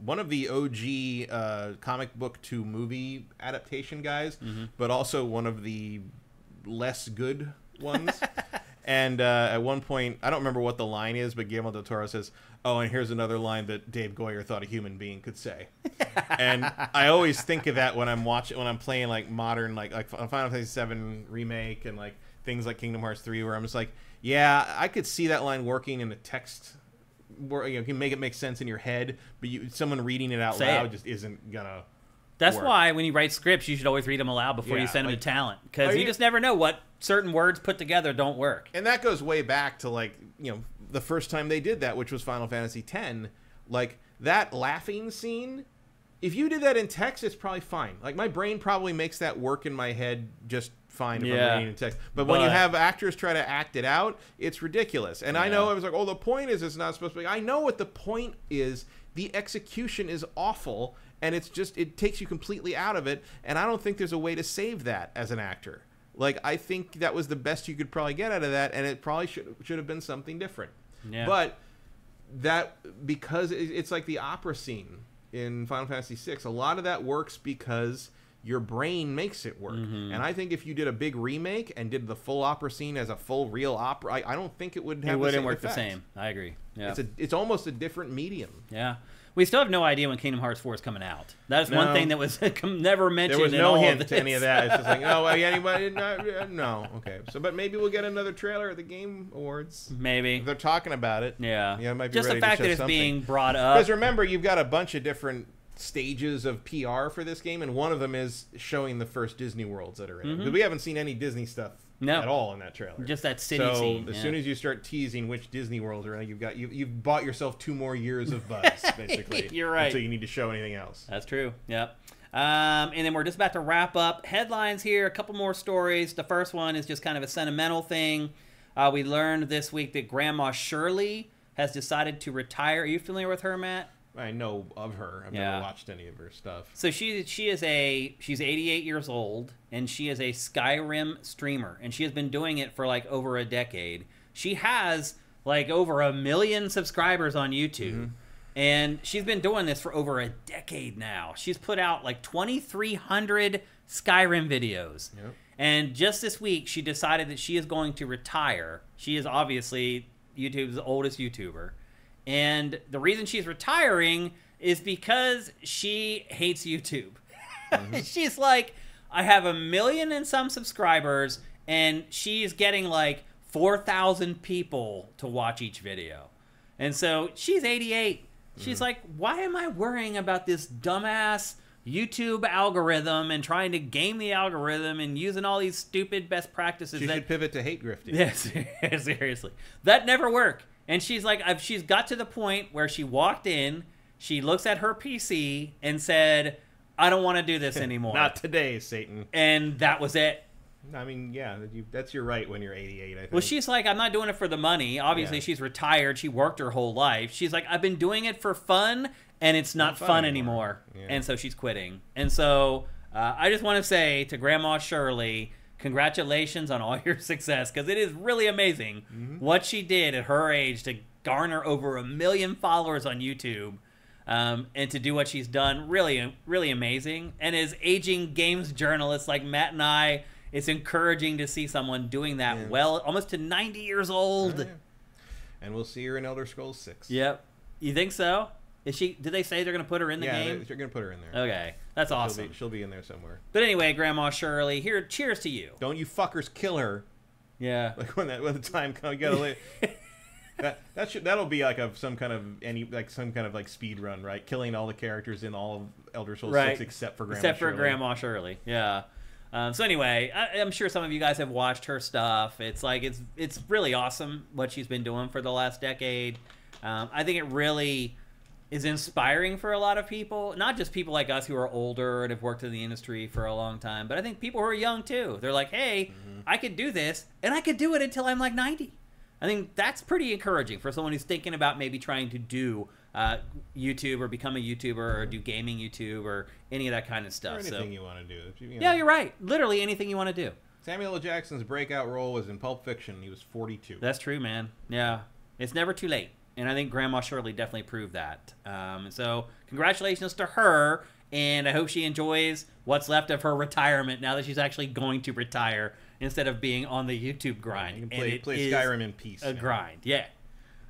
one of the OG comic book to movie adaptation guys, but also one of the less good ones. And at one point, I don't remember what the line is, but Guillermo del Toro says, "Oh, and here's another line that Dave Goyer thought a human being could say." And I always think of that when I'm playing like modern, like Final Fantasy VII remake and like things like Kingdom Hearts 3, where I'm just like, yeah, I could see that line working in a text, where you can make it make sense in your head, but someone reading it out loud just isn't gonna. That's why when you write scripts, you should always read them aloud before you send them to talent, because you just never know what certain words put together don't work. And that goes way back to like the first time they did that, which was Final Fantasy X. Like that laughing scene, if you did that in text, it's probably fine. Like my brain probably makes that work in my head just fine if I'm reading in text. But when you have actors try to act it out, it's ridiculous. And I know I was like, oh, the point is it's not supposed to be. I know what the point is. The execution is awful, and it takes you completely out of it. And I don't think there's a way to save that as an actor. Like, I think that was the best you could probably get out of that, and it probably should have been something different. Yeah. But because it's like the opera scene in Final Fantasy VI, a lot of that works because your brain makes it work. And I think if you did a big remake and did the full opera scene as a full real opera, I don't think it would have the same work effect. the same. I agree. Yeah. It's almost a different medium. Yeah. We still have no idea when Kingdom Hearts 4 is coming out. That is one thing that was never mentioned. There was in no all hint of to any of that. It's just like, oh, well, anybody? No. Okay. So, but maybe we'll get another trailer at the Game Awards. Maybe. They're talking about it. Yeah. Yeah, it might be just ready the fact to that show it's something. being brought up. Because remember, you've got a bunch of different stages of PR for this game, and one of them is showing the first Disney worlds that are in it. Because we haven't seen any Disney stuff at all in that trailer. Just that city scene. So as soon as you start teasing which Disney worlds are in, you've bought yourself 2 more years of buzz, basically. You're right. Until you need to show anything else. That's true. Yep. And then we're just about to wrap up. Headlines here, a couple more stories. The first one is just kind of a sentimental thing. We learned this week that Grandma Shirley has decided to retire. Are you familiar with her, Matt? I know of her. I've never watched any of her stuff. So she's 88 years old, and she is a Skyrim streamer, and she has been doing it for like over a decade. She has like over 1 million subscribers on YouTube, and she's been doing this for over a decade now. She's put out like 2,300 Skyrim videos. Yep. And just this week, she decided that she is going to retire. She is obviously YouTube's oldest YouTuber. And the reason she's retiring is because she hates YouTube. She's like, I have 1 million and some subscribers, and she's getting like 4,000 people to watch each video. And so she's 88. She's like, why am I worrying about this dumbass YouTube algorithm and trying to game the algorithm and using all these stupid best practices? She should pivot to hate grifting. Yes, seriously. That never worked. And she's like, she's got to the point where she walked in, she looks at her PC and said, I don't want to do this anymore. Not today, Satan. And that was it. I mean, yeah, that's your right when you're 88, I think. Well, she's like, I'm not doing it for the money. Obviously, she's retired. She worked her whole life. She's like, I've been doing it for fun, and it's not fun anymore. Yeah. And so she's quitting. And so I just want to say to Grandma Shirley, congratulations on all your success, because it is really amazing what she did at her age to garner over 1 million followers on YouTube, and to do what she's done. Really, really amazing. And as aging games journalists like Matt and I, it's encouraging to see someone doing that well, almost to 90 years old. Oh, yeah. And we'll see her in Elder Scrolls 6. Yep. You think so? Is she? Did they say they're going to put her in the game? Yeah, they're going to put her in there. Okay, that's awesome. She'll be in there somewhere. But anyway, Grandma Shirley, here, cheers to you. Don't you fuckers kill her. Yeah. Like when the time comes, you gotta that'll be like some kind of speed run, right? Killing all the characters in all of Elder Scrolls 6 except for Grandma Shirley. Yeah. So anyway, I'm sure some of you guys have watched her stuff. It's like it's really awesome what she's been doing for the last decade. I think it really is inspiring for a lot of people, not just people like us who are older and have worked in the industry for a long time, but I think people who are young too. They're like, hey, I could do this, and I could do it until I'm like 90. I think that's pretty encouraging for someone who's thinking about maybe trying to do YouTube or become a YouTuber or do gaming YouTube or any of that kind of stuff. Or anything you want to do. Yeah, you're right. Literally anything you want to do. Samuel L. Jackson's breakout role was in Pulp Fiction. He was 42. That's true, man. Yeah. It's never too late. And I think Grandma Shirley definitely proved that. So congratulations to her, and I hope she enjoys what's left of her retirement now that she's actually going to retire instead of being on the YouTube grind. You can play Skyrim in peace. A grind, yeah.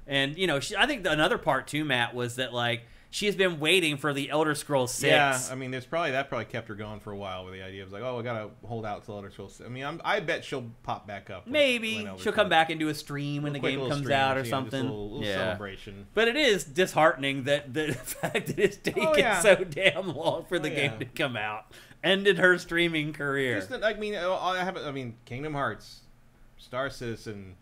And, you know, I think another part, too, Matt, was that, like, she's been waiting for the Elder Scrolls 6. Yeah, I mean, that probably kept her going for a while with the idea of like, oh, I gotta hold out till Elder Scrolls 6. I mean, I bet she'll pop back up. Maybe she'll come back and do a stream when the game comes out or something. Just a little celebration. But it is disheartening that the fact that it's taken so damn long for the game to come out ended her streaming career. Just, I mean, Kingdom Hearts, Star Citizen,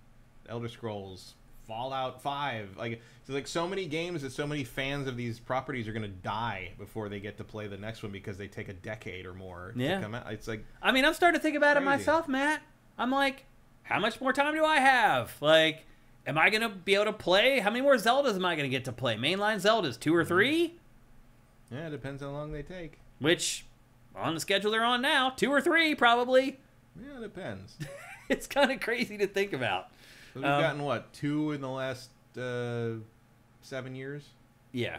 Elder Scrolls, Fallout 5, like so many games that so many fans of these properties are going to die before they get to play the next one because they take a decade or more to come out. It's like, I mean, I'm starting to think about it myself, Matt. I'm like, how much more time do I have? Like, am I going to be able to play? How many more Zeldas am I going to get to play? Mainline Zeldas, 2 or 3? Yeah, it depends how long they take. Which, on the schedule they're on now, 2 or 3 probably. Yeah, it depends. It's kind of crazy to think about. So we've gotten, what, 2 in the last 7 years? Yeah.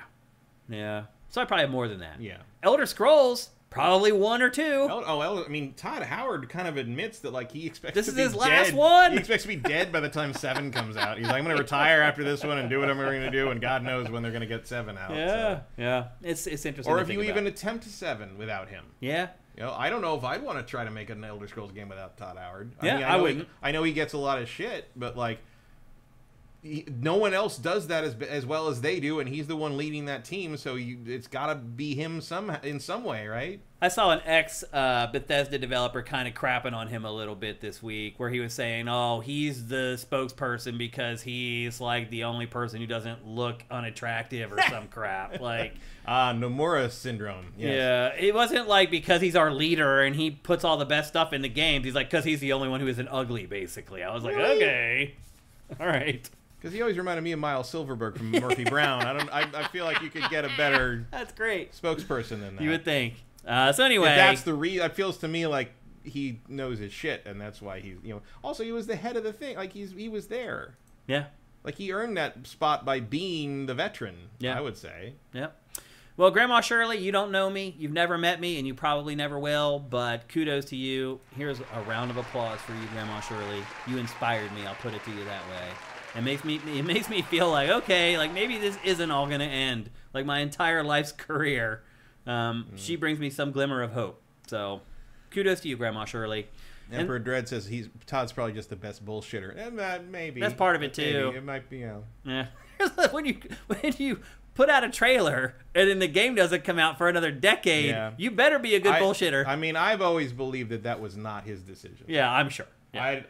Yeah. So I probably have more than that. Yeah. Elder Scrolls, Probably one or two. I mean, Todd Howard kind of admits that like he expects this to is be his dead. last one. He expects to be dead by the time 7 comes out. He's like, I'm going to retire after this one and do whatever we're going to do, and God knows when they're going to get 7 out. Yeah, so. yeah. It's interesting. Or to if think you about. even attempt 7 without him. Yeah. You know, I don't know if I'd want to try to make an Elder Scrolls game without Todd Howard. Yeah, I wouldn't. I know he gets a lot of shit, but like. No one else does that as well as they do, and he's the one leading that team. So it's got to be him in some way, right? I saw an ex-Bethesda developer kind of crapping on him a little bit this week, where he was saying, "Oh, he's the spokesperson because he's like the only person who doesn't look unattractive or some crap." Like, Nomura syndrome. Yes. Yeah, it wasn't like because he's our leader and he puts all the best stuff in the games. He's like because he's the only one who isn't ugly, basically. I was like, really? okay, all right. Because he always reminded me of Miles Silverberg from Murphy Brown. I feel like you could get a better That's great spokesperson than that. You would think. So anyway, if that's the reason. It feels to me like he knows his shit, and that's why he's Also, he was the head of the thing. Like he was there. Yeah. Like he earned that spot by being the veteran. Yeah. I would say. Yep. Well, Grandma Shirley, you don't know me. You've never met me, and you probably never will. But kudos to you. Here's a round of applause for you, Grandma Shirley. You inspired me. I'll put it to you that way. It makes me feel like, okay, like maybe this isn't all going to end. Like my entire life's career. She brings me some glimmer of hope. So kudos to you, Grandma Shirley. Emperor Dread says Todd's probably just the best bullshitter. And maybe. That's part of it, too. Maybe. It might be, Yeah. when you put out a trailer and then the game doesn't come out for another decade, you better be a good bullshitter. I mean, I've always believed that was not his decision. Yeah, I'm sure. Yeah.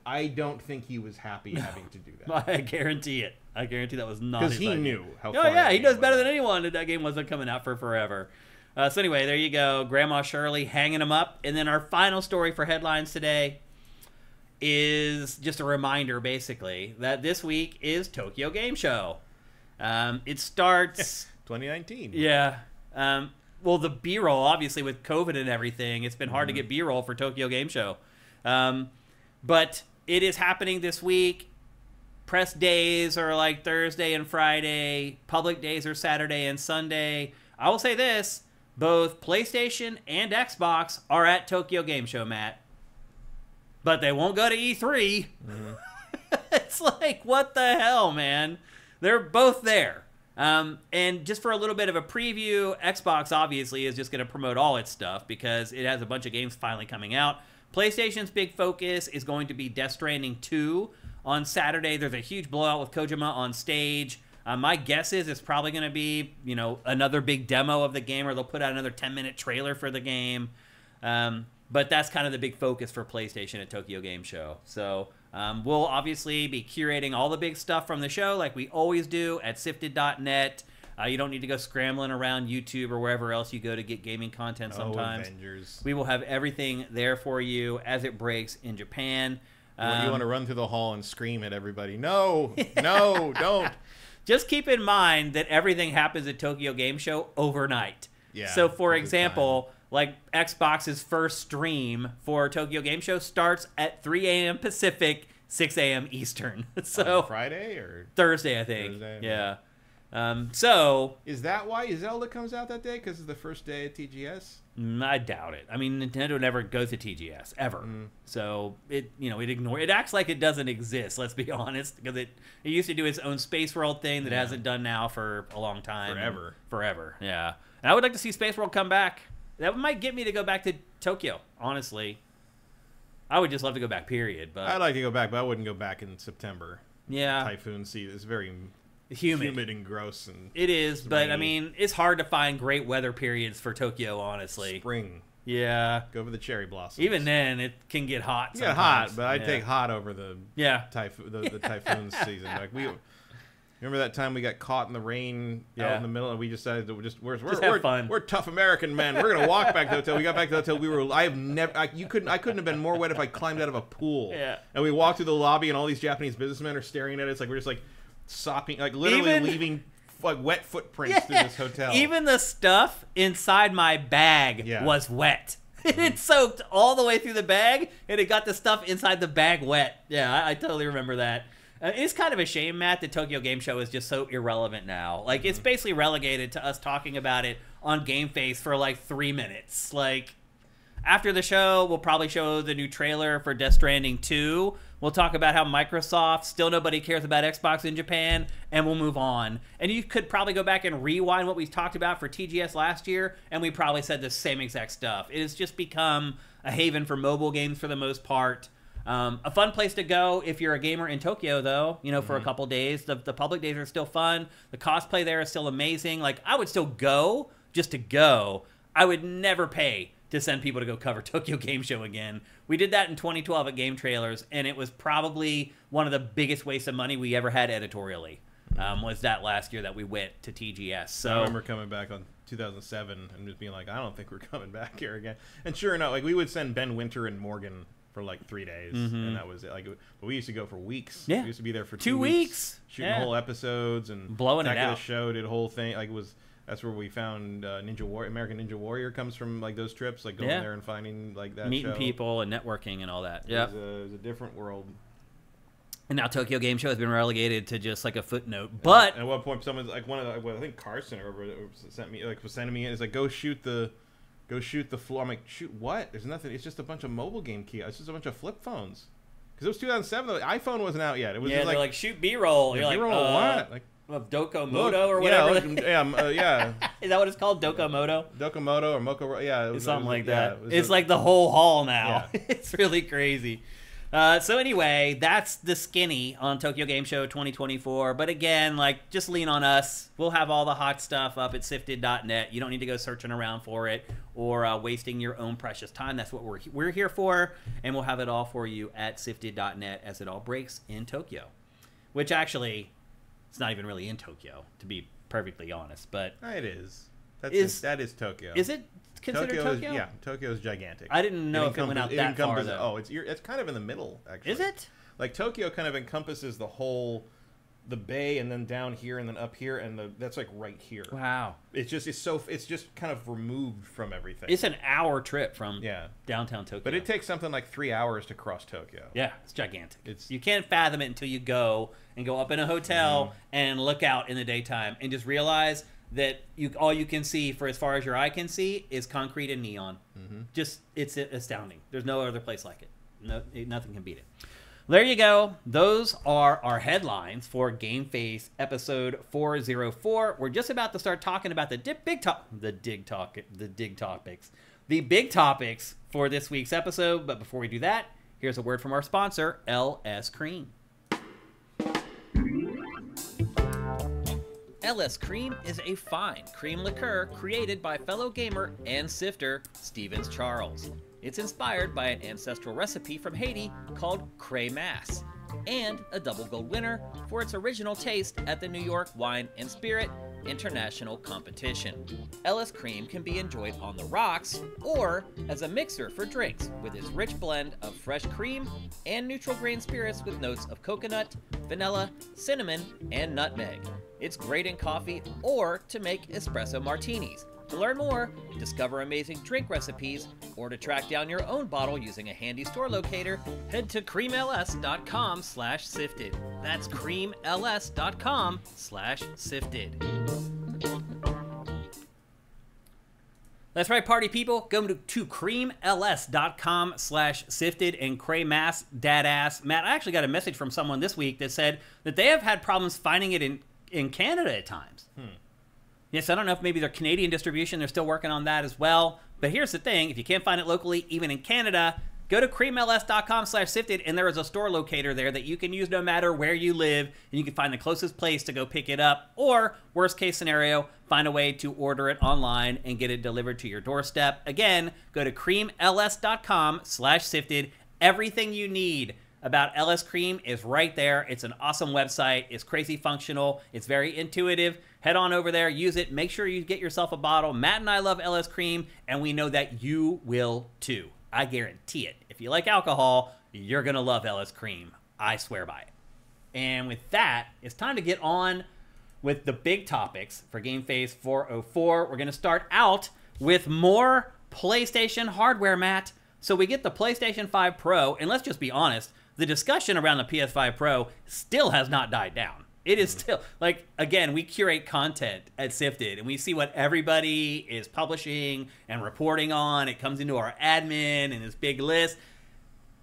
I don't think he was happy having to do that. I guarantee it. I guarantee that was not his idea. Because he knew how far. Oh, yeah, he does better than anyone that game wasn't coming out for forever. So anyway, there you go. Grandma Shirley hanging them up. And then our final story for headlines today is just a reminder, basically, that this week is Tokyo Game Show. It starts... 2019. Yeah. Well, the B-roll, obviously, with COVID and everything, it's been hard to get B-roll for Tokyo Game Show. But it is happening this week. Press days are like Thursday and Friday. Public days are Saturday and Sunday. I will say this. Both PlayStation and Xbox are at Tokyo Game Show, Matt. But they won't go to E3. It's like, what the hell, man? They're both there. And just for a little bit of a preview, Xbox obviously is just going to promote all its stuff because it has a bunch of games finally coming out. PlayStation's big focus is going to be Death Stranding 2 on Saturday. There's a huge blowout with Kojima on stage. My guess is it's probably going to be, another big demo of the game, or they'll put out another 10-minute trailer for the game. But that's kind of the big focus for PlayStation at Tokyo Game Show. So we'll obviously be curating all the big stuff from the show like we always do at SIFTD.net. You don't need to go scrambling around YouTube or wherever else you go to get gaming content sometimes. Avengers. We will have everything there for you as it breaks in Japan. You want to run through the hall and scream at everybody, no, don't. Just keep in mind that everything happens at Tokyo Game Show overnight. Yeah. So, for example, like Xbox's first stream for Tokyo Game Show starts at 3 a.m. Pacific, 6 a.m. Eastern. So Friday or Thursday, I think. Thursday, yeah. So is that why Zelda comes out that day? Because it's the first day at TGS? I doubt it. I mean, Nintendo never goes to TGS ever. So it acts like it doesn't exist. Let's be honest, because it used to do its own Space World thing that it hasn't done now for a long time. Forever. Yeah. And I would like to see Space World come back. That might get me to go back to Tokyo. Honestly, I would just love to go back. Period. But I'd like to go back, but I wouldn't go back in September. Yeah. Typhoon season. It's very humid and gross, and it is, but I mean, it's hard to find great weather periods for Tokyo, honestly. Spring. Yeah. Go for the cherry blossoms. Even then, it can get hot. It get hot, but I'd take hot over the the typhoon season. Like remember that time we got caught in the rain out in the middle, and we decided to we're fun. We're tough American men. We're gonna walk back to the hotel. We got back to the hotel. I couldn't have been more wet if I climbed out of a pool. Yeah. And we walked through the lobby, and all these Japanese businessmen are staring at us like we're just like sopping, like literally leaving like wet footprints through this hotel. Even the stuff inside my bag was wet. It soaked all the way through the bag, and it got the stuff inside the bag wet. Yeah, I totally remember that. It's kind of a shame, Matt, that Tokyo Game Show is just so irrelevant now. Like, it's basically relegated to us talking about it on GameFace for like 3 minutes. Like, after the show, we'll probably show the new trailer for Death Stranding 2. We'll talk about how Microsoft, still nobody cares about Xbox in Japan, and we'll move on. And you could probably go back and rewind what we talked about for TGS last year, and we probably said the same exact stuff. It has just become a haven for mobile games for the most part. A fun place to go if you're a gamer in Tokyo, though, you know, for a couple days. The public days are still fun. The cosplay there is still amazing. Like, I would still go just to go. I would never pay to send people to go cover Tokyo Game Show again. We did that in 2012 at Game Trailers, and it was probably one of the biggest wastes of money we ever had editorially. Was that last year that we went to TGS. So I remember coming back on 2007 and just being like, I don't think we're coming back here again. And sure enough, like, we would send Ben Winter and Morgan for like 3 days, and that was it. Like, but we used to go for weeks. Yeah, we used to be there for 2 weeks, shooting whole episodes and blowing it out. The show did a whole thing. Like, that's where we found American Ninja Warrior comes from, like, those trips, like going there and finding like that meeting show. people and networking and all that. Yeah, it was a different world. And now Tokyo Game Show has been relegated to just like a footnote. But and at one point, someone's like, I think Carson was sending me, it's like, go shoot the floor. I'm like, shoot what? There's nothing. It's just a bunch of mobile game kiosks. It's just a bunch of flip phones. Because it was 2007. The iPhone wasn't out yet. It was just like shoot B-roll. You're B-roll, like, what? Like, of Dokomoto or whatever. Yeah. Is that what it's called? Dokomoto? Dokomoto or Moko, yeah. It's something like that. It's like the whole hall now. Yeah. It's really crazy. So anyway, that's the skinny on Tokyo Game Show 2024. But again, like, just lean on us. We'll have all the hot stuff up at SIFTD.net. You don't need to go searching around for it or wasting your own precious time. That's what we're here for, and we'll have it all for you at SIFTD.net as it all breaks in Tokyo. Which actually, it's not even really in Tokyo, to be perfectly honest. But it is. That is Tokyo. Is it considered Tokyo? Tokyo is gigantic. I didn't know if it went out that far, though. Oh, it's kind of in the middle, actually. Is it? Like, Tokyo kind of encompasses the bay, and then down here, and then up here, and that's like right here. Wow. It's just kind of removed from everything. It's an hour trip from downtown Tokyo. But it takes something like 3 hours to cross Tokyo. Yeah, it's gigantic. You can't fathom it until you go up in a hotel and look out in the daytime and just realize that all you can see, for as far as your eye can see, is concrete and neon. Just, it's astounding. There's no other place like it. Nothing can beat it. There you go. Those are our headlines for GameFace episode 404. We're just about to start talking about the big topics for this week's episode. But before we do that, here's a word from our sponsor, LS Cream. LS Cream is a fine cream liqueur created by fellow gamer and sifter Stevens Charles. It's inspired by an ancestral recipe from Haiti called Cray Mass, and a double gold winner for its original taste at the New York Wine and Spirit International Competition. LS Cream can be enjoyed on the rocks or as a mixer for drinks with its rich blend of fresh cream and neutral grain spirits with notes of coconut, vanilla, cinnamon, and nutmeg. It's great in coffee or to make espresso martinis. To learn more, discover amazing drink recipes, or to track down your own bottle using a handy store locator, head to creamls.com/sifted. That's creamls.com/sifted. That's right, party people. Go to creamls.com/sifted and Cray Mass, Dadass. Matt, I actually got a message from someone this week that said that they have had problems finding it in Canada at times. Yes, I don't know if maybe their Canadian distribution, they're still working on that as well. But here's the thing, if you can't find it locally, even in Canada, go to creamls.com/sifted, and there is a store locator there that you can use no matter where you live, and you can find the closest place to go pick it up. Or, worst case scenario, find a way to order it online and get it delivered to your doorstep. Again, go to creamls.com/sifted. Everything you need about LS Cream is right there. It's an awesome website. It's crazy functional. It's very intuitive. Head on over there, use it. Make sure you get yourself a bottle. Matt and I love LS Cream, and we know that you will too. I guarantee it. If you like alcohol, you're going to love LS Cream. I swear by it. And with that, it's time to get on with the big topics for GameFace 404. We're going to start out with more PlayStation hardware, Matt. So we get the PlayStation 5 Pro, and let's just be honest, the discussion around the PS5 Pro still has not died down. It is still, like, again, we curate content at SIFTD, and we see what everybody is publishing and reporting on. It comes into our admin and this big list.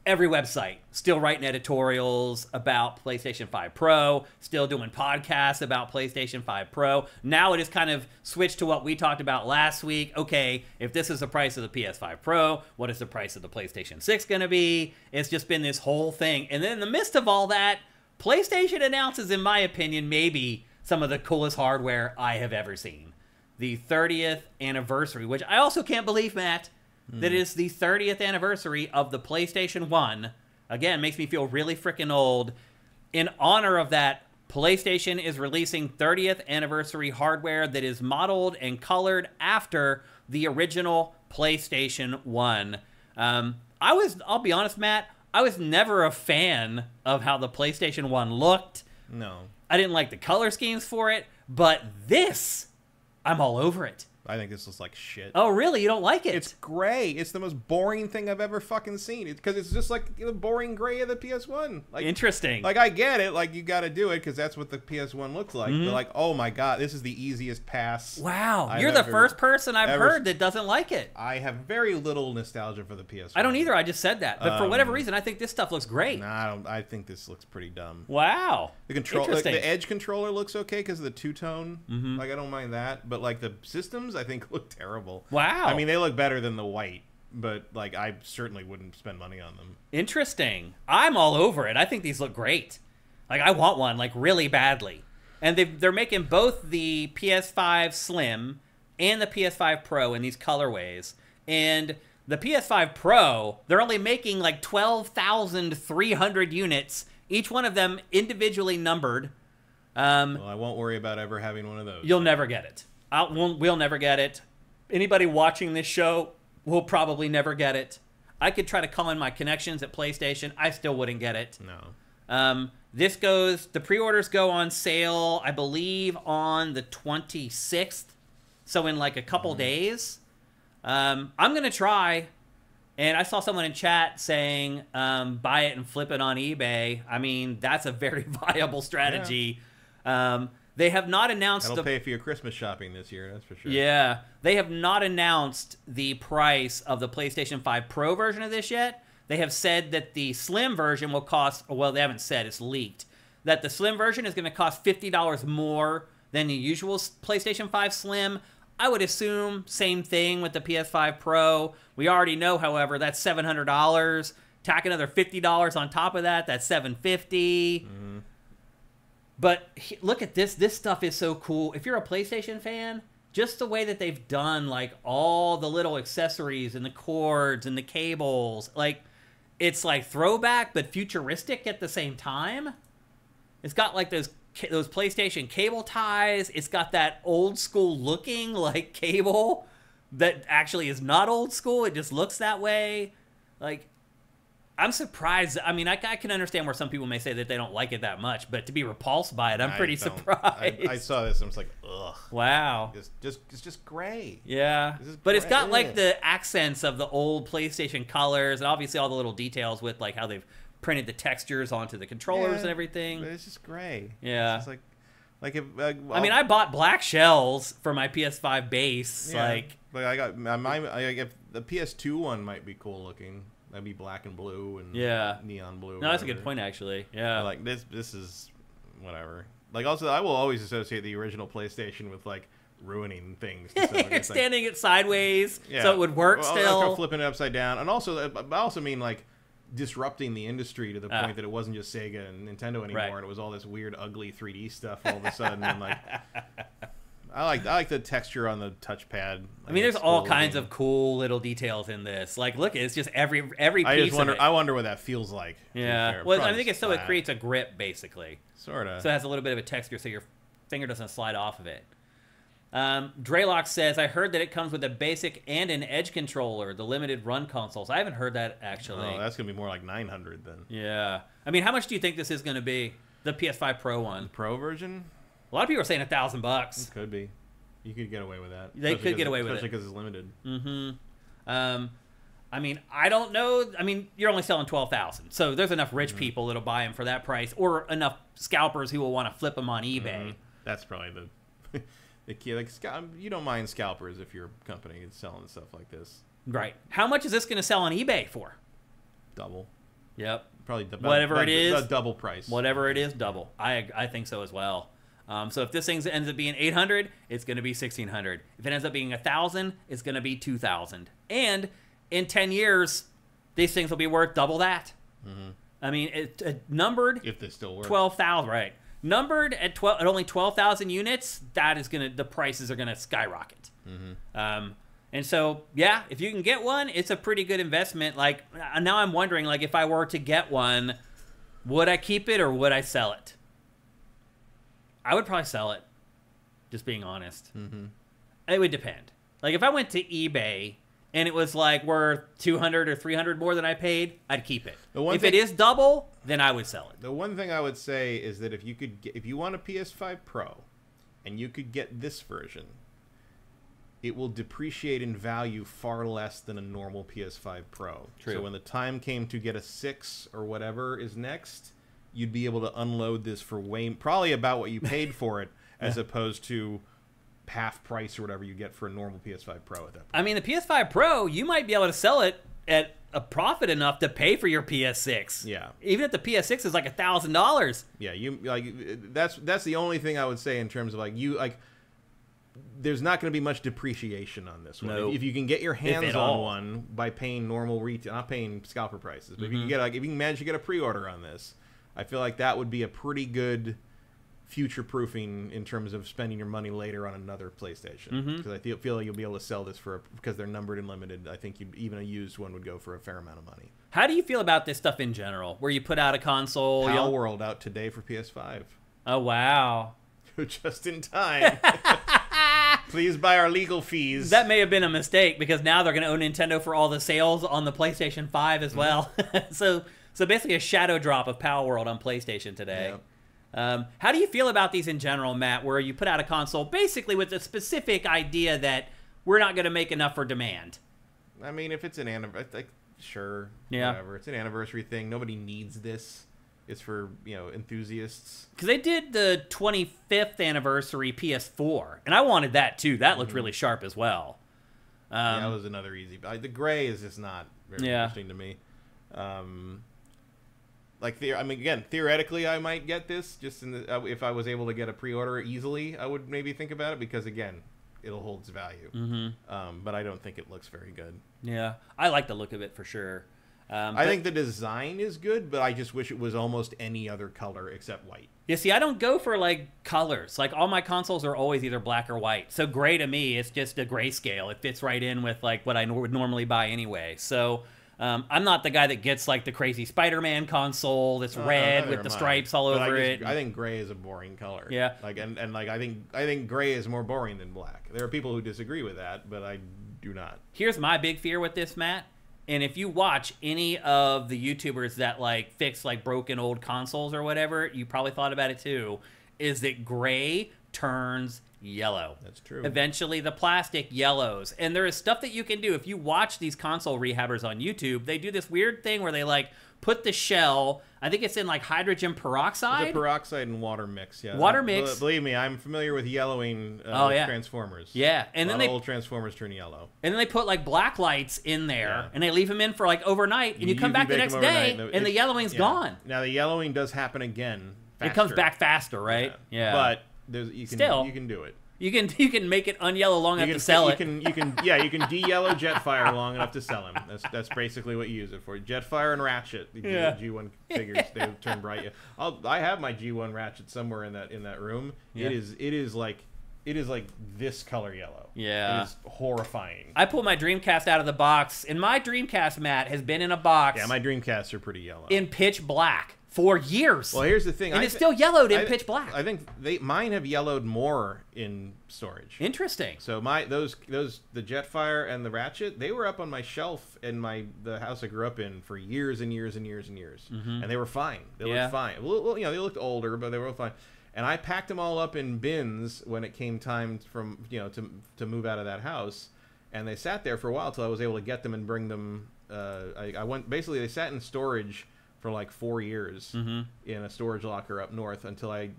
Every website still writing editorials about PlayStation 5 Pro, still doing podcasts about PlayStation 5 Pro. Now it has kind of switched to what we talked about last week. Okay, if this is the price of the PS5 Pro, what is the price of the PlayStation 6 going to be? It's just been this whole thing. And then in the midst of all that, PlayStation announces, in my opinion, maybe some of the coolest hardware I have ever seen. The 30th anniversary, which I also can't believe, Matt, that is the 30th anniversary of the PlayStation 1. Again, makes me feel really freaking old. In honor of that, PlayStation is releasing 30th anniversary hardware that is modeled and colored after the original PlayStation 1. I'll be honest, Matt, I was never a fan of how the PlayStation 1 looked. No. I didn't like the color schemes for it, but this, I'm all over it. I think this looks like shit. Oh, really? You don't like it? It's gray. It's the most boring thing I've ever fucking seen. Because it's just like the boring gray of the PS1. Like, interesting. Like, I get it. Like, you got to do it because that's what the PS1 looks like. But like, oh my god, this is the easiest pass. Wow. You're the first person I've heard that doesn't like it. I have very little nostalgia for the PS1. I don't either. I just said that. But for whatever reason, I think this stuff looks great. Nah, I think this looks pretty dumb. Wow. The control, like, the Edge controller looks okay because of the two-tone. Like, I don't mind that. But like the systems, I think look terrible. Wow. I mean, they look better than the white, but like I certainly wouldn't spend money on them. Interesting. I'm all over it. I think these look great. Like, I want one, like, really badly. And they're making both the PS5 Slim and the PS5 Pro in these colorways. And the PS5 Pro, they're only making like 12,300 units, each one of them individually numbered. Well, I won't worry about ever having one of those. You'll never get it. We'll never get it. Anybody watching this show will probably never get it. I could try to call in my connections at PlayStation. I still wouldn't get it. No. The pre-orders go on sale, I believe, on the 26th. So in like a couple days. I'm going to try. And I saw someone in chat saying, buy it and flip it on eBay. I mean, that's a very viable strategy. Yeah. They have not announced... That'll pay for your Christmas shopping this year, that's for sure. Yeah. They have not announced the price of the PlayStation 5 Pro version of this yet. They have said that the Slim version will cost... Well, they haven't said. It's leaked. That the Slim version is going to cost $50 more than the usual PlayStation 5 Slim. I would assume same thing with the PS5 Pro. We already know, however, that's $700. Tack another $50 on top of that. That's $750. But look at this. This stuff is so cool. If you're a PlayStation fan, just the way that they've done, like, all the little accessories and the cords and the cables, like, it's like throwback but futuristic at the same time. It's got like those PlayStation cable ties. It's got that old school looking like cable that actually is not old school. It just looks that way. Like, I'm surprised. I mean, I can understand where some people may say that they don't like it that much, but to be repulsed by it, I'm pretty surprised. I saw this and I was like, ugh. Wow. It's just gray. Yeah. But it's got like the accents of the old PlayStation colors and obviously all the little details with like how they've printed the textures onto the controllers and everything. But it's just gray. Yeah. It's just like if I mean, I bought black shells for my PS5 base. Yeah, like I got if the PS2 one might be cool looking. That'd be black and blue and neon blue. No, that's a good point, actually. Yeah. But like this is whatever. Like, also, I will always associate the original PlayStation with like ruining things. Extending it sideways so it would work still. Flipping it upside down, and also I also mean like disrupting the industry to the point that it wasn't just Sega and Nintendo anymore, and it was all this weird, ugly 3D stuff all of a sudden. And like, I like the texture on the touchpad. I mean, there's all kinds of cool little details in this. Like, look, it's just every piece of it. I wonder what that feels like. Yeah. Well, I think it's so it creates a grip, basically. Sort of. So it has a little bit of a texture so your finger doesn't slide off of it. Draylock says, I heard that it comes with a basic and an edge controller, the limited run consoles. I haven't heard that, actually. Oh, that's going to be more like 900 then. Yeah. I mean, how much do you think this is going to be? The PS5 Pro one. The Pro version? A lot of people are saying $1,000. It could be. You could get away with that. They could get away with it. Especially because it's limited. Mm-hmm. I mean, I don't know. I mean, you're only selling 12,000, so there's enough rich people that'll buy them for that price, or enough scalpers who will want to flip them on eBay. That's probably the key. Like, you don't mind scalpers if your company is selling stuff like this. Right. How much is this going to sell on eBay for? Double. Yep. Probably whatever it is. Double price. Whatever it is, double. I think so as well. So if this thing ends up being 800, it's going to be 1,600. If it ends up being 1,000, it's going to be 2,000. And in 10 years, these things will be worth double that. I mean, it numbered. If they still work. 12,000, right? Numbered at only 12,000 units, the prices are gonna skyrocket. And so, yeah, if you can get one, it's a pretty good investment. Like, now I'm wondering, like, if I were to get one, would I keep it or would I sell it? I would probably sell it, just being honest. It would depend. Like, if I went to eBay and it was, like, worth 200 or 300 more than I paid, I'd keep it. If it is double, then I would sell it. The one thing I would say is that if you want a PS5 Pro and you could get this version, it will depreciate in value far less than a normal PS5 Pro. True. So when the time came to get a 6 or whatever is next, you'd be able to unload this for probably about what you paid for it, as opposed to half price or whatever you get for a normal PS5 Pro at that point. I mean, the PS5 Pro, you might be able to sell it at a profit enough to pay for your PS6. Yeah. Even if the PS6 is like $1,000. Yeah, you like that's the only thing I would say in terms of there's not going to be much depreciation on this one. No. If you can get your hands on one by paying normal retail, not paying scalper prices, but if you can if you can manage to get a pre-order on this, I feel like that would be a pretty good future-proofing in terms of spending your money later on another PlayStation. Because I feel like you'll be able to sell this because they're numbered and limited. I think even a used one would go for a fair amount of money. How do you feel about this stuff in general, where you put out a console? Palworld out today for PS5. Oh, wow. Just in time. Please buy our legal fees. That may have been a mistake, because now they're going to own Nintendo for all the sales on the PlayStation 5 as well. So basically a shadow drop of Palworld on PlayStation today. Yep. How do you feel about these in general, Matt, where you put out a console basically with the specific idea that we're not going to make enough for demand? I mean, if it's an anniversary, sure, yeah, whatever. It's an anniversary thing. Nobody needs this. It's for, enthusiasts. Because they did the 25th anniversary PS4, and I wanted that too. That looked really sharp as well. That was another easy. The gray is just not very interesting to me. Again, theoretically, I might get this just if I was able to get a pre-order easily. I would maybe think about it because, again, it'll hold its value. But I don't think it looks very good. Yeah, I like the look of it for sure. I think the design is good, but I just wish it was almost any other color except white. Yeah, see, I don't go for, colors. All my consoles are always either black or white. So gray to me, it's just a grayscale. It fits right in with, what I would normally buy anyway. So I'm not the guy that gets, the crazy Spider-Man console that's red with the stripes all over it. I think gray is a boring color. Yeah. I think gray is more boring than black. There are people who disagree with that, but I do not. Here's my big fear with this, Matt. And if you watch any of the YouTubers that fix broken old consoles or whatever, you probably thought about it too, is that gray turns yellow. That's true. Eventually the plastic yellows. And there is stuff that you can do. If you watch these console rehabbers on YouTube, they do this weird thing where they put the shell, I think it's in hydrogen peroxide. It's a peroxide and water mix, yeah. Water mix. Believe me, I'm familiar with yellowing Transformers. Yeah, and then old Transformers turn yellow. And then they put black lights in there, and they leave them in for overnight, and you come back the next day, and the yellowing's gone. Now the yellowing does happen again. Faster. It comes back faster, right? Yeah. But you can do it. You can make it unyellow long enough to sell it. You can de-yellow Jetfire long enough to sell him. That's basically what you use it for. Jetfire and Ratchet, the G1 figures, they turn bright. I have my G1 Ratchet somewhere in that room. Yeah. It is like this color yellow. Yeah. It is horrifying. I pulled my Dreamcast out of the box, and my Dreamcast, Matt, has been in a box. Yeah, my Dreamcasts are pretty yellow. In pitch black. For years. Well, here's the thing. And it's still yellowed in pitch black. I think mine have yellowed more in storage. Interesting. So the Jetfire and the Ratchet, they were up on my shelf in the house I grew up in for years and years and years and years. And they were fine. They looked fine. Well, they looked older, but they were fine. And I packed them all up in bins when it came time to move out of that house. and they sat there for a while till I was able to get them and bring them. I went basically. They sat in storage for like 4 years in a storage locker up north until I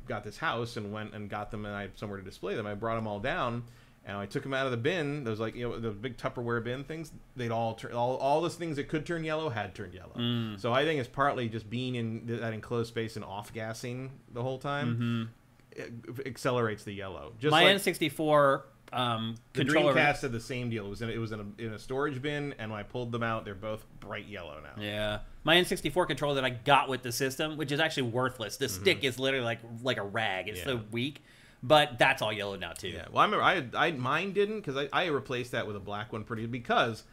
got this house and went and got them, and I had somewhere to display them. I brought them all down, and I took them out of the bin. Those like the big Tupperware bin things. They'd all those things that could turn yellow had turned yellow. So I think it's partly just being in that enclosed space and off gassing the whole time it accelerates the yellow. Just my like, N64 the controller. Dreamcast had the same deal. It was in a storage bin, and when I pulled them out, they're both bright yellow now. Yeah, my N64 controller that I got with the system, which is actually worthless. The stick is literally like a rag. It's so weak, but that's all yellow now too. Yeah. Well, I remember mine didn't because I replaced that with a black one because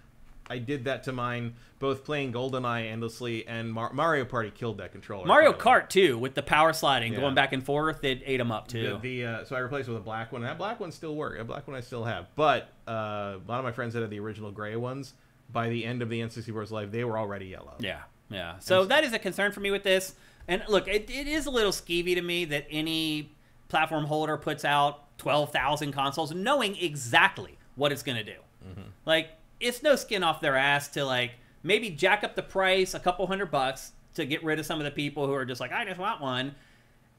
I did that to mine both playing GoldenEye endlessly, and Mario Party killed that controller. Mario Kart too, with the power sliding going back and forth, it ate them up too. So I replaced it with a black one. That black one still works. A black one I still have, but a lot of my friends that had the original gray ones, by the end of the N64's life, they were already yellow. Yeah. So that is a concern for me with this. And look, it is a little skeevy to me that any platform holder puts out 12,000 consoles knowing exactly what it's going to do. Like, it's no skin off their ass to, like, maybe jack up the price a couple $100 to get rid of some of the people who are just like, I just want one.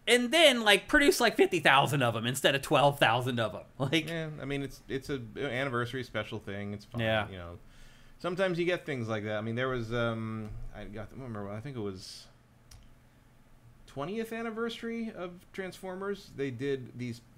And then, like, produce, like, 50,000 of them instead of 12,000 of them. Like, yeah, I mean, it's an anniversary special thing. It's fine, Yeah. you know. Sometimes you get things like that. I mean, there was, I think it was 20th anniversary of Transformers. They did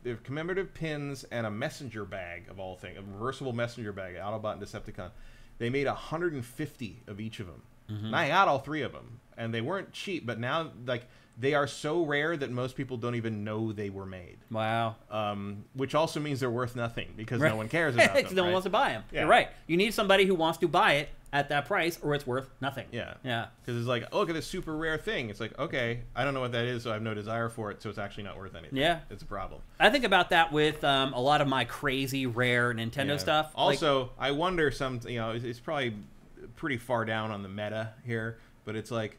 they're commemorative pins and a messenger bag of all things, a reversible messenger bag, Autobot and Decepticon. They made 150 of each of them. And I got all 3 of them, and they weren't cheap, but now, like, they are so rare that most people don't even know they were made. wow. Which also means they're worth nothing because no one cares about them. No one wants to buy them. Yeah. You're right. You need somebody who wants to buy it at that price, or it's worth nothing. Yeah. Yeah. Because it's like, oh, look at this super rare thing. It's like, okay, I don't know what that is, so I have no desire for it, so it's actually not worth anything. Yeah. It's a problem. I think about that with a lot of my crazy rare Nintendo stuff. Also, I wonder it's probably pretty far down on the meta here, but it's like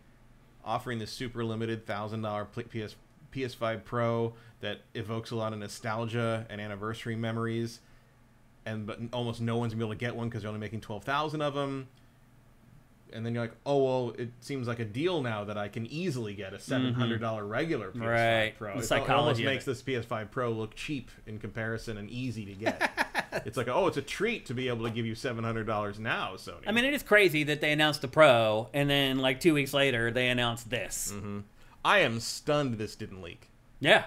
offering this super limited $1,000 PS5 Pro that evokes a lot of nostalgia and anniversary memories, but almost no one's gonna be able to get one because they're only making 12,000 of them. And then you're like, oh, well, it seems like a deal now that I can easily get a $700 regular PS5 Pro. It almost makes this PS5 Pro look cheap in comparison and easy to get. It's like, oh, it's a treat to be able to give you $700 now, Sony. I mean, it is crazy that they announced the Pro, and then, like, 2 weeks later, they announced this. I am stunned this didn't leak. Yeah,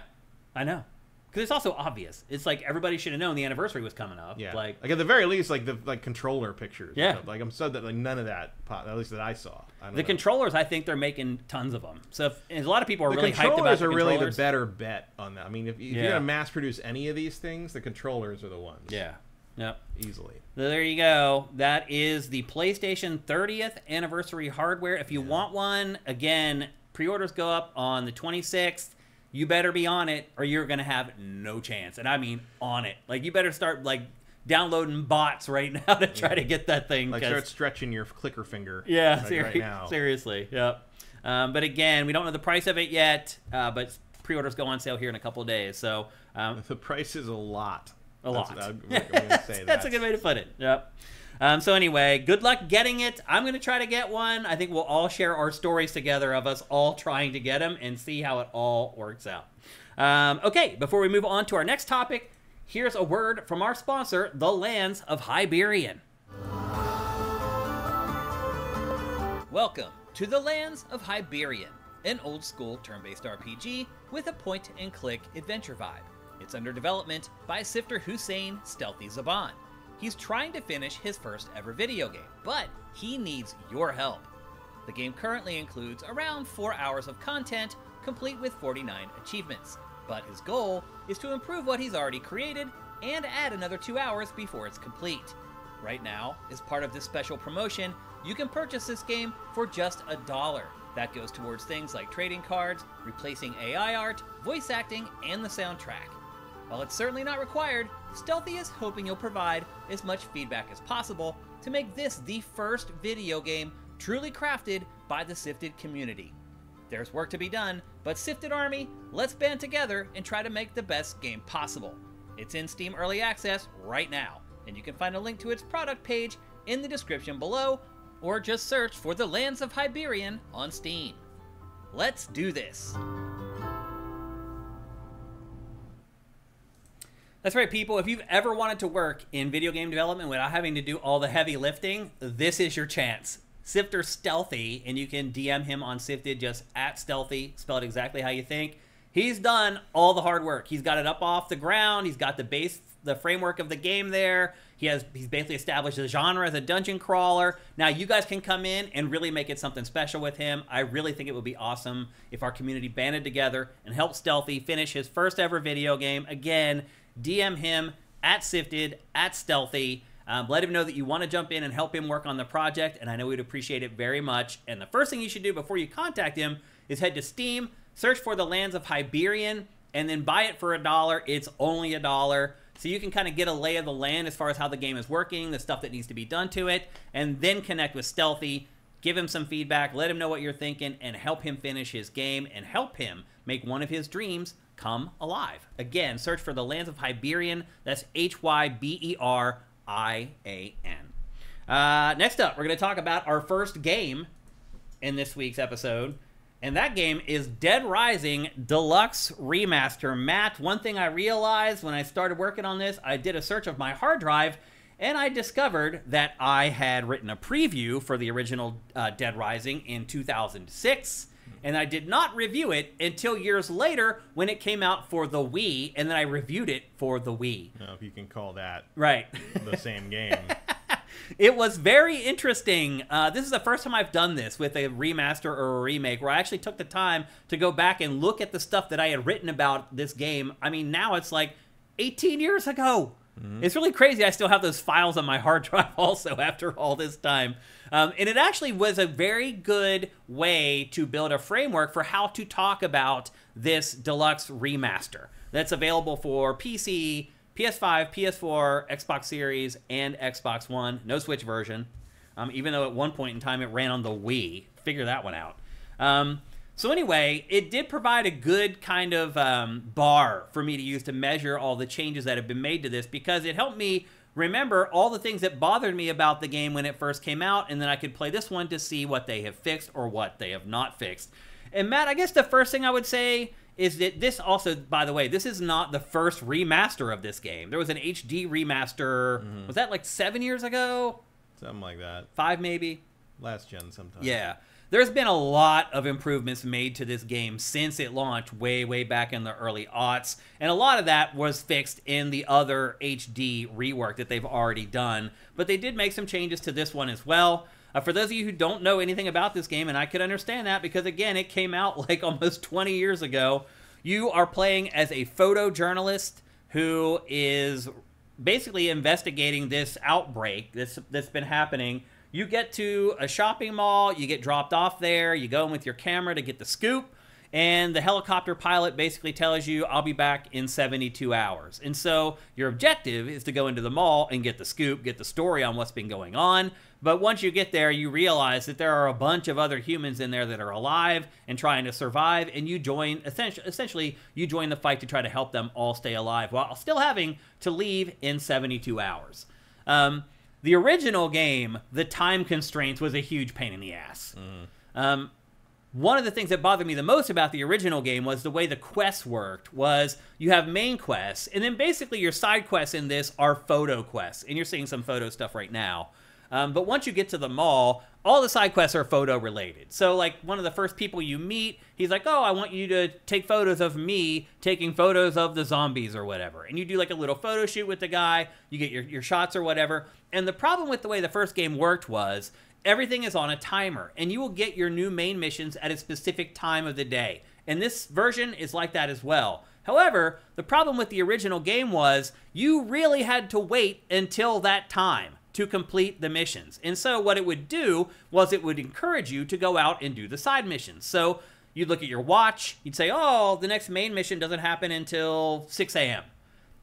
I know. Because it's also obvious. It's like everybody should have known the anniversary was coming up. Yeah. Like at the very least, like the controller pictures. Yeah. Like I'm stunned that like none of that, at least that I saw. The controllers, I think they're making tons of them. So a lot of people are really hyped about the controllers. Are really the better bet on that. I mean, if you're gonna mass produce any of these things, the controllers are the ones. Yeah. Yep. Easily. So there you go. That is the PlayStation 30th anniversary hardware. If you want one, again, pre-orders go up on the 26th. You better be on it or you're going to have no chance. And I mean on it. Like, you better start, like, downloading bots right now to try to get that thing. Like, start stretching your clicker finger. Yeah, right now. Seriously. Yep. But again, we don't know the price of it yet, but pre-orders go on sale here in a couple of days. So the price is a lot. I'm gonna say that's a good way to put it. Yep. So anyway, good luck getting it. I'm going to try to get one. I think we'll all share our stories together of us all trying to get them and see how it all works out. Okay, before we move on to our next topic, here's a word from our sponsor, the Lands of Hyberian. Welcome to the Lands of Hyberian, an old-school turn-based RPG with a point-and-click adventure vibe. It's under development by Sifter Hussein Stealthy Zaban. He's trying to finish his first ever video game, but he needs your help. The game currently includes around 4 hours of content, complete with 49 achievements, but his goal is to improve what he's already created and add another 2 hours before it's complete. Right now, as part of this special promotion, you can purchase this game for just $1. That goes towards things like trading cards, replacing AI art, voice acting, and the soundtrack. While it's certainly not required, Stealthy is hoping you'll provide as much feedback as possible to make this the first video game truly crafted by the Sifted community. There's work to be done, but Sifted Army, let's band together and try to make the best game possible. It's in Steam Early Access right now, and you can find a link to its product page in the description below, or just search for The Lands of Hyberian on Steam. Let's do this! That's right, people. If you've ever wanted to work in video game development without having to do all the heavy lifting, this is your chance. Sifter Stealthy, and you can DM him on SIFTD just at Stealthy, spell it exactly how you think. He's done all the hard work. He's got it up off the ground. He's got the framework of the game there. He's basically established a genre as a dungeon crawler. Now you guys can come in and really make it something special with him. I really think it would be awesome if our community banded together and helped Stealthy finish his first ever video game. Again, DM him at SIFTD, at Stealthy. Let him know that you want to jump in and help him work on the project, and I know we'd appreciate it very much. And the first thing you should do before you contact him is head to Steam, search for The Lands of Hyberian, and then buy it for $1. It's only $1. So you can kind of get a lay of the land as far as how the game is working, the stuff that needs to be done to it, and then connect with Stealthy, give him some feedback, let him know what you're thinking, and help him finish his game, and help him make one of his dreams come alive. Again, search for The Lands of Hyberian. That's Hyberian. Next up, we're going to talk about our first game in this week's episode, and that game is Dead Rising Deluxe Remaster. Matt, one thing I realized when I started working on this, I did a search of my hard drive, and I discovered that I had written a preview for the original Dead Rising in 2006, and I did not review it until years later when it came out for the Wii, and then I reviewed it for the Wii. No, if you can call that right the same game. It was very interesting. This is the first time I've done this with a remaster or a remake, where I actually took the time to go back and look at the stuff that I had written about this game. I mean, now it's like 18 years ago. It's really crazy. I still have those files on my hard drive also after all this time. And it actually was a very good way to build a framework for how to talk about this deluxe remaster that's available for PC, PS5, PS4, Xbox Series, and Xbox One. No Switch version, even though at one point in time it ran on the Wii. Figure that one out. So anyway, it did provide a good kind of bar for me to use to measure all the changes that have been made to this, because it helped me remember all the things that bothered me about the game when it first came out, and then I could play this one to see what they have fixed or what they have not fixed. And Matt, I guess the first thing I would say is that this also, by the way, this is not the first remaster of this game. There was an HD remaster, was that like 7 years ago? Something like that. 5 maybe? Last gen sometime. Yeah. There's been a lot of improvements made to this game since it launched way back in the early aughts, and a lot of that was fixed in the other HD rework that they've already done, but they did make some changes to this one as well. For those of you who don't know anything about this game, and I could understand that because, again, it came out like almost 20 years ago, you are playing as a photojournalist who is basically investigating this outbreak that's been happening. You get to a shopping mall, you get dropped off there, you go in with your camera to get the scoop, and the helicopter pilot basically tells you, I'll be back in 72 hours. And so your objective is to go into the mall and get the scoop, get the story on what's been going on. But once you get there, you realize that there are a bunch of other humans in there that are alive and trying to survive, and you join, essentially, you join the fight to try to help them all stay alive while still having to leave in 72 hours. The original game, the time constraints was a huge pain in the ass. One of the things that bothered me the most about the original game was the way the quests worked. Was you have main quests, and then basically your side quests in this are photo quests, and you're seeing some photo stuff right now. But once you get to the mall, all the side quests are photo related. So like one of the first people you meet, he's like, oh, I want you to take photos of me taking photos of the zombies or whatever. And you do like a little photo shoot with the guy, you get your shots or whatever. And the problem with the way the first game worked was everything is on a timer, and you will get your new main missions at a specific time of the day. And this version is like that as well. However, the problem with the original game was you really had to wait until that time to complete the missions. And so what it would do was it would encourage you to go out and do the side missions. So you'd look at your watch, you'd say, oh, the next main mission doesn't happen until 6 a.m.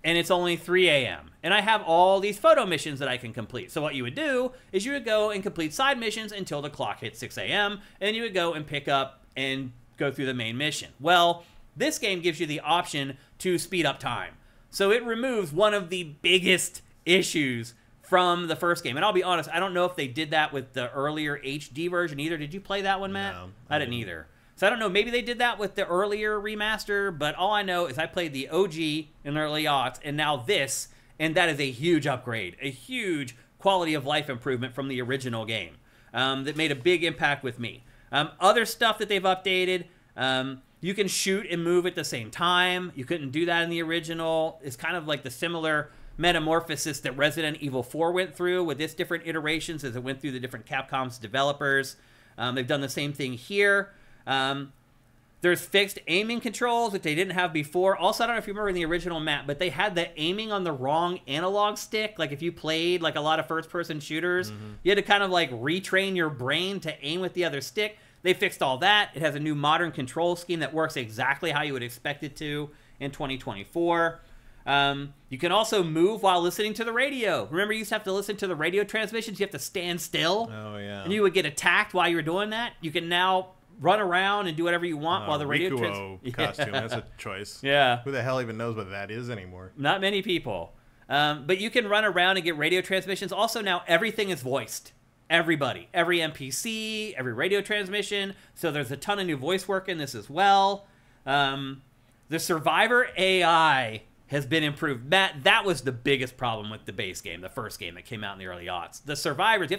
and it's only 3 a.m. and I have all these photo missions that I can complete. So what you would do is you would go and complete side missions until the clock hits 6 a.m. and you would go and pick up and go through the main mission. Well, this game gives you the option to speed up time. So it removes one of the biggest issues from the first game. And I'll be honest, I don't know if they did that with the earlier HD version either. Did you play that one, Matt? No, I didn't either. So I don't know. Maybe they did that with the earlier remaster, but all I know is I played the OG in the early aughts and now this, and that is a huge upgrade, a huge quality of life improvement from the original game that made a big impact with me. Other stuff that they've updated, you can shoot and move at the same time. You couldn't do that in the original. It's kind of like the similar metamorphosis that Resident Evil 4 went through with its different iterations as it went through the different Capcom's developers. They've done the same thing here. There's fixed aiming controls that they didn't have before. Also, I don't know if you remember in the original map, but they had the aiming on the wrong analog stick. Like if you played like a lot of first-person shooters, you had to kind of like retrain your brain to aim with the other stick. They fixed all that. It has a new modern control scheme that works exactly how you would expect it to in 2024. You can also move while listening to the radio. Remember, you used to have to listen to the radio transmissions. You have to stand still. Oh, yeah. And you would get attacked while you were doing that. You can now run around and do whatever you want while the radio costume. That's a choice. Yeah. Who the hell even knows what that is anymore? Not many people. But you can run around and get radio transmissions. Also, now everything is voiced. Everybody. Every NPC, every radio transmission. So there's a ton of new voice work in this as well. The Survivor AI has been improved. Matt, that was the biggest problem with the base game, the first game that came out in the early aughts. The survivors,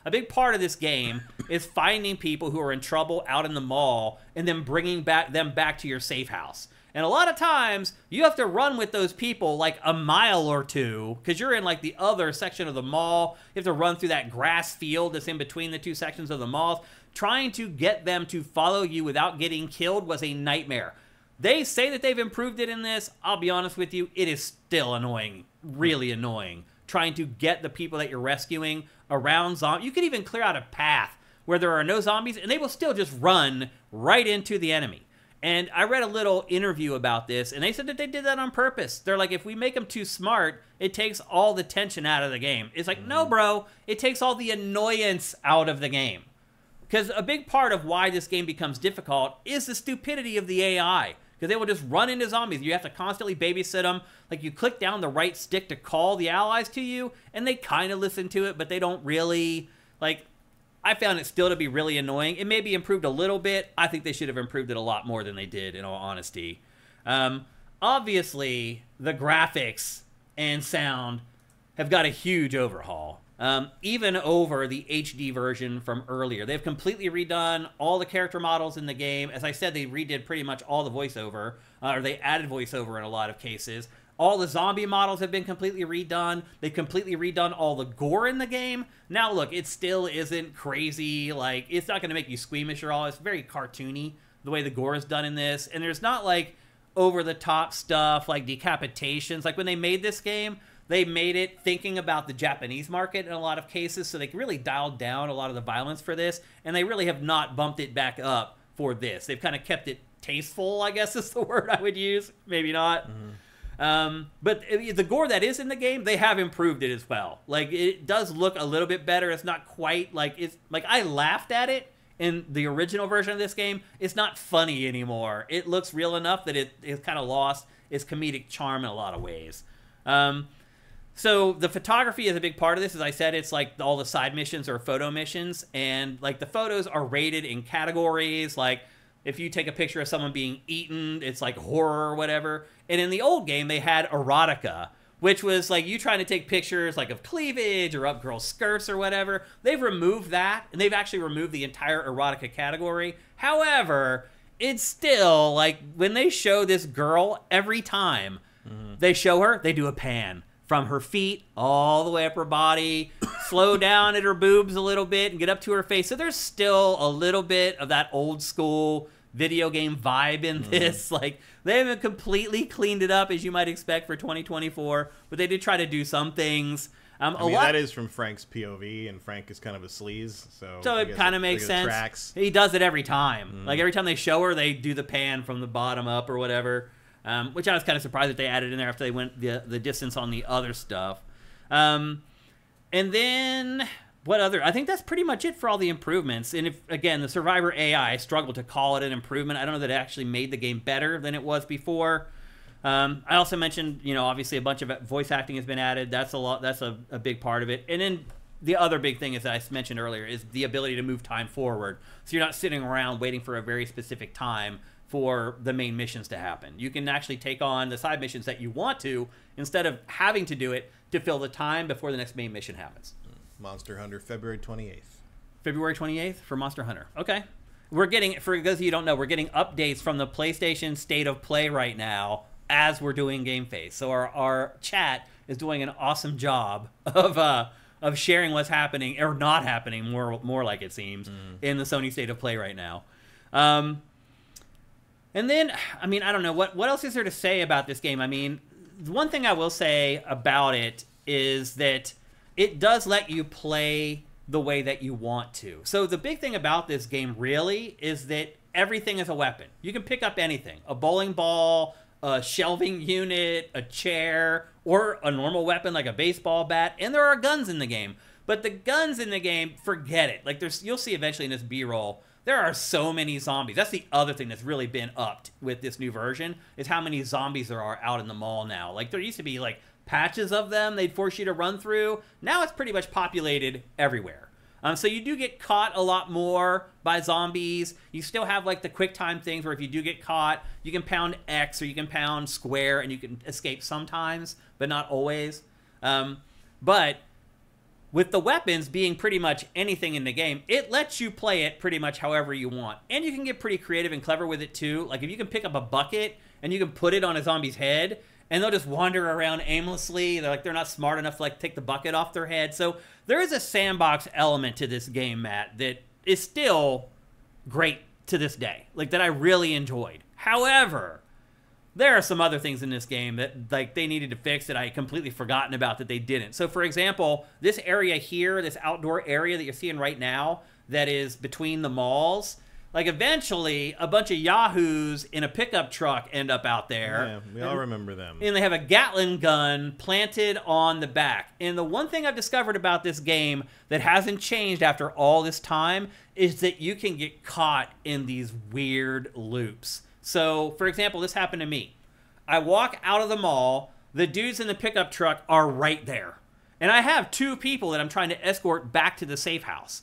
a big part of this game is finding people who are in trouble out in the mall and then bringing them back to your safe house. And a lot of times, you have to run with those people like a mile or two because you're in like the other section of the mall. You have to run through that grass field that's in between the two sections of the mall. Trying to get them to follow you without getting killed was a nightmare. They say that they've improved it in this. I'll be honest with you, it is still annoying, really annoying, trying to get the people that you're rescuing around zombies. You can even clear out a path where there are no zombies, and they will still just run right into the enemy. And I read a little interview about this, and they said that they did that on purpose. They're like, if we make them too smart, it takes all the tension out of the game. It's like, no, bro, it takes all the annoyance out of the game. Because a big part of why this game becomes difficult is the stupidity of the AI. Because they will just run into zombies. You have to constantly babysit them. Like, you click down the right stick to call the allies to you, and they kind of listen to it, but they don't really, like, I found it still to be really annoying. It may be improved a little bit. I think they should have improved it a lot more than they did, in all honesty. Obviously, the graphics and sound have got a huge overhaul. Even over the HD version from earlier. They've completely redone all the character models in the game. As I said, they redid pretty much all the voiceover, or they added voiceover in a lot of cases. All the zombie models have been completely redone. They've completely redone all the gore in the game. Now, look, it still isn't crazy. Like, it's not going to make you squeamish or all. It's very cartoony, the way the gore is done in this. And there's not, like, over-the-top stuff, like decapitations. Like, when they made this game, they made it thinking about the Japanese market in a lot of cases, so they really dialed down a lot of the violence for this, and they really have not bumped it back up for this. They've kind of kept it tasteful, I guess is the word I would use. Maybe not. But the gore that is in the game, they have improved it as well. Like, it does look a little bit better. It's not quite like it's like I laughed at it in the original version of this game. It's not funny anymore. It looks real enough that it's kind of lost its comedic charm in a lot of ways. So the photography is a big part of this. As I said, it's like all the side missions or photo missions. And like the photos are rated in categories. Like if you take a picture of someone being eaten, it's like horror or whatever. And in the old game, they had erotica, which was like you trying to take pictures like of cleavage or up girls' skirts or whatever. They've removed that. And they've actually removed the entire erotica category. However, it's still like when they show this girl every time they show her, they do a pan. From her feet all the way up her body, slow down at her boobs a little bit and get up to her face. So there's still a little bit of that old school video game vibe in this. Like, they haven't completely cleaned it up as you might expect for 2024, but they did try to do some things. I mean, that is from Frank's POV, and Frank is kind of a sleaze, so it kind of makes sense. Tracks. He does it every time. Like, every time they show her, they do the pan from the bottom up or whatever. Which I was kind of surprised that they added in there after they went the distance on the other stuff. And then, what other? I think that's pretty much it for all the improvements. And if, again, the Survivor AI, I struggle to call it an improvement. I don't know that it actually made the game better than it was before. I also mentioned, obviously a bunch of voice acting has been added. That's a lot. That's a big part of it. And then the other big thing is that I mentioned earlier is the ability to move time forward. So you're not sitting around waiting for a very specific time for the main missions to happen. You can actually take on the side missions that you want to instead of having to do it to fill the time before the next main mission happens. Monster Hunter, February 28th. February 28th for Monster Hunter. Okay. We're getting, for those of you who don't know, we're getting updates from the PlayStation State of Play right now as we're doing GameFace. So our chat is doing an awesome job of sharing what's happening or not happening, more like it seems, in the Sony State of Play right now. And then, I mean, I don't know, what else is there to say about this game? I mean, one thing I will say about it is that it does let you play the way that you want to. So the big thing about this game really is that everything is a weapon. You can pick up anything, a bowling ball, a shelving unit, a chair, or a normal weapon like a baseball bat, and there are guns in the game. But the guns in the game, forget it. Like you'll see eventually in this B-roll, there are so many zombies. That's the other thing that's really been upped with this new version, is how many zombies there are out in the mall now. Like there used to be like patches of them they'd force you to run through. Now it's pretty much populated everywhere. So you do get caught a lot more by zombies. You still have like the quick time things where if you do get caught, you can pound X or you can pound square and you can escape sometimes, but not always. But with the weapons being pretty much anything in the game, it lets you play it pretty much however you want. And you can get pretty creative and clever with it too. Like if you can pick up a bucket and you can put it on a zombie's head, and they'll just wander around aimlessly. They're not smart enough to like take the bucket off their head. So there is a sandbox element to this game, Matt, that is still great to this day. Like that I really enjoyed. However, there are some other things in this game that like they needed to fix that I had completely forgotten about that they didn't. So for example, this area here, this outdoor area that you're seeing right now that is between the malls, like eventually a bunch of yahoos in a pickup truck end up out there. Yeah, we all remember them. And they have a Gatling gun planted on the back. And the one thing I've discovered about this game that hasn't changed after all this time is that you can get caught in these weird loops. So, for example, this happened to me. I walk out of the mall, the dudes in the pickup truck are right there. And I have two people that I'm trying to escort back to the safe house.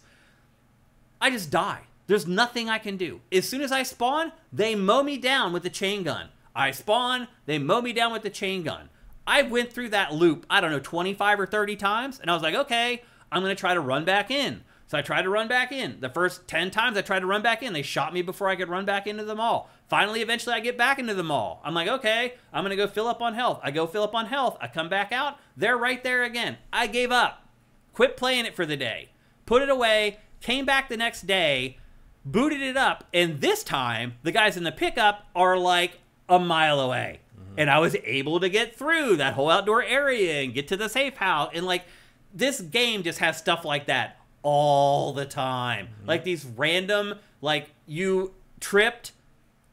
I just die. There's nothing I can do. As soon as I spawn, they mow me down with the chain gun. I spawn, they mow me down with the chain gun. I went through that loop, I don't know, 25 or 30 times, and I was like, okay, I'm going to try to run back in. So I tried to run back in. The first 10 times I tried to run back in, they shot me before I could run back into the mall. Finally, eventually, I get back into the mall. I'm like, okay, I'm going to go fill up on health. I go fill up on health. I come back out. They're right there again. I gave up. Quit playing it for the day. Put it away. Came back the next day. Booted it up, and this time, the guys in the pickup are like a mile away. And I was able to get through that whole outdoor area and get to the safe house. And like, this game just has stuff like that all the time. Like these random, like you tripped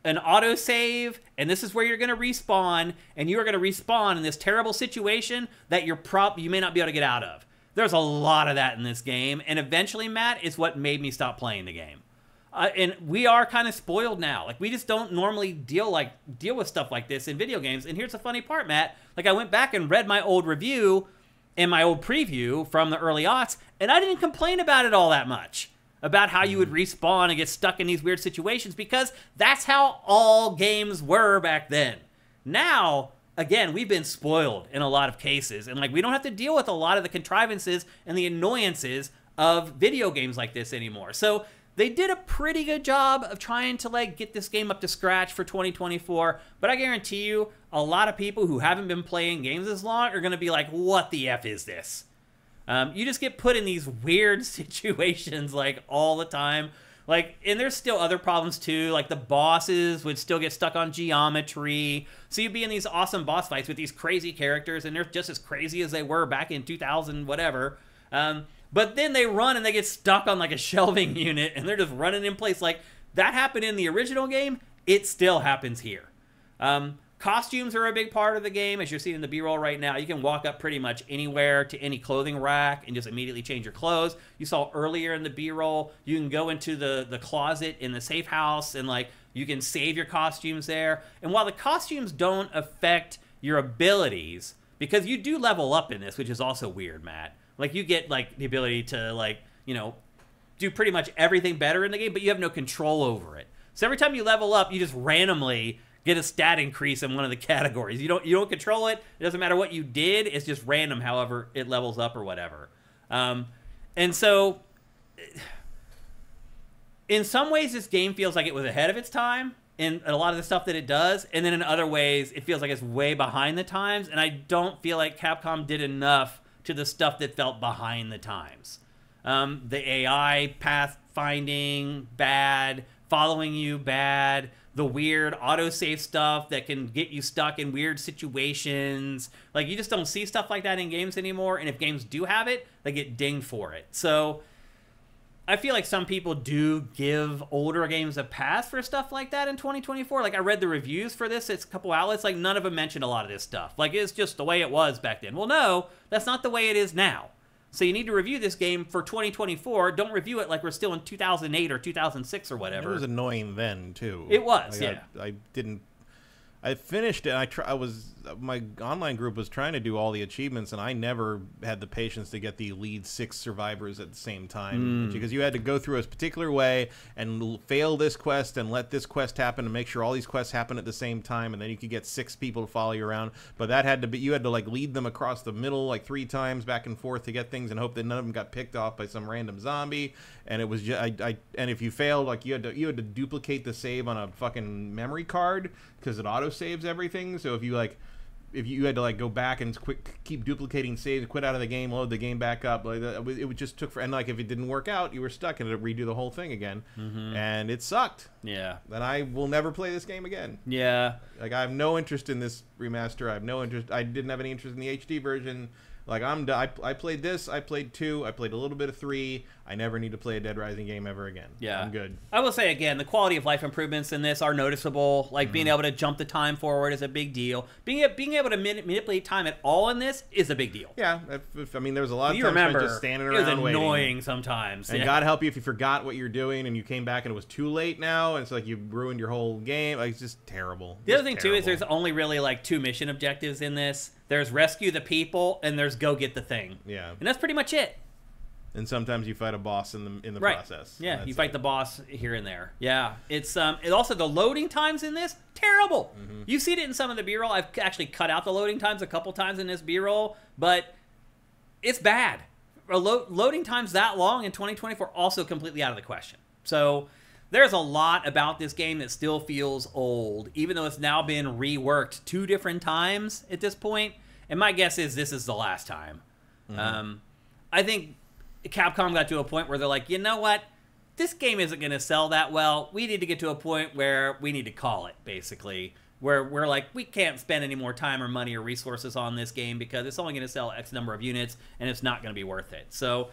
an autosave, and this is where you're going to respawn, and you are going to respawn in this terrible situation that you may not be able to get out of. There's a lot of that in this game, and eventually, Matt, is what made me stop playing the game. And we are kind of spoiled now. Like, we just don't normally deal with stuff like this in video games. And here's the funny part, Matt. Like, I went back and read my old review and my old preview from the early aughts, and I didn't complain about it all that much. About how you would respawn and get stuck in these weird situations, because that's how all games were back then. Now, again, we've been spoiled in a lot of cases. And, like, we don't have to deal with a lot of the contrivances and the annoyances of video games like this anymore. So they did a pretty good job of trying to like get this game up to scratch for 2024, but I guarantee you a lot of people who haven't been playing games as long are going to be like, what the F is this? You just get put in these weird situations like all the time. Like, and there's still other problems too, like the bosses would still get stuck on geometry. So you'd be in these awesome boss fights with these crazy characters, and they're just as crazy as they were back in 2000, whatever. But then they run and they get stuck on like a shelving unit and they're just running in place. Like, that happened in the original game. It still happens here. Costumes are a big part of the game. As you're seeing in the B-roll right now, you can walk up pretty much anywhere to any clothing rack and just immediately change your clothes. You saw earlier in the B-roll, you can go into the closet in the safe house and like You can save your costumes there. And while the costumes don't affect your abilities, because you do level up in this, which is also weird, Matt. Like, you get, like, the ability to, like, you know, do pretty much everything better in the game, but you have no control over it. So every time you level up, you just randomly get a stat increase in one of the categories. You don't control it. It doesn't matter what you did. It's just random, however it levels up or whatever. And so, in some ways, this game feels like it was ahead of its time in a lot of the stuff that it does. And then in other ways, it feels like it's way behind the times. And I don't feel like Capcom did enough to the stuff that felt behind the times. The AI pathfinding, bad. Following you, bad. The weird autosave stuff that can get you stuck in weird situations. Like, you just don't see stuff like that in games anymore. And if games do have it, they get dinged for it. So I feel like some people do give older games a pass for stuff like that in 2024. Like, I read the reviews for this. It's a couple outlets. Like, none of them mentioned a lot of this stuff. Like, it's just the way it was back then. Well, no, that's not the way it is now. So you need to review this game for 2024. Don't review it like we're still in 2008 or 2006 or whatever. It was annoying then, too. It was, like, yeah. I didn't... I finished it. My online group was trying to do all the achievements, and I never had the patience to get the lead 6 survivors at the same time, because you had to go through a particular way and fail this quest and let this quest happen and make sure all these quests happen at the same time, and then you could get 6 people to follow you around. But that had to be, you had to like lead them across the middle like 3 times back and forth to get things and hope that none of them got picked off by some random zombie. And it was just, and if you failed, like you had to duplicate the save on a fucking memory card because it auto saves everything. So if you had to like go back and keep duplicating saves, quit out of the game, load the game back up, like it would just took and like if it didn't work out, you were stuck and it would redo the whole thing again, and it sucked. Yeah. Then I will never play this game again. Yeah. Like, I have no interest in this remaster. I have no interest. I didn't have any interest in the HD version. Like, I played this. I played 2. I played a little bit of 3. I never need to play a Dead Rising game ever again. Yeah. I'm good. I will say, again, the quality of life improvements in this are noticeable. Like, being able to jump the time forward is a big deal. Being able to manipulate time at all in this is a big deal. Yeah. I mean, there was a lot of times when just standing around waiting. It was annoying sometimes. And God help you if you forgot what you're doing and you came back and it was too late now, and it's like you ruined your whole game. Like, it's just terrible. The other thing, too, is there's only really, like, 2 mission objectives in this. There's rescue the people, and there's go get the thing. Yeah. And that's pretty much it. And sometimes you fight a boss in the process. Yeah, you fight the boss here and there. Yeah. It's also the loading times in this, terrible. You've seen it in some of the B-roll. I've actually cut out the loading times a couple times in this B-roll, but it's bad. Loading times that long in 2024 also completely out of the question. So there's a lot about this game that still feels old, even though it's now been reworked 2 different times at this point. And my guess is this is the last time. I think Capcom got to a point where they're like, you know what? This game isn't going to sell that well. We need to get to a point where we need to call it, basically. Where we're like, we can't spend any more time or money or resources on this game because it's only going to sell X number of units and it's not going to be worth it. So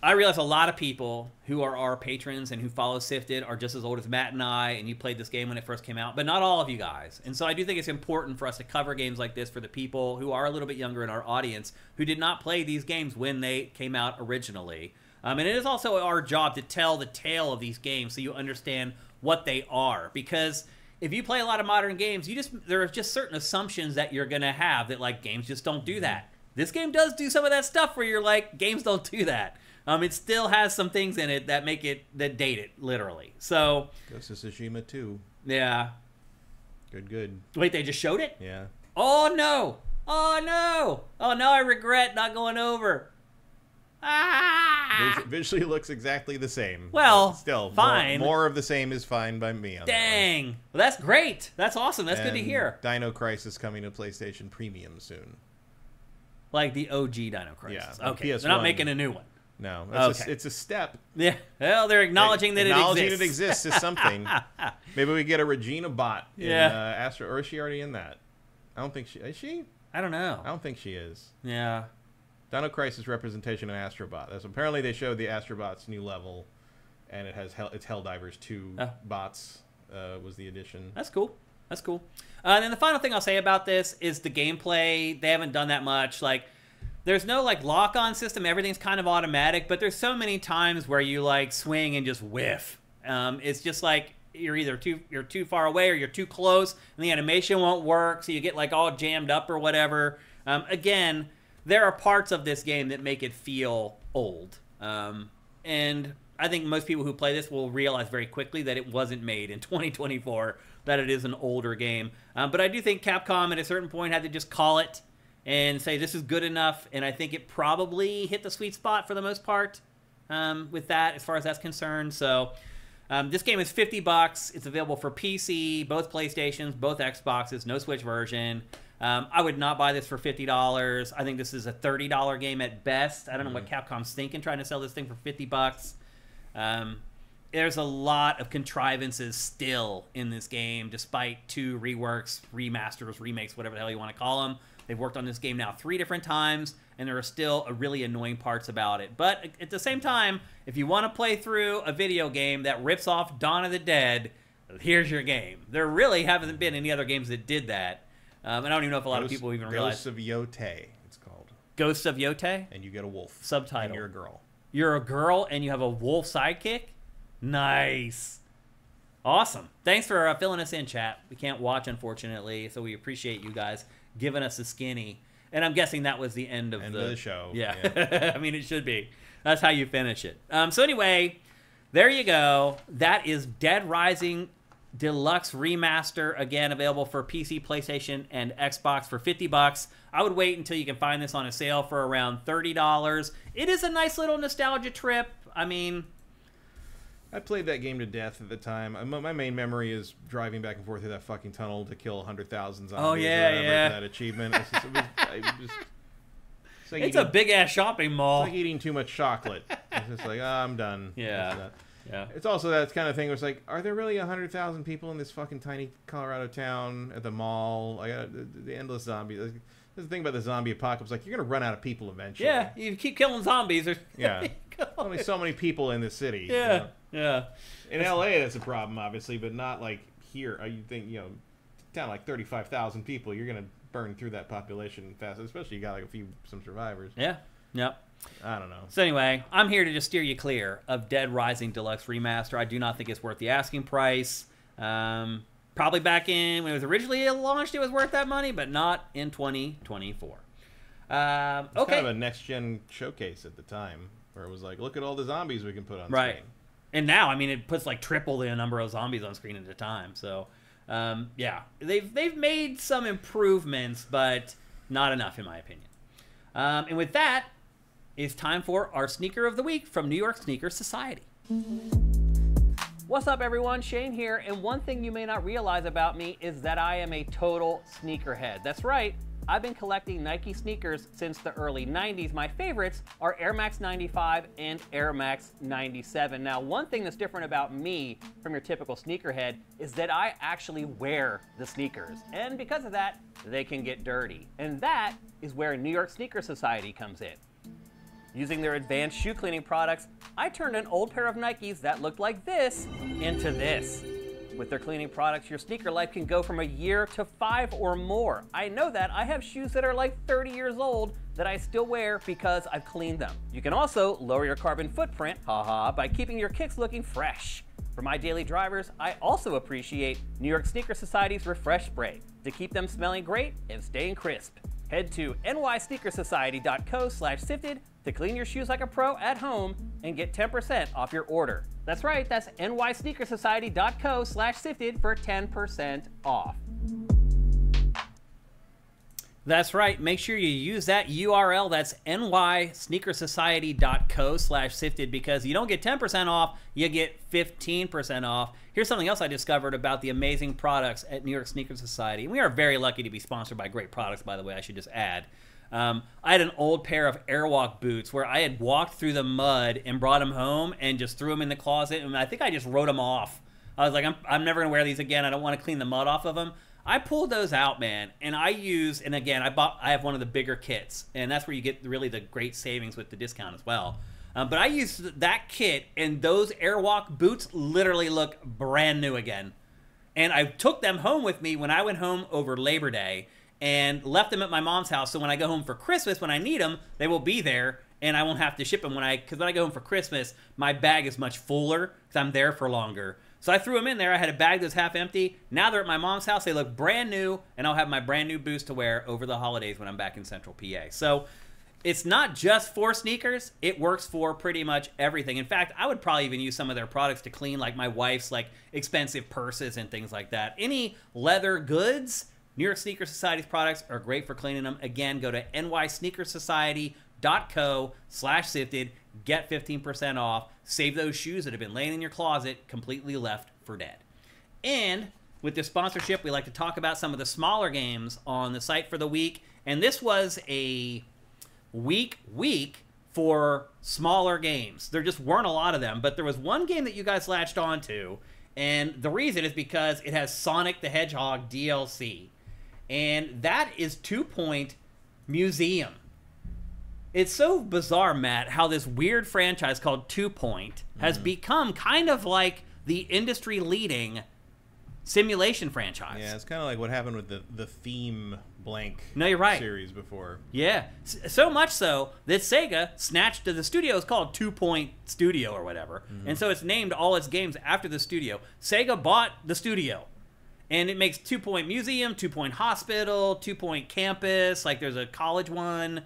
I realize a lot of people who are our patrons and who follow SIFTD are just as old as Matt and I, and you played this game when it first came out, but not all of you guys. And so I do think it's important for us to cover games like this for the people who are a little bit younger in our audience who did not play these games when they came out originally. And it is also our job to tell the tale of these games so you understand what they are. Because if you play a lot of modern games, there are just certain assumptions that you're going to have that, like, games just don't do that. This game does do some of that stuff where you're like, games don't do that. It still has some things in it that that date it, literally. So Ghost of Tsushima 2. Yeah. Good. Wait, they just showed it? Yeah. Oh, no. Oh, no. Oh, now I regret not going over. Ah! Visually looks exactly the same. Well, still, fine. More of the same is fine by me. On Dang. Well, that's great. That's awesome. That's good to hear. Dino Crisis coming to PlayStation Premium soon. Like the OG Dino Crisis. Yeah. Okay. They're not making a new one. No, it's a step. Yeah, well, they're acknowledging that it exists. Acknowledging it exists is something. Maybe we get a Regina bot in Astro, or is she already in that? I don't think is she? I don't know. I don't think she is. Yeah. Dino Crisis representation in Astrobot. Apparently they showed the Astrobot's new level, and it has it's Helldivers 2 bots was the addition. That's cool. That's cool. And then the final thing I'll say about this is the gameplay. They haven't done that much. Like, there's no, like, lock-on system. Everything's kind of automatic, but there's so many times where you, like, swing and just whiff. It's just like, you're either too far away or you're too close, and the animation won't work, so you get like all jammed up or whatever. Again, there are parts of this game that make it feel old, and I think most people who play this will realize very quickly that it wasn't made in 2024, that it is an older game. But I do think Capcom at a certain point had to just call it and say this is good enough, and I think it probably hit the sweet spot for the most part with that, as far as that's concerned. So this game is $50. It's available for PC, both PlayStations, both Xboxes, no Switch version. I would not buy this for $50. I think this is a $30 game at best. I don't know what Capcom's thinking trying to sell this thing for $50. There's a lot of contrivances still in this game, despite 2 reworks, remasters, remakes, whatever the hell you want to call them. They've worked on this game now 3 different times, and there are still really annoying parts about it. But at the same time, if you want to play through a video game that rips off Dawn of the Dead, here's your game. There really haven't been any other games that did that. I don't even know if a lot of people even realize. Ghosts of Yotei, it's called. Ghosts of Yotei? And you get a wolf. Subtitle. And you're a girl. You're a girl and you have a wolf sidekick? Nice. Awesome. Thanks for filling us in, chat. We can't watch, unfortunately, so we appreciate you guys giving us a skinny. And I'm guessing that was the end of the show. Yeah. I mean, it should be. That's how you finish it. So anyway, there you go. That is Dead Rising Deluxe Remaster, again available for PC, PlayStation, and Xbox for $50. I would wait until you can find this on a sale for around $30. It is a nice little nostalgia trip. I mean, I played that game to death at the time. My main memory is driving back and forth through that fucking tunnel to kill 100,000 zombies. Oh yeah. That achievement. It's a big ass shopping mall. It's like eating too much chocolate. It's just like, I'm done. Yeah. Yeah. It's also that kind of thing where it's like, are there really 100,000 people in this fucking tiny Colorado town at the mall? I got the endless zombies. There's the thing about the zombie apocalypse, like, you're gonna run out of people eventually. Yeah, you keep killing zombies. Yeah. Only so many people in the city. Yeah. You know? Yeah. In LA, that's a problem, obviously, but not like here. You think, town like 35,000 people, you're gonna burn through that population fast, especially you got like some survivors. Yeah. Yep. I don't know. So anyway, I'm here to just steer you clear of Dead Rising Deluxe Remaster. I do not think it's worth the asking price. Probably back in when it was originally launched, it was worth that money, but not in 2024. It's okay. kind of a next-gen showcase at the time, where it was like, look at all the zombies we can put on screen. And now, I mean, it puts like triple the number of zombies on screen at a time. So, yeah, they've made some improvements, but not enough, in my opinion. And with that, it's time for our Sneaker of the Week from New York Sneaker Society. What's up, everyone? Shane here, and one thing you may not realize about me is that I am a total sneakerhead. That's right. I've been collecting Nike sneakers since the early 90s. My favorites are Air Max 95 and Air Max 97. Now, one thing that's different about me from your typical sneakerhead is that I actually wear the sneakers. And because of that, they can get dirty. And that is where New York Sneaker Society comes in. Using their advanced shoe cleaning products, I turned an old pair of Nikes that looked like this into this. With their cleaning products, your sneaker life can go from a year to 5 or more. I know that. I have shoes that are like 30 years old that I still wear because I've cleaned them. You can also lower your carbon footprint, haha, by keeping your kicks looking fresh. For my daily drivers, I also appreciate New York Sneaker Society's Refresh Spray to keep them smelling great and staying crisp. Head to nysneakersociety.co/sifted to clean your shoes like a pro at home and get 10% off your order. That's right, that's nysneakersociety.co/sifted for 10% off. That's right, make sure you use that URL, that's nysneakersociety.co/sifted, because you don't get 10% off, you get 15% off. Here's something else I discovered about the amazing products at New York Sneaker Society. We are very lucky to be sponsored by great products, by the way, I should just add. I had an old pair of Airwalk boots where I had walked through the mud and brought them home and just threw them in the closet, and I think I just wrote them off. I was like, I'm never gonna wear these again. I don't want to clean the mud off of them. I pulled those out, man, and I again, I have one of the bigger kits, and that's where you get really the great savings with the discount as well. But I used that kit, and those Airwalk boots literally look brand new again. And I took them home with me when I went home over Labor Day, and left them at my mom's house, so when I go home for Christmas, when I need them, they will be there, and I won't have to ship them because when I go home for Christmas, my bag is much fuller because I'm there for longer. So I threw them in there. I had a bag that's half empty. Now they're at my mom's house. They look brand new, and I'll have my brand new boots to wear over the holidays when I'm back in Central PA. So it's not just for sneakers. It works for pretty much everything. In fact, I would probably even use some of their products to clean like my wife's like expensive purses and things like that. Any leather goods, New York Sneaker Society's products are great for cleaning them. Again, go to nysneakersociety.co/sifted. Get 15% off. Save those shoes that have been laying in your closet completely left for dead. And with this sponsorship, we like to talk about some of the smaller games on the site for the week. And this was a week for smaller games. There just weren't a lot of them, but there was one game that you guys latched onto, and the reason is because it has Sonic the Hedgehog DLC. And that is 2 Point Museum. It's so bizarre, Matt, how this weird franchise called 2 Point has become kind of like the industry-leading simulation franchise. Yeah, it's kind of like what happened with the Theme Blank No, you're right. series before. Yeah, so much so that Sega snatched the studio is called 2 Point Studio or whatever, and so it's named all its games after the studio. Sega bought the studio, and it makes 2 Point Museum, 2 Point Hospital, 2 Point Campus, like there's a college one.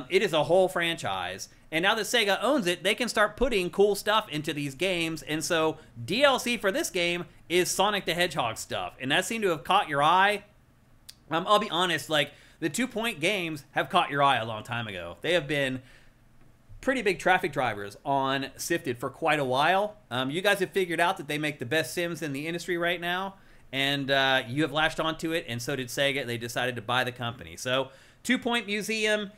It is a whole franchise, and now that Sega owns it, they can start putting cool stuff into these games, and so DLC for this game is Sonic the Hedgehog stuff, and that seemed to have caught your eye. I'll be honest, like, the 2 Point games have caught your eye a long time ago. They have been pretty big traffic drivers on Sifted for quite a while. You guys have figured out that they make the best Sims in the industry right now, and you have latched onto it, and so did Sega. They decided to buy the company. So, 2 Point Museum,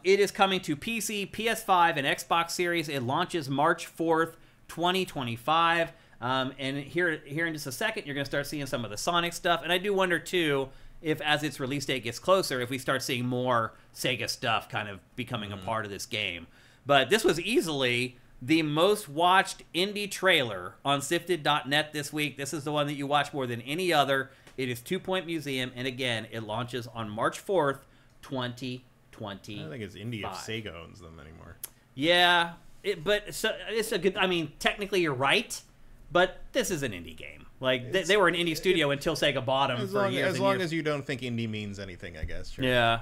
it is coming to PC, PS5, and Xbox Series. It launches March 4th, 2025. And here in just a second, you're going to start seeing some of the Sonic stuff. And I do wonder, too, if as its release date gets closer, if we start seeing more Sega stuff kind of becoming a part of this game. But this was easily the most watched indie trailer on Sifted.net this week. This is the one that you watch more than any other. It is 2 Point Museum, and again, it launches on March 4th, 2020. I don't think it's indie if Sega owns them anymore. Yeah, but so it's a good. I mean, technically you're right, but this is an indie game. Like they were an indie studio until Sega bought them for years. As long as you don't think indie means anything, I guess. Sure. Yeah,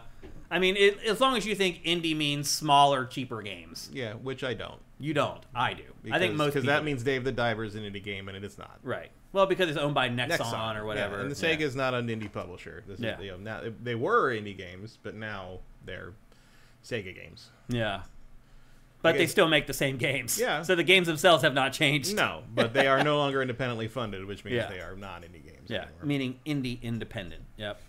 I mean, as long as you think indie means smaller, cheaper games. Yeah, which I don't. You don't. I do. Because, I think most because people that means Dave the Diver is an indie game, and it is not. Right. Well, because it's owned by Nexon or whatever. Yeah, and the Sega is not an indie publisher. This is, now they were indie games, but now they're Sega games. Yeah. But they still make the same games. Yeah. So the games themselves have not changed. No, but they are no longer independently funded, which means they are not indie games anymore. Meaning indie independent. Yep.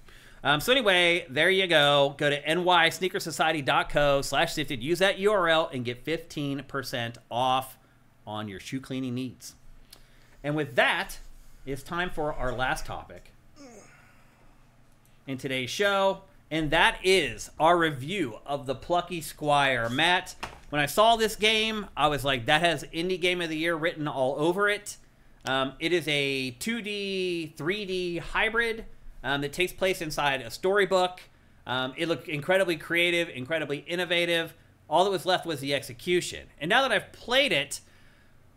So anyway, there you go. Go to nysneakersociety.co/sifted. Use that URL and get 15% off on your shoe cleaning needs. And with that, it's time for our last topic in today's show, and that is our review of the Plucky Squire. Matt, when I saw this game, I was like, that has Indie Game of the Year written all over it. It is a 2D, 3D hybrid that takes place inside a storybook. It looked incredibly creative, incredibly innovative. All that was left was the execution. And now that I've played it,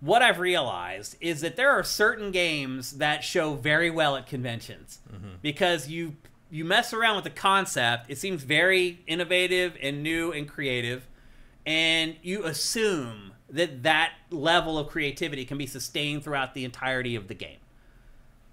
what I've realized is that there are certain games that show very well at conventions. Because you mess around with the concept, it seems very innovative and new and creative, and you assume that that level of creativity can be sustained throughout the entirety of the game.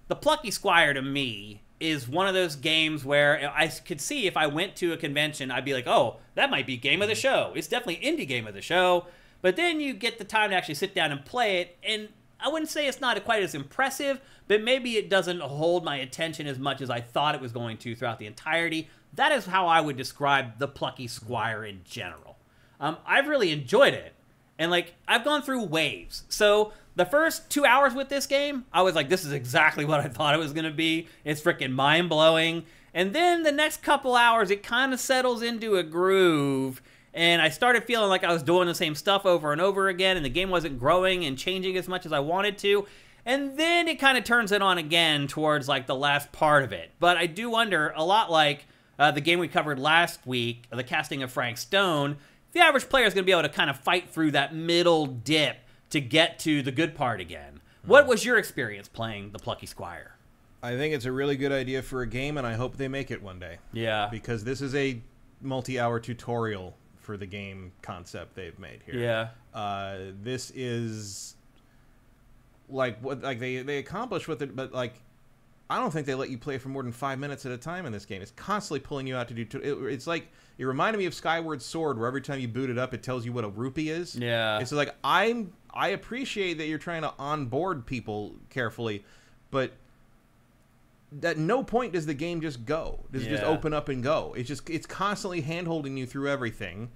The Plucky Squire, to me, is one of those games where I could see if I went to a convention, I'd be like, oh, that might be game of the show. It's definitely indie game of the show. But then you get the time to actually sit down and play it, and I wouldn't say it's not quite as impressive, but maybe it doesn't hold my attention as much as I thought it was going to throughout the entirety. That is how I would describe the Plucky Squire in general. I've really enjoyed it, and like I've gone through waves. So the first 2 hours with this game, I was like, this is exactly what I thought it was going to be. It's freaking mind-blowing. And then the next couple hours, it kind of settles into a groove, and I started feeling like I was doing the same stuff over and over again, and the game wasn't growing and changing as much as I wanted to. And then it kind of turns it on again towards like the last part of it. But I do wonder, a lot like the game we covered last week, the casting of Frank Stone, the average player is going to be able to kind of fight through that middle dip to get to the good part again. What was your experience playing the Plucky Squire? I think it's a really good idea for a game, and I hope they make it one day. Yeah. Because this is a multi-hour tutorial for the game concept they've made here. Yeah. This is like what they accomplish with it, but like I don't think they let you play for more than 5 minutes at a time in this game. It's constantly pulling you out to do. It's like it reminded me of Skyward Sword, where every time you boot it up, it tells you what a rupee is. Yeah. It's like I appreciate that you're trying to onboard people carefully, but at no point does the game just go. Does it just open up and go? It's constantly hand-holding you through everything.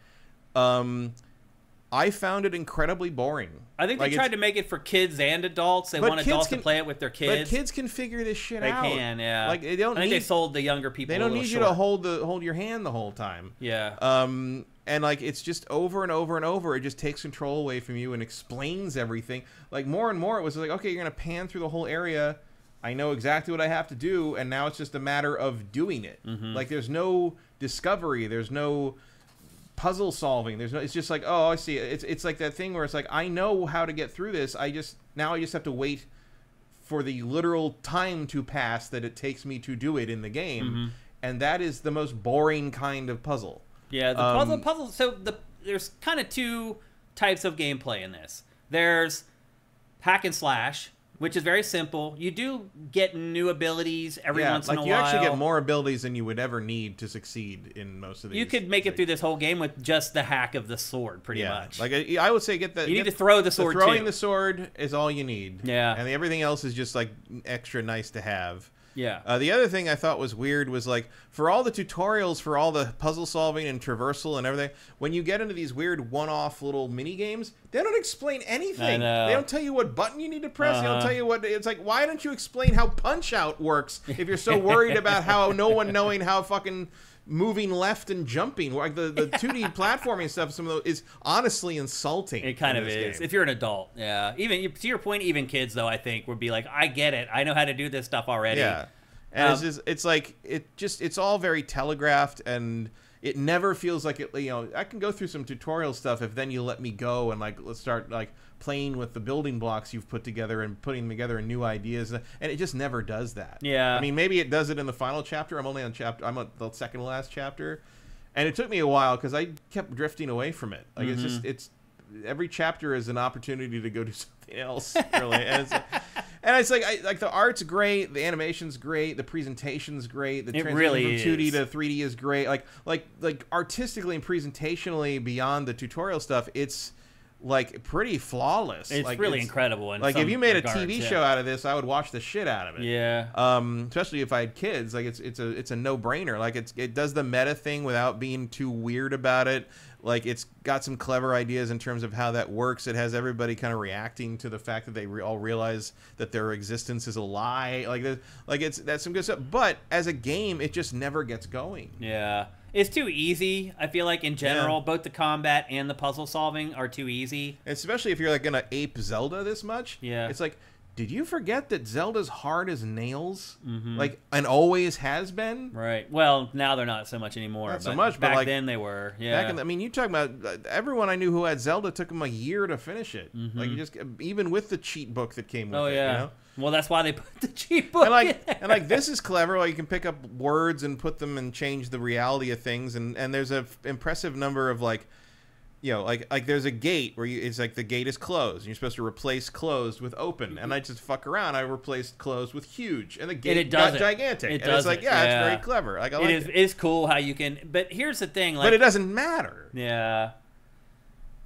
I found it incredibly boring. I think they tried to make it for kids and adults. They want adults to play it with their kids. But kids can figure this shit out. They can, yeah. Like they don't. I think they sold the younger people. They don't need you to hold your hand the whole time. Yeah. And like it's just over and over and over. It just takes control away from you and explains everything. Like more and more, it was like, okay, you're gonna pan through the whole area. I know exactly what I have to do, and now it's just a matter of doing it. Like there's no discovery. There's no puzzle solving. It's just like, oh, I see. It's like that thing where it's like, I know how to get through this. I just have to wait for the literal time to pass that it takes me to do it in the game, and that is the most boring kind of puzzle. Yeah, the puzzle. So there's kind of two types of gameplay in this. There's hack and slash, which is very simple. You do get new abilities every once in a while. You actually get more abilities than you would ever need to succeed in most of these. You could make it through this whole game with just the hack of the sword, pretty much. Like I would say, you need to throw the sword. Throwing the sword is all you need. Yeah, and everything else is just like extra nice to have. Yeah. The other thing I thought was weird was like for all the tutorials for all the puzzle solving and traversal and everything, when you get into these weird one-off little mini games, they don't explain anything. They don't tell you what button you need to press. They don't tell you what. It's like, why don't you explain how Punch Out works if you're so worried about how no one knowing how fucking moving left and jumping, like the 2D platforming stuff, some of those is honestly insulting. It kind of is. If you're an adult, yeah. Even to your point, even kids though, I think would be like, I get it. I know how to do this stuff already. Yeah, and it's all very telegraphed, and it never feels like it. You know, I can go through some tutorial stuff if then you let me go and like let's start like playing with the building blocks you've put together and putting them together in new ideas, and it just never does that. Yeah, I mean, maybe it does it in the final chapter. I'm on the second to last chapter, and it took me a while because I kept drifting away from it. Like it's every chapter is an opportunity to go do something else, really. And it's like the art's great, the animation's great, the presentation's great, the transition from 2D to 3D is great. Like artistically and presentationally beyond the tutorial stuff, it's like pretty flawless. It's like, really incredible. In like some if you made regards, a TV show out of this, I would watch the shit out of it. Yeah. Especially if I had kids. Like it's a no-brainer. Like it does the meta thing without being too weird about it. Like it's got some clever ideas in terms of how that works. It has everybody kind of reacting to the fact that they all realize that their existence is a lie. That's some good stuff. But as a game, it just never gets going. Yeah. It's too easy. I feel like in general, both the combat and the puzzle solving are too easy. Especially if you're like gonna ape Zelda this much. Yeah. It's like, did you forget that Zelda's hard as nails? Like, and always has been? Right. Well, now they're not so much anymore. Not so much, but back like, then they were. Yeah. I mean, you talking about everyone I knew who had Zelda took them a year to finish it. Like, you just even with the cheat book that came with it. Yeah. You know? Well, that's why they put the cheat book. And like this is clever. Like you can pick up words and put them and change the reality of things. And there's a impressive number of like, you know, like there's a gate where it's like the gate is closed. And you're supposed to replace closed with open. And I just fuck around. I replaced closed with huge, and the gate got gigantic. It and it's like, it's very clever. Like it is cool how you can. But here's the thing. Like, but it doesn't matter. Yeah.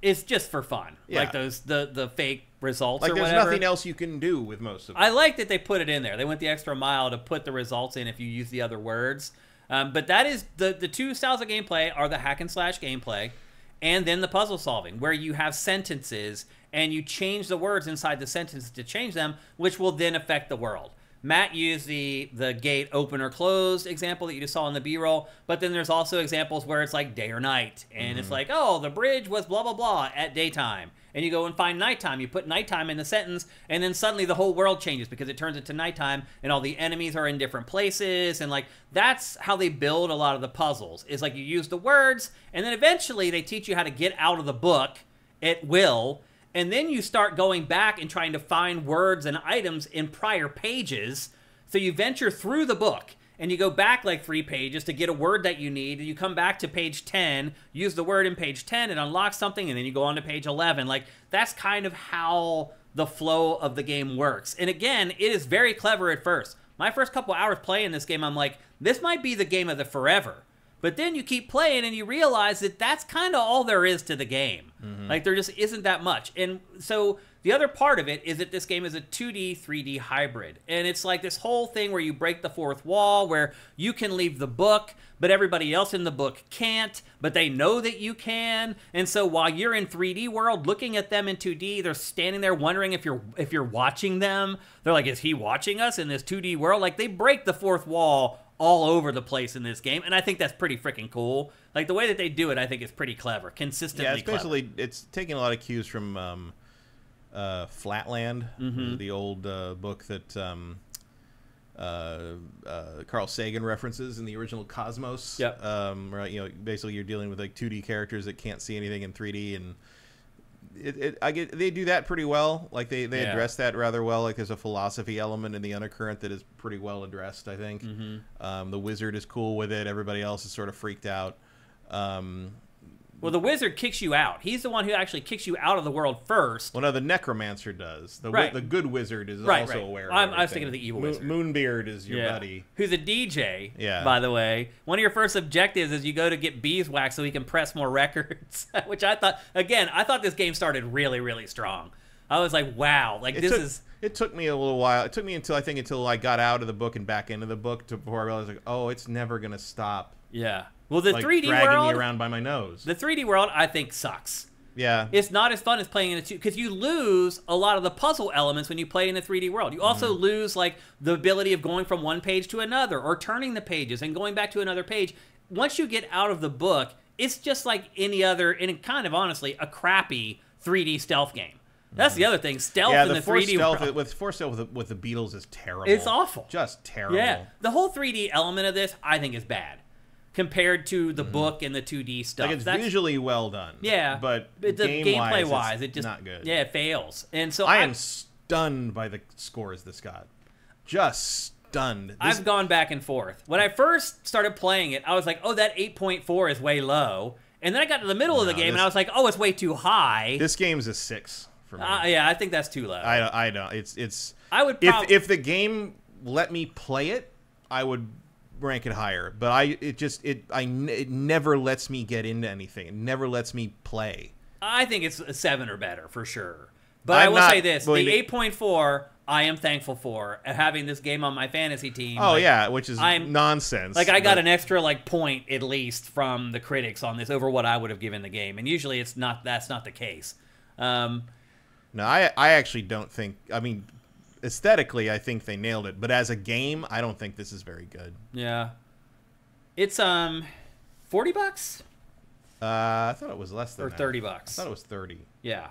It's just for fun. Yeah. Like the fake results like or there's whatever. nothing else you can do with most of them. I like that they put it in there. They went the extra mile to put the results in if you use the other words. But that is the two styles of gameplay are the hack and slash gameplay and then the puzzle solving, where you have sentences and you change the words inside the sentence to change them, which will then affect the world. Matt used the gate open or closed example that you just saw in the B-roll, but then there's also examples where it's like day or night, and it's like, oh, the bridge was blah, blah, blah at daytime. And you go and find nighttime. You put nighttime in the sentence, and then suddenly the whole world changes because it turns into nighttime, and all the enemies are in different places, and like that's how they build a lot of the puzzles. Is like you use the words, and then eventually they teach you how to get out of the book at will, and then you start going back and trying to find words and items in prior pages. So you venture through the book, and you go back like 3 pages to get a word that you need, and you come back to page 10, use the word in page 10, and unlock something, and then you go on to page 11. Like, that's kind of how the flow of the game works. And again, it is very clever at first. My first couple hours playing this game, I'm like, this might be the game of the forever. But then you keep playing and you realize that that's kind of all there is to the game. Like, there just isn't that much. And so the other part of it is that this game is a 2D, 3D hybrid. And it's like this whole thing where you break the fourth wall, where you can leave the book, but everybody else in the book can't, but they know that you can. And so while you're in 3D world looking at them in 2D, they're standing there wondering if you're watching them. They're like, is he watching us in this 2D world? Like, they break the fourth wall all over the place in this game, and I think that's pretty freaking cool. Like, the way that they do it, I think is pretty clever, consistently Yeah, it's clever. basically, it's taking a lot of cues from Flatland, the old book that Carl Sagan references in the original Cosmos. Yep. Where, you know, basically you're dealing with like 2D characters that can't see anything in 3D, and they do that pretty well. Like they address that rather well. Like there's a philosophy element in the undercurrent that is pretty well addressed, I think. The wizard is cool with it. Everybody else is sort of freaked out. Well, the wizard kicks you out. He's the one who actually kicks you out of the world first. Well, no, the necromancer does. The good wizard is also aware of I was thinking of the evil wizard. Moonbeard is your buddy. Who's a DJ, by the way. One of your first objectives is you go to get beeswax so he can press more records, which I thought this game started really, really strong. I was like, wow, like It took me a little while. It took me until I got out of the book and back into the book before I realized, like, oh, it's never going to stop. Yeah. Well, the like 3D dragging world, me around by my nose. The 3D world, I think, sucks. Yeah. It's not as fun as playing in a 2, because you lose a lot of the puzzle elements when you play in the 3D world. You also lose, like, the ability of going from one page to another, or turning the pages and going back to another page. Once you get out of the book, it's just like any other, and kind of honestly, a crappy 3D stealth game. That's the other thing. Stealth in the 3D world. With force stealth with the Beatles is terrible. It's awful. Just terrible. Yeah. The whole 3D element of this, I think, is bad compared to the book and the 2D stuff. Like, it's visually well done. Yeah. But the gameplay-wise, it just not good. Yeah, it fails. And so I am stunned by the scores this got. Just stunned. I've gone back and forth. When I first started playing it, I was like, oh, that 8.4 is way low. And then I got to the middle of the game, and I was like, oh, it's way too high. This game's a 6 for me. Yeah, I think that's too low. I don't. It's. I would if the game let me play it, I would rank it higher. But it never lets me get into anything. It never lets me play. I think it's a 7 or better for sure. But I will say this: the 8.4, I am thankful for having this game on my fantasy team. Oh, like, yeah, which is nonsense. Like, I got an extra point at least from the critics on this over what I would have given the game, and usually it's not. That's not the case. No, I actually don't think. I mean, aesthetically, I think they nailed it, but as a game, I don't think this is very good. Yeah, it's $40. I thought it was less than or that. $30. I thought it was 30. Yeah.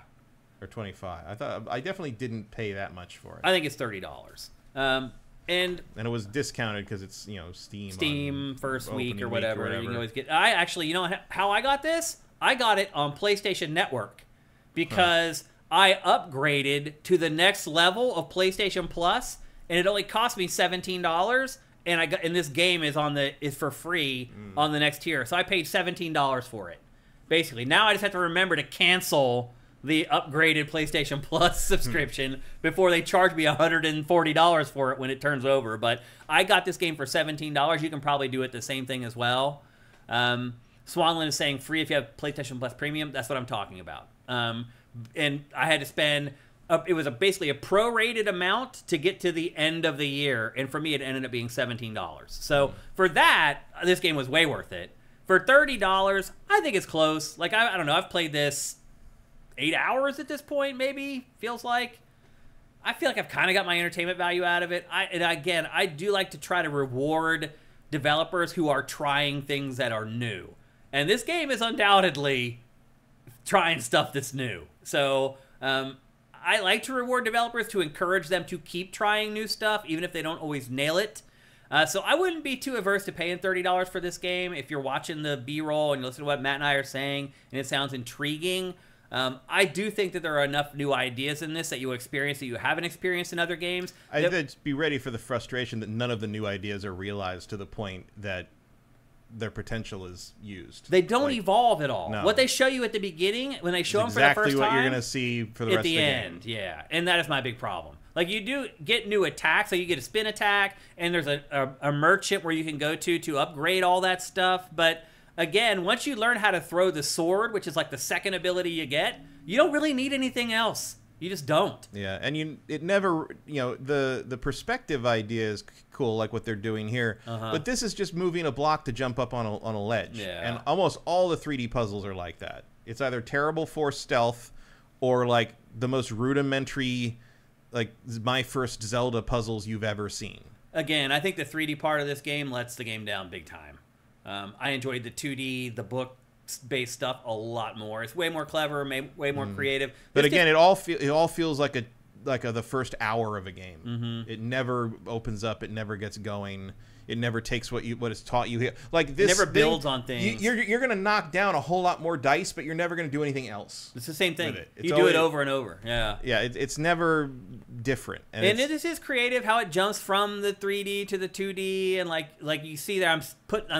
Or 25. I definitely didn't pay that much for it. I think it's $30. And it was discounted because it's, Steam first week or whatever. You can always get. I actually, you know how I got this? I got it on PlayStation Network because I upgraded to the next level of PlayStation Plus, and it only cost me $17. And this game is for free on the next tier. So I paid $17 for it. Basically, now I just have to remember to cancel the upgraded PlayStation Plus subscription before they charge me $140 for it when it turns over. But I got this game for $17. You can probably do it the same thing as well. Swanland is saying free if you have PlayStation Plus Premium. That's what I'm talking about. And I had to spend... it was basically a prorated amount to get to the end of the year. And for me, it ended up being $17. So for that, this game was way worth it. For $30, I think it's close. Like, I don't know. I've played this 8 hours at this point, maybe, feels like. I feel like I've kind of got my entertainment value out of it. And again, I do like to try to reward developers who are trying things that are new. And this game is undoubtedly trying stuff that's new. So I like to reward developers to encourage them to keep trying new stuff, even if they don't always nail it. So I wouldn't be too averse to paying $30 for this game if you're watching the B-roll and you listen to what Matt and I are saying and it sounds intriguing. I do think that there are enough new ideas in this that you experience that you haven't experienced in other games. I think I'd be ready for the frustration that none of the new ideas are realized to the point that their potential is used. They don't evolve at all. No. What they show you at the beginning, when they show them for the first time, exactly what you're going to see for the rest of the end, game. yeah. And that is my big problem. Like, you do get new attacks, so you get a spin attack, and there's a merchant where you can go to upgrade all that stuff. But again, once you learn how to throw the sword, which is like the second ability you get, you don't really need anything else. You just don't. Yeah, and it never, the perspective idea is cool, like what they're doing here. But this is just moving a block to jump up on a ledge. Yeah. And almost all the 3D puzzles are like that. It's either terrible for stealth or like the most rudimentary, like my first Zelda puzzles you've ever seen. Again, I think the 3D part of this game lets the game down big time. I enjoyed the 2D, the book-based stuff a lot more. It's way more clever, way more creative. But again, it all feels like the first hour of a game. It never opens up. It never gets going. It never takes what it's taught you here. Like this, it never builds on things. You're gonna knock down a whole lot more dice, but you're never gonna do anything else. It's the same thing. You do it over and over. Yeah. Yeah. It's never different. And it is creative how it jumps from the 3D to the 2D, and like you see there, I'm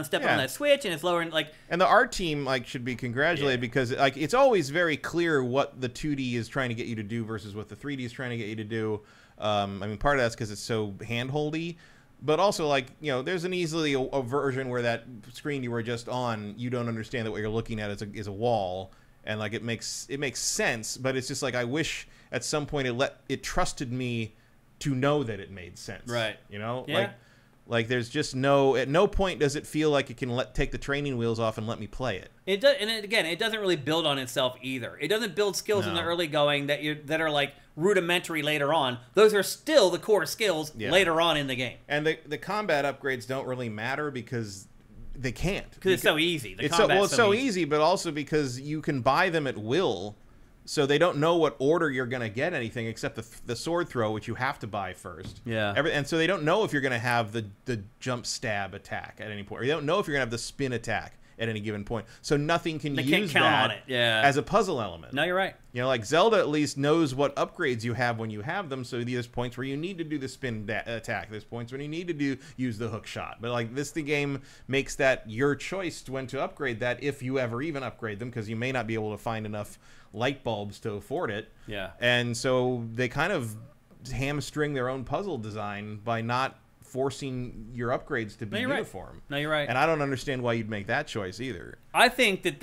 stepping on that switch, and it's lowering like. And the art team should be congratulated because it's always very clear what the 2D is trying to get you to do versus what the 3D is trying to get you to do. I mean, part of that's because it's so handholdy. But also, there's an easily a version where that screen you were just on, you don't understand that what you're looking at is a wall, and it makes sense. But it's just I wish at some point it trusted me to know that it made sense. Right. Yeah. Like there's just at no point does it feel like it can take the training wheels off and let me play it. It does, and again, it doesn't really build on itself either. It doesn't build skills in the early going that are rudimentary later on. Those are still the core skills later on in the game. And the combat upgrades don't really matter because they can't. Because it's so easy. It's so easy, but also because you can buy them at will. So they don't know what order you're going to get anything except the sword throw, which you have to buy first. Yeah. And so they don't know if you're going to have the jump stab attack at any point. Or they don't know if you're going to have the spin attack at any given point. So nothing can use that as a puzzle element. No, you're right. Like Zelda at least knows what upgrades you have when you have them. So there's points where you need to do the spin attack. There's points when you need to use the hook shot. But the game makes that your choice when to upgrade that if you ever even upgrade them, because you may not be able to find enough light bulbs to afford it. Yeah. And so they kind of hamstring their own puzzle design by not forcing your upgrades to be uniform. Right. No, you're right. And I don't understand why you'd make that choice either. I think that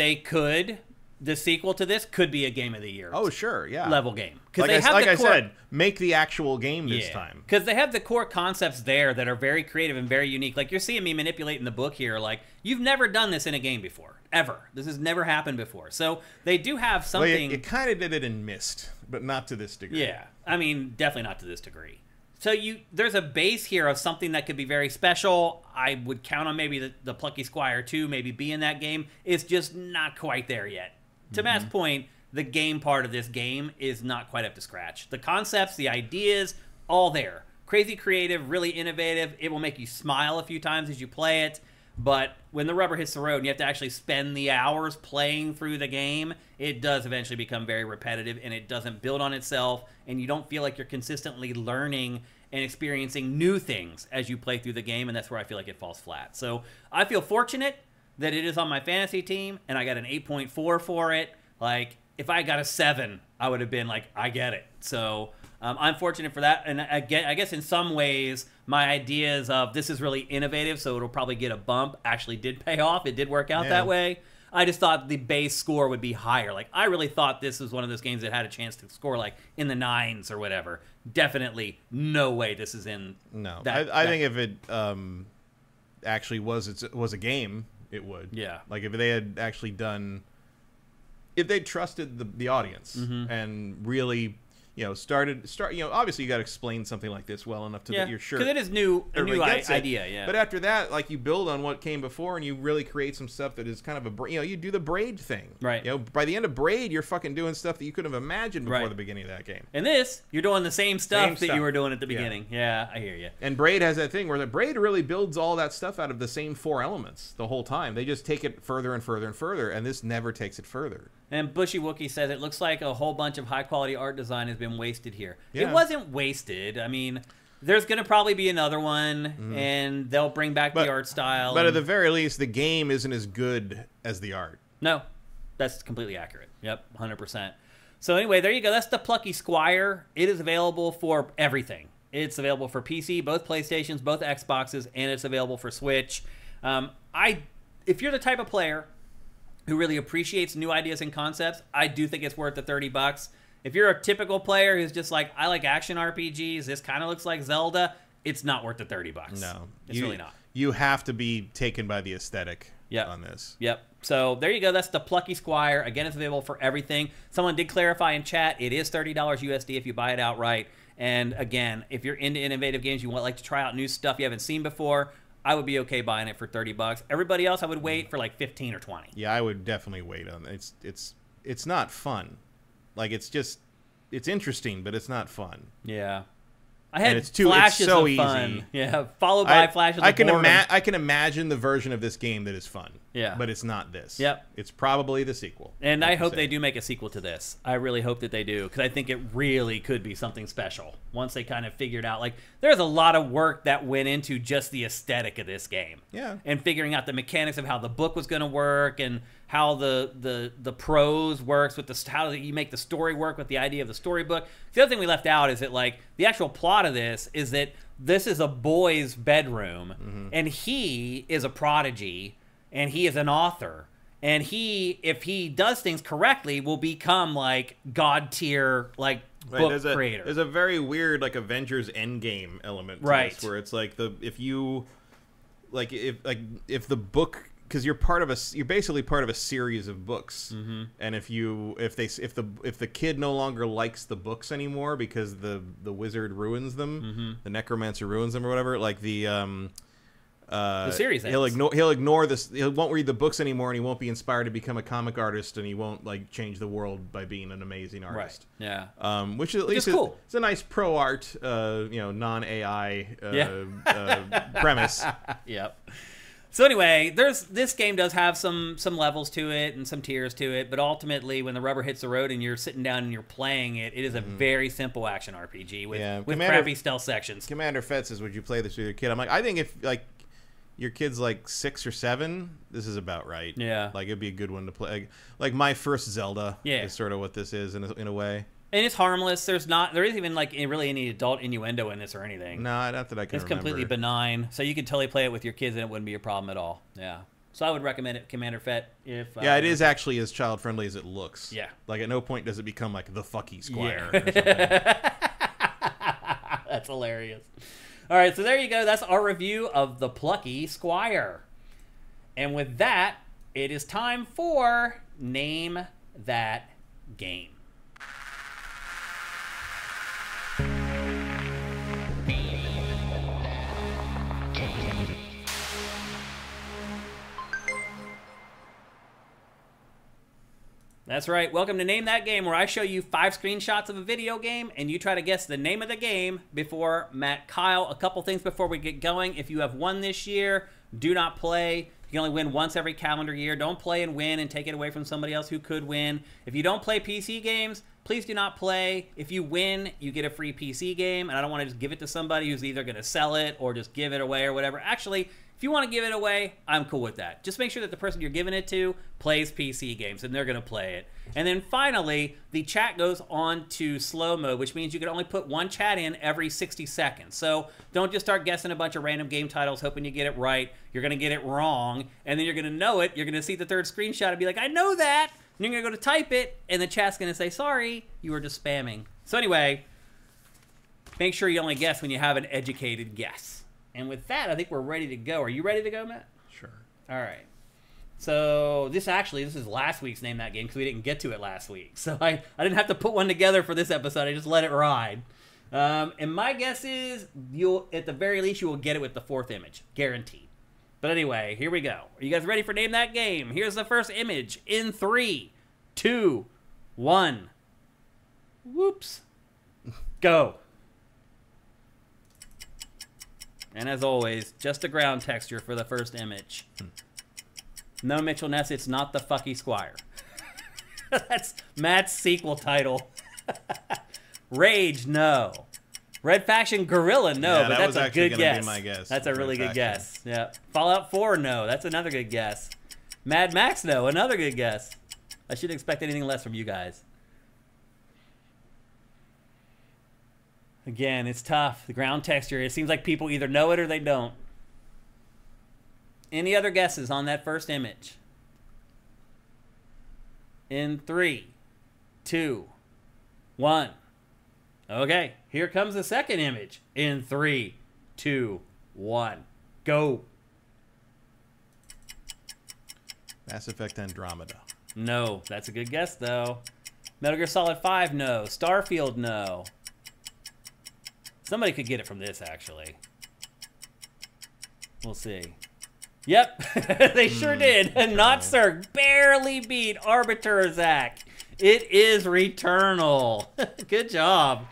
the sequel to this could be a Game of the Year. Oh, sure, yeah. Level game. Like I said, make the actual game this time. Because they have the core concepts there that are very creative and very unique. Like, you're seeing me manipulating the book here. You've never done this in a game before. Ever. This has never happened before. So they do have something. Well, it kind of did it in Myst, but not to this degree. Yeah. I mean, definitely not to this degree. So there's a base here of something that could be very special. I would count on maybe the Plucky Squire 2 maybe be in that game. It's just not quite there yet. To Matt's point, the game part of this game is not quite up to scratch. The concepts, the ideas, all there. Crazy creative, really innovative. It will make you smile a few times as you play it. But when the rubber hits the road and you have to actually spend the hours playing through the game, it does eventually become very repetitive, and it doesn't build on itself, and you don't feel like you're consistently learning and experiencing new things as you play through the game, and that's where I feel like it falls flat. So I feel fortunate that it is on my fantasy team, and I got an 8.4 for it. If I got a 7, I would have been I get it. So I'm fortunate for that, and I guess in some ways my ideas of this is really innovative, so it'll probably get a bump, actually did pay off. It did work out that way. I just thought the base score would be higher. I really thought this was one of those games that had a chance to score in the 9s or whatever. Definitely no way this is in. No, I think if it actually was a game, it would. Yeah. If they had actually if they trusted the audience and really obviously you got to explain something like this well enough that you're sure, because it is a new idea. Yeah. But after that, you build on what came before, and you really create some stuff that is kind of you do the braid thing. Right. By the end of Braid, you're fucking doing stuff that you couldn't have imagined before the beginning of that game. And this, you're doing the same stuff that you were doing at the beginning. Yeah, I hear you. And Braid has that thing where the Braid really builds all that stuff out of the same 4 elements the whole time. They just take it further and further and further, and this never takes it further. And Bushy Wookie says, it looks like a whole bunch of high-quality art design has been wasted here. Yeah. It wasn't wasted. I mean, there's going to probably be another one, and they'll bring back the art style. But at the very least, the game isn't as good as the art. No, that's completely accurate. Yep, 100%. So anyway, there you go. That's the Plucky Squire. It is available for everything. It's available for PC, both PlayStations, both Xboxes, and it's available for Switch. If you're the type of player who really appreciates new ideas and concepts, I do think it's worth the $30. If you're a typical player who's just like, I like action RPGs, this kind of looks like Zelda, it's not worth the $30. No. It's really not. You have to be taken by the aesthetic on this. Yep. So there you go. That's the Plucky Squire. Again, it's available for everything. Someone did clarify in chat, it is $30 USD if you buy it outright. And again, if you're into innovative games, you want like to try out new stuff you haven't seen before, I would be okay buying it for $30. Everybody else, I would wait for like 15 or 20. Yeah, I would definitely wait on it. It's not fun. Like it's interesting, but it's not fun. Yeah. I had it's flashes so of fun. easy. Yeah, followed by flashes of boredom. I can imagine the version of this game that is fun. Yeah. But it's not this. Yep. It's probably the sequel. And I hope they do make a sequel to this. I really hope that they do, because I think it really could be something special once they kind of figured out. Like, there's a lot of work that went into just the aesthetic of this game. Yeah. And figuring out the mechanics of how the book was going to work and how the prose works with the how you make the story work with the idea of the storybook. The other thing we left out is that like the actual plot of this is that this is a boy's bedroom, and he is a prodigy, and he is an author, and he, if he does things correctly, will become like god tier like book creator. There's a very weird like Avengers Endgame element to this, where it's like if the book, because you're basically part of a series of books, and if the kid no longer likes the books anymore because the wizard ruins them, the necromancer ruins them or whatever, like the series he'll ignore this. He won't read the books anymore, and he won't be inspired to become a comic artist, and he won't like change the world by being an amazing artist. Right. Yeah. Which at least is cool. It's a nice pro art, non AI premise. Yep. So anyway, this game does have some levels to it and some tiers to it, but ultimately, when the rubber hits the road and you're sitting down and you're playing it, it is a very simple action RPG with crappy stealth sections. Commander Fett says, "Would you play this with your kid?" I'm like, I think if like your kid's like 6 or 7, this is about right. Yeah, like it'd be a good one to play. Like my first Zelda is sort of what this is in a way. And it's harmless. There isn't even like really any adult innuendo in this or anything. No, not that I can It's completely benign. So you could totally play it with your kids and it wouldn't be a problem at all. Yeah. So I would recommend it, Commander Fett. It is actually as child friendly as it looks. Yeah. Like at no point does it become like the Plucky Squire. Yeah. Or something. That's hilarious. All right, so there you go. That's our review of the Plucky Squire. And with that, it is time for Name That Game. That's right. Welcome to Name That Game, where I show you 5 screenshots of a video game, and you try to guess the name of the game before Matt Keil. A couple things before we get going. If you have won this year, do not play. You can only win once every calendar year. Don't play and win and take it away from somebody else who could win. If you don't play PC games, please do not play. If you win, you get a free PC game, and I don't want to just give it to somebody who's either going to sell it or just give it away or whatever. Actually, if you want to give it away, I'm cool with that. Just make sure that the person you're giving it to plays PC games, and they're going to play it. And then finally, the chat goes on to slow mode, which means you can only put one chat in every 60 seconds. So don't just start guessing a bunch of random game titles hoping you get it right. You're going to get it wrong, and then you're going to know it. You're going to see the third screenshot and be like, I know that! And you're going to go to type it, and the chat's going to say, sorry, you were just spamming. So anyway, make sure you only guess when you have an educated guess. And with that, I think we're ready to go. Are you ready to go, Matt? Sure. All right. So this is last week's Name That Game because we didn't get to it last week. So I didn't have to put one together for this episode. I just let it ride. And my guess is at the very least, you will get it with the 4th image. Guaranteed. But anyway, here we go. Are you guys ready for Name That Game? Here's the first image in 3, 2, 1. Whoops. Go. And as always, just a ground texture for the first image. No Mitchell Ness, it's not the Plucky Squire. That's Matt's sequel title. Rage, no. Red Faction Gorilla, no, Yeah, but that was that's a actually good gonna be guess. my guess. That's a Red really good Faction. guess. Yeah. Fallout 4, no. That's another good guess. Mad Max, no. Another good guess. I shouldn't expect anything less from you guys. Again, it's tough. The ground texture, it seems like people either know it or they don't. Any other guesses on that first image? In 3, 2, 1. Okay, here comes the second image. In 3, 2, 1. Go. Mass Effect Andromeda. No, that's a good guess, though. Metal Gear Solid 5, no. Starfield, no. Somebody could get it from this, actually. We'll see. Yep, they sure did. Not Sir barely beat Arbiter Zack. It is Returnal. Good job.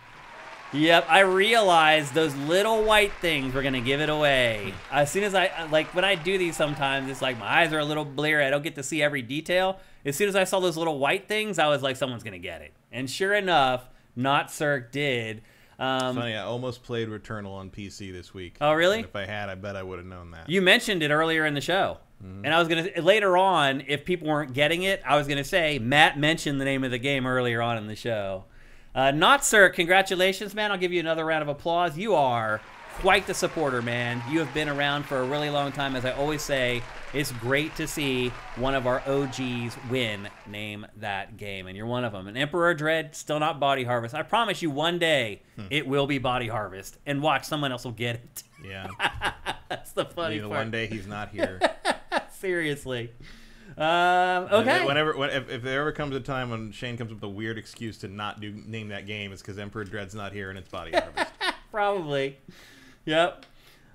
Yep, I realized those little white things were going to give it away. As soon as when I do these sometimes, it's like my eyes are a little bleary. I don't get to see every detail. As soon as I saw those little white things, I was like, someone's going to get it. And sure enough, Not Cirque did. Funny, I almost played Returnal on PC this week. Oh, really? And if I had, I bet I would have known that. You mentioned it earlier in the show. And I was going to, later on, if people weren't getting it, I was going to say, Matt mentioned the name of the game earlier on in the show. Not Sir, congratulations, man. I'll give you another round of applause. You are quite the supporter, man. You have been around for a really long time. As I always say, it's great to see one of our OGs win. Name that game. And you're one of them. And Emperor Dread, still not Body Harvest. I promise you one day it will be Body Harvest. And watch, someone else will get it. Yeah. That's the funny part. One day he's not here. Seriously. Okay. If there ever comes a time when Shane comes up with a weird excuse to not name that game, it's because Emperor Dread's not here and it's Body Harvest. Probably. Yep.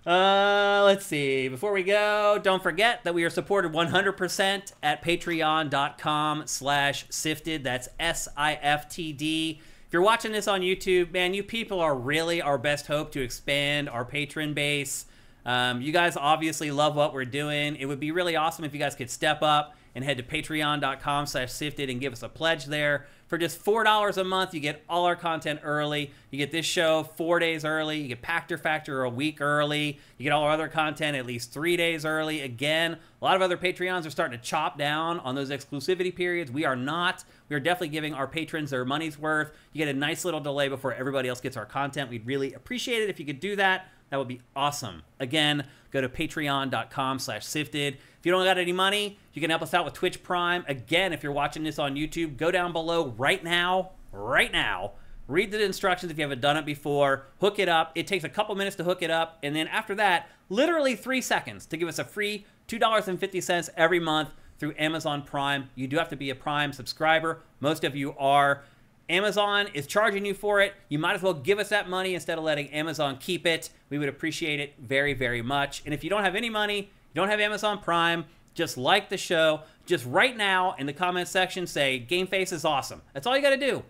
Let's see. Before we go, don't forget that we are supported 100% at patreon.com/sifted. That's SIFTD. If you're watching this on YouTube, man, you people are really our best hope to expand our patron base. You guys obviously love what we're doing. It would be really awesome if you guys could step up and head to patreon.com/sifted and give us a pledge there. For just $4 a month, you get all our content early. You get this show 4 days early. You get Pachter Factor a week early. You get all our other content at least 3 days early. Again, a lot of other Patreons are starting to chop down on those exclusivity periods. We are not. We are definitely giving our patrons their money's worth. You get a nice little delay before everybody else gets our content. We'd really appreciate it if you could do that. That would be awesome. Again, go to patreon.com/sifted. If you don't got any money, you can help us out with Twitch Prime. Again, if you're watching this on YouTube, go down below right now. Read the instructions if you haven't done it before. Hook it up. It takes a couple minutes to hook it up. And then after that, literally 3 seconds to give us a free $2.50 every month through Amazon Prime. You do have to be a Prime subscriber. Most of you are. Amazon is charging you for it. You might as well give us that money instead of letting Amazon keep it. We would appreciate it very, very much. And if you don't have any money, you don't have Amazon Prime, just like the show. Just right now in the comment section say, GameFace is awesome. That's all you got to do.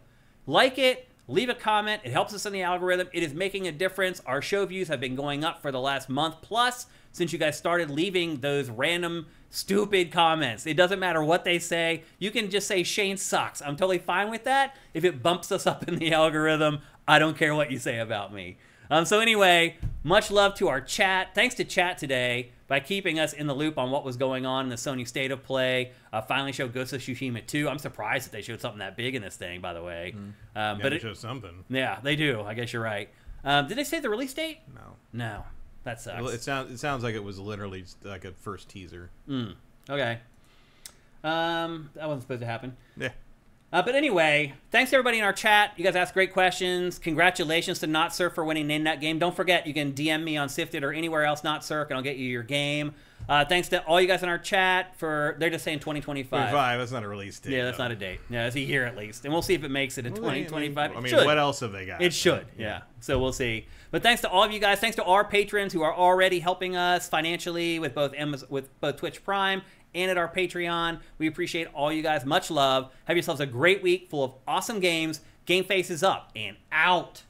Like it, leave a comment. It helps us in the algorithm. It is making a difference. Our show views have been going up for the last month plus since you guys started leaving those random stupid comments. It doesn't matter what they say. You can just say Shane sucks. I'm totally fine with that. If it bumps us up in the algorithm, I don't care what you say about me. So anyway, much love to our chat. Thanks to chat today by keeping us in the loop on what was going on in the Sony State of Play. Finally showed Ghost of Tsushima 2. I'm surprised that they showed something that big in this thing, by the way. But it shows something. Yeah, they do. I guess you're right. Did they say the release date? No. No. That sucks. Well, it sounds like it was literally like a first teaser. Okay. That wasn't supposed to happen. Yeah. But anyway, thanks to everybody in our chat. You guys asked great questions. Congratulations to Not Surf for winning Name That Game. Don't forget, you can DM me on Sifted or anywhere else, Not Surf, and I'll get you your game. Thanks to all you guys in our chat for, they're just saying 2025. That's not a release date. Yeah, that's not a date. Yeah, it's a year at least. And we'll see if it makes it in 2025. I mean, what else have they got? It should, yeah. So we'll see. But thanks to all of you guys. Thanks to our patrons who are already helping us financially with both Twitch Prime and at our Patreon. We appreciate all you guys. Much love. Have yourselves a great week full of awesome games. GameFace is up and out.